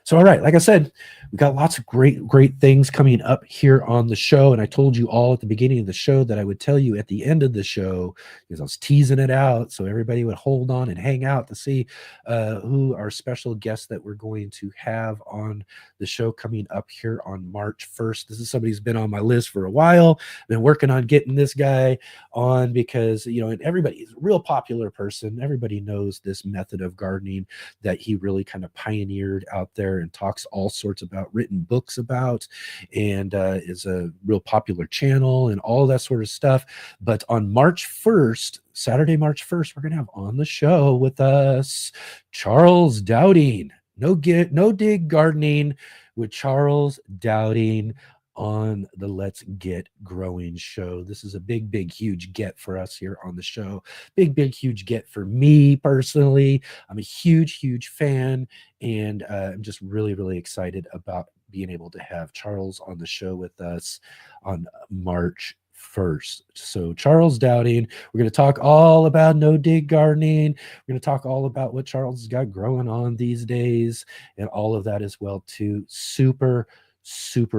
B: So, all right, like I said, we've got lots of great things coming up here on the show. And I told you all at the beginning of the show that I would tell you at the end of the show, because I was teasing it out so everybody would hold on and hang out to see who our special guests that we're going to have on the show coming up here on March 1st. This is somebody who's been on my list for a while. Been working on getting this guy on because, and everybody is a real popular person. Everybody knows this method of gardening that he really kind of pioneered out there and talks all sorts about, written books about, and is a real popular channel and all that sort of stuff. But on March 1st, Saturday, March 1st, we're going to have on the show with us Charles Dowding. No dig gardening with Charles Dowding on the Let's Get Growing show. This is a big, huge get for us here on the show. Big, huge get for me personally. I'm a huge fan, and I'm just really excited about being able to have Charles on the show with us on March 1st. So Charles Dowding, we're going to talk all about no dig gardening. We're going to talk all about what Charles has got growing on these days and all of that as well too. Super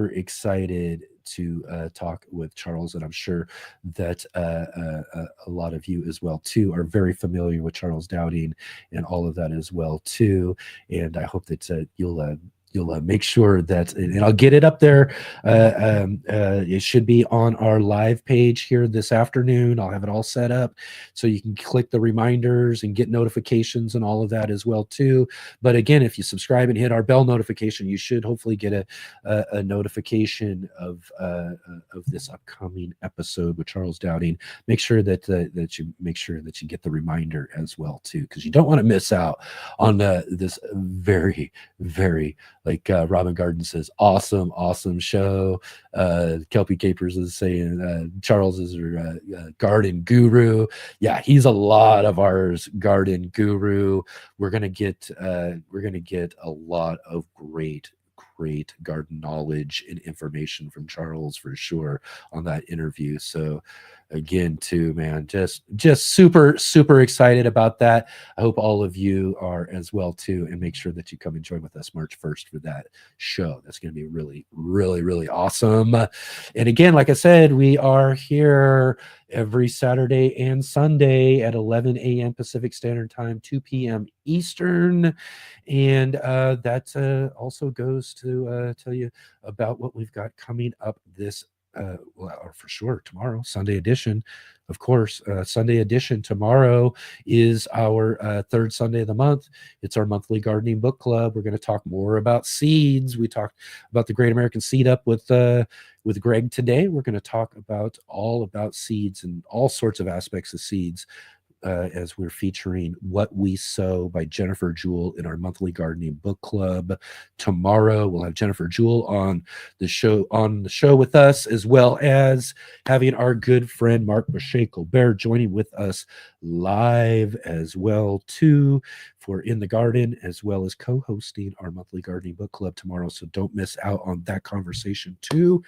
B: excited to talk with Charles, and I'm sure that a lot of you as well too are very familiar with Charles Dowding and all of that as well too. And I hope that you'll make sure that, and I'll get it up there. It should be on our live page here this afternoon. I'll have it all set up so you can click the reminders and get notifications and all of that as well too. But again, if you subscribe and hit our bell notification, you should hopefully get a notification of this upcoming episode with Charles Dowding. Make sure that you get the reminder as well too, because you don't want to miss out on this very like Robin Garden says, awesome show. Kelpie Capers is saying Charles is our garden guru. Yeah, he's a lot of ours garden guru. We're gonna get a lot of great garden knowledge and information from Charles for sure on that interview. So again too, man, just super excited about that. I hope all of you are as well too, and make sure that you come and join with us March 1st for that show. That's going to be really awesome. And again, like I said, we are here every Saturday and Sunday at 11 a.m. Pacific Standard Time, 2 p.m. Eastern. And that also goes to tell you about what we've got coming up this for sure tomorrow, Sunday edition. Of course, Sunday edition tomorrow is our third Sunday of the month. It's our monthly gardening book club. We're going to talk more about seeds. We talked about the Great American Seed Up with Greg today. We're going to talk all about seeds and all sorts of aspects of seeds. As we're featuring What We Sow by Jennifer Jewell in our monthly gardening book club. Tomorrow we'll have Jennifer Jewell on the show with us, as well as having our good friend Mark Boucher-Colbert joining with us live as well too for In the Garden, as well as co-hosting our monthly gardening book club tomorrow. So don't miss out on that conversation too.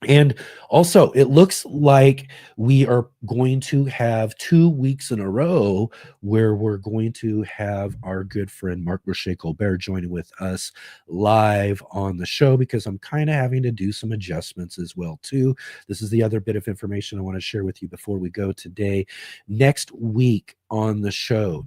B: And also, it looks like we are going to have 2 weeks in a row where we're going to have our good friend Mark Roche Colbert joining with us live on the show, because I'm kind of having to do some adjustments as well too. This is the other bit of information I want to share with you before we go today. Next week on the show,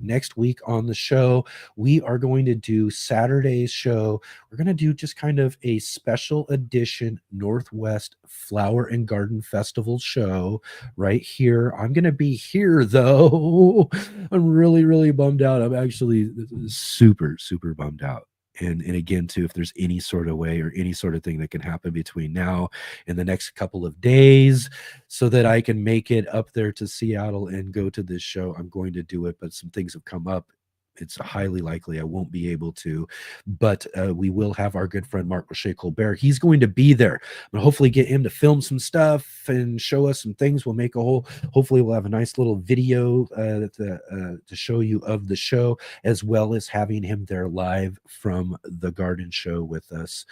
B: we are going to do Saturday's show. We're going to do just kind of a special edition Northwest Flower and Garden Festival show right here. I'm going to be here though. I'm really, really bummed out. I'm actually super, super bummed out. And again, too, if there's any sort of way or any sort of thing that can happen between now and the next couple of days so that I can make it up there to Seattle and go to this show, I'm going to do it. But some things have come up. It's highly likely I won't be able to, but we will have our good friend Mark Roche Colbert. He's going to be there. I'm going to hopefully get him to film some stuff and show us some things. We'll make hopefully we'll have a nice little video to show you of the show, as well as having him there live from the garden show with us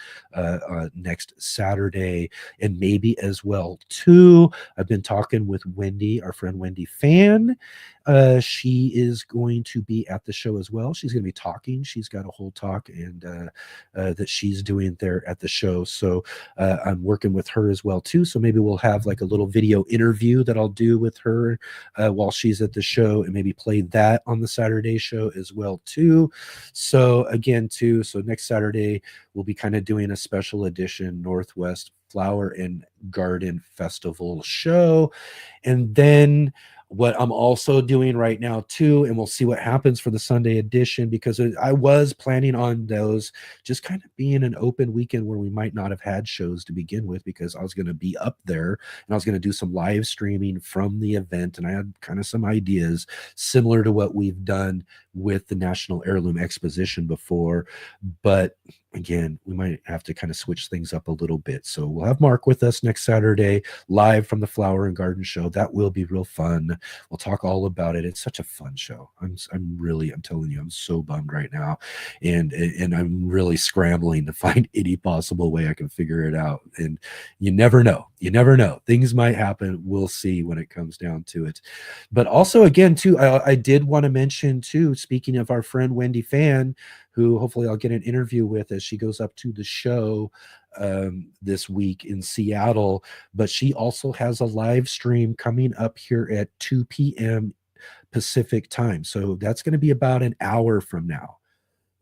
B: next Saturday, and maybe as well too. I've been talking with Wendy, our friend Wendy Fan. She is going to be at the show as well. She's going to be talking. She's got a whole talk and that she's doing there at the show. So I'm working with her as well too. So maybe we'll have like a little video interview that I'll do with her while she's at the show, and maybe play that on the Saturday show as well too. So again too, so next Saturday we'll be kind of doing a special edition Northwest Flower and Garden Festival show. And then what I'm also doing right now too, and we'll see what happens for the Sunday edition, because I was planning on those just kind of being an open weekend where we might not have had shows to begin with, because I was going to be up there and I was going to do some live streaming from the event, and I had kind of some ideas similar to what we've done with the National Heirloom Exposition before. But again, we might have to kind of switch things up a little bit. So we'll have Mark with us next Saturday live from the Flower and Garden Show. That will be real fun. We'll talk all about it. It's such a fun show. I'm telling you, I'm so bummed right now. And I'm really scrambling to find any possible way I can figure it out. And you never know. Things might happen. We'll see when it comes down to it. But also, again, too, I did want to mention, too, speaking of our friend Wendy Fan, who hopefully I'll get an interview with as she goes up to the show this week in Seattle. But she also has a live stream coming up here at 2 p.m. Pacific time. So that's going to be about an hour from now.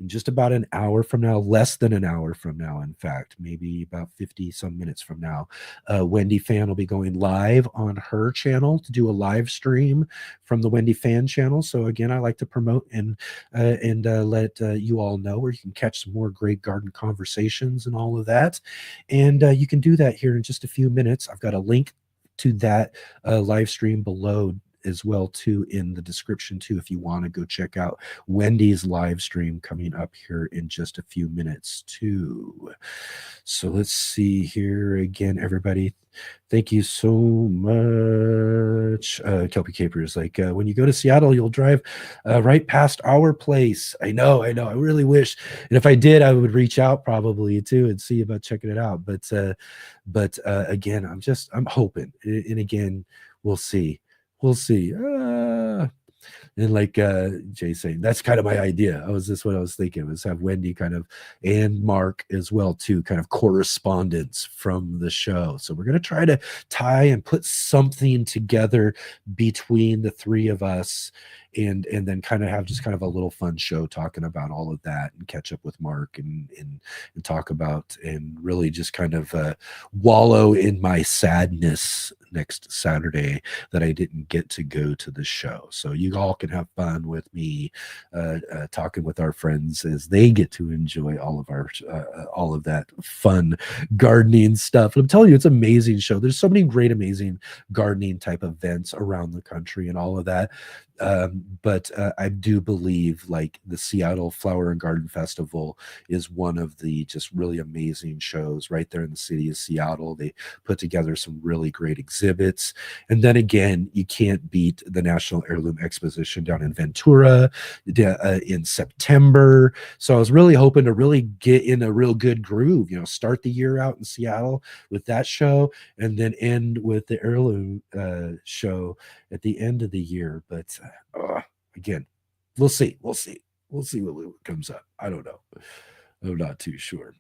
B: Just about an hour from now, less than an hour from now, in fact, maybe about 50 some minutes from now, Wendy Fan will be going live on her channel to do a live stream from the Wendy Fan channel. So again, I like to promote and let you all know where you can catch some more great garden conversations and all of that. And you can do that here in just a few minutes. I've got a link to that live stream below as well too in the description too, if you want to go check out Wendy's live stream coming up here in just a few minutes too. So let's see here again, everybody. Thank you so much. Kelpie Caper is like, when you go to Seattle, you'll drive right past our place. I know. I really wish. And if I did, I would reach out probably too and see about checking it out. But again, I'm hoping. And again, we'll see. And like Jay saying, that's kind of my idea. What I was thinking was have Wendy kind of, and Mark as well too, kind of correspondence from the show. So we're going to try to tie and put something together between the three of us, and then kind of have just kind of a little fun show talking about all of that, and catch up with Mark and talk about, and really just kind of wallow in my sadness next Saturday that I didn't get to go to the show. So you all can have fun with me talking with our friends as they get to enjoy all of that fun gardening stuff. And I'm telling you, it's an amazing show. There's so many great, amazing gardening type events around the country and all of that. But I do believe like the Seattle Flower and Garden Festival is one of the just really amazing shows right there in the city of Seattle. They put together some really great exhibits. And then again, you can't beat the National Heirloom Exposition down in Ventura in September. So I was really hoping to really get in a real good groove, start the year out in Seattle with that show and then end with the Heirloom show at the end of the year. But again, we'll see what comes up. I don't know. I'm not too sure.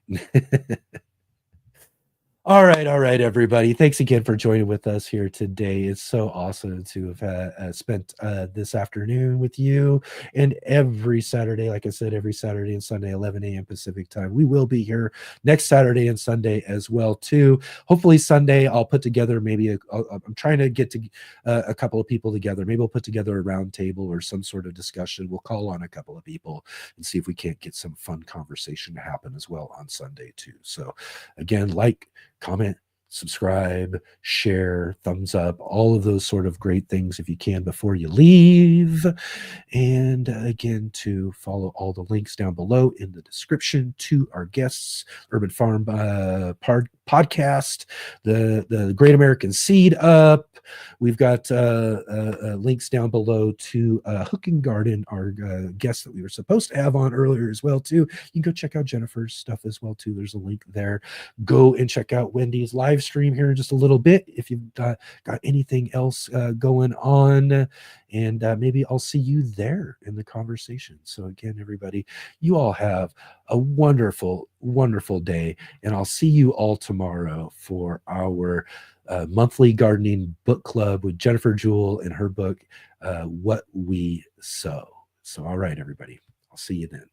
B: All right, everybody. Thanks again for joining with us here today. It's so awesome to have spent this afternoon with you. And every Saturday, like I said, every Saturday and Sunday, 11 a.m. Pacific time, we will be here next Saturday and Sunday as well, too. Hopefully Sunday, I'll put together I'm trying to get to a couple of people together. Maybe we'll put together a round table or some sort of discussion. We'll call on a couple of people and see if we can't get some fun conversation to happen as well on Sunday, too. So again, comment, subscribe, share, thumbs up, all of those sort of great things if you can before you leave. And again, to follow all the links down below in the description to our guests, Urban Farm podcast, the Great American Seed Up. We've got links down below to Hook and Garden, our guest that we were supposed to have on earlier as well, too. You can go check out Jennifer's stuff as well, too. There's a link there. Go and check out Wendy's live stream here in just a little bit if you've got anything else going on. And maybe I'll see you there in the conversation. So again, everybody, you all have a wonderful, wonderful day. And I'll see you all tomorrow for our monthly gardening book club with Jennifer Jewell and her book, What We Sow. So, all right, everybody, I'll see you then.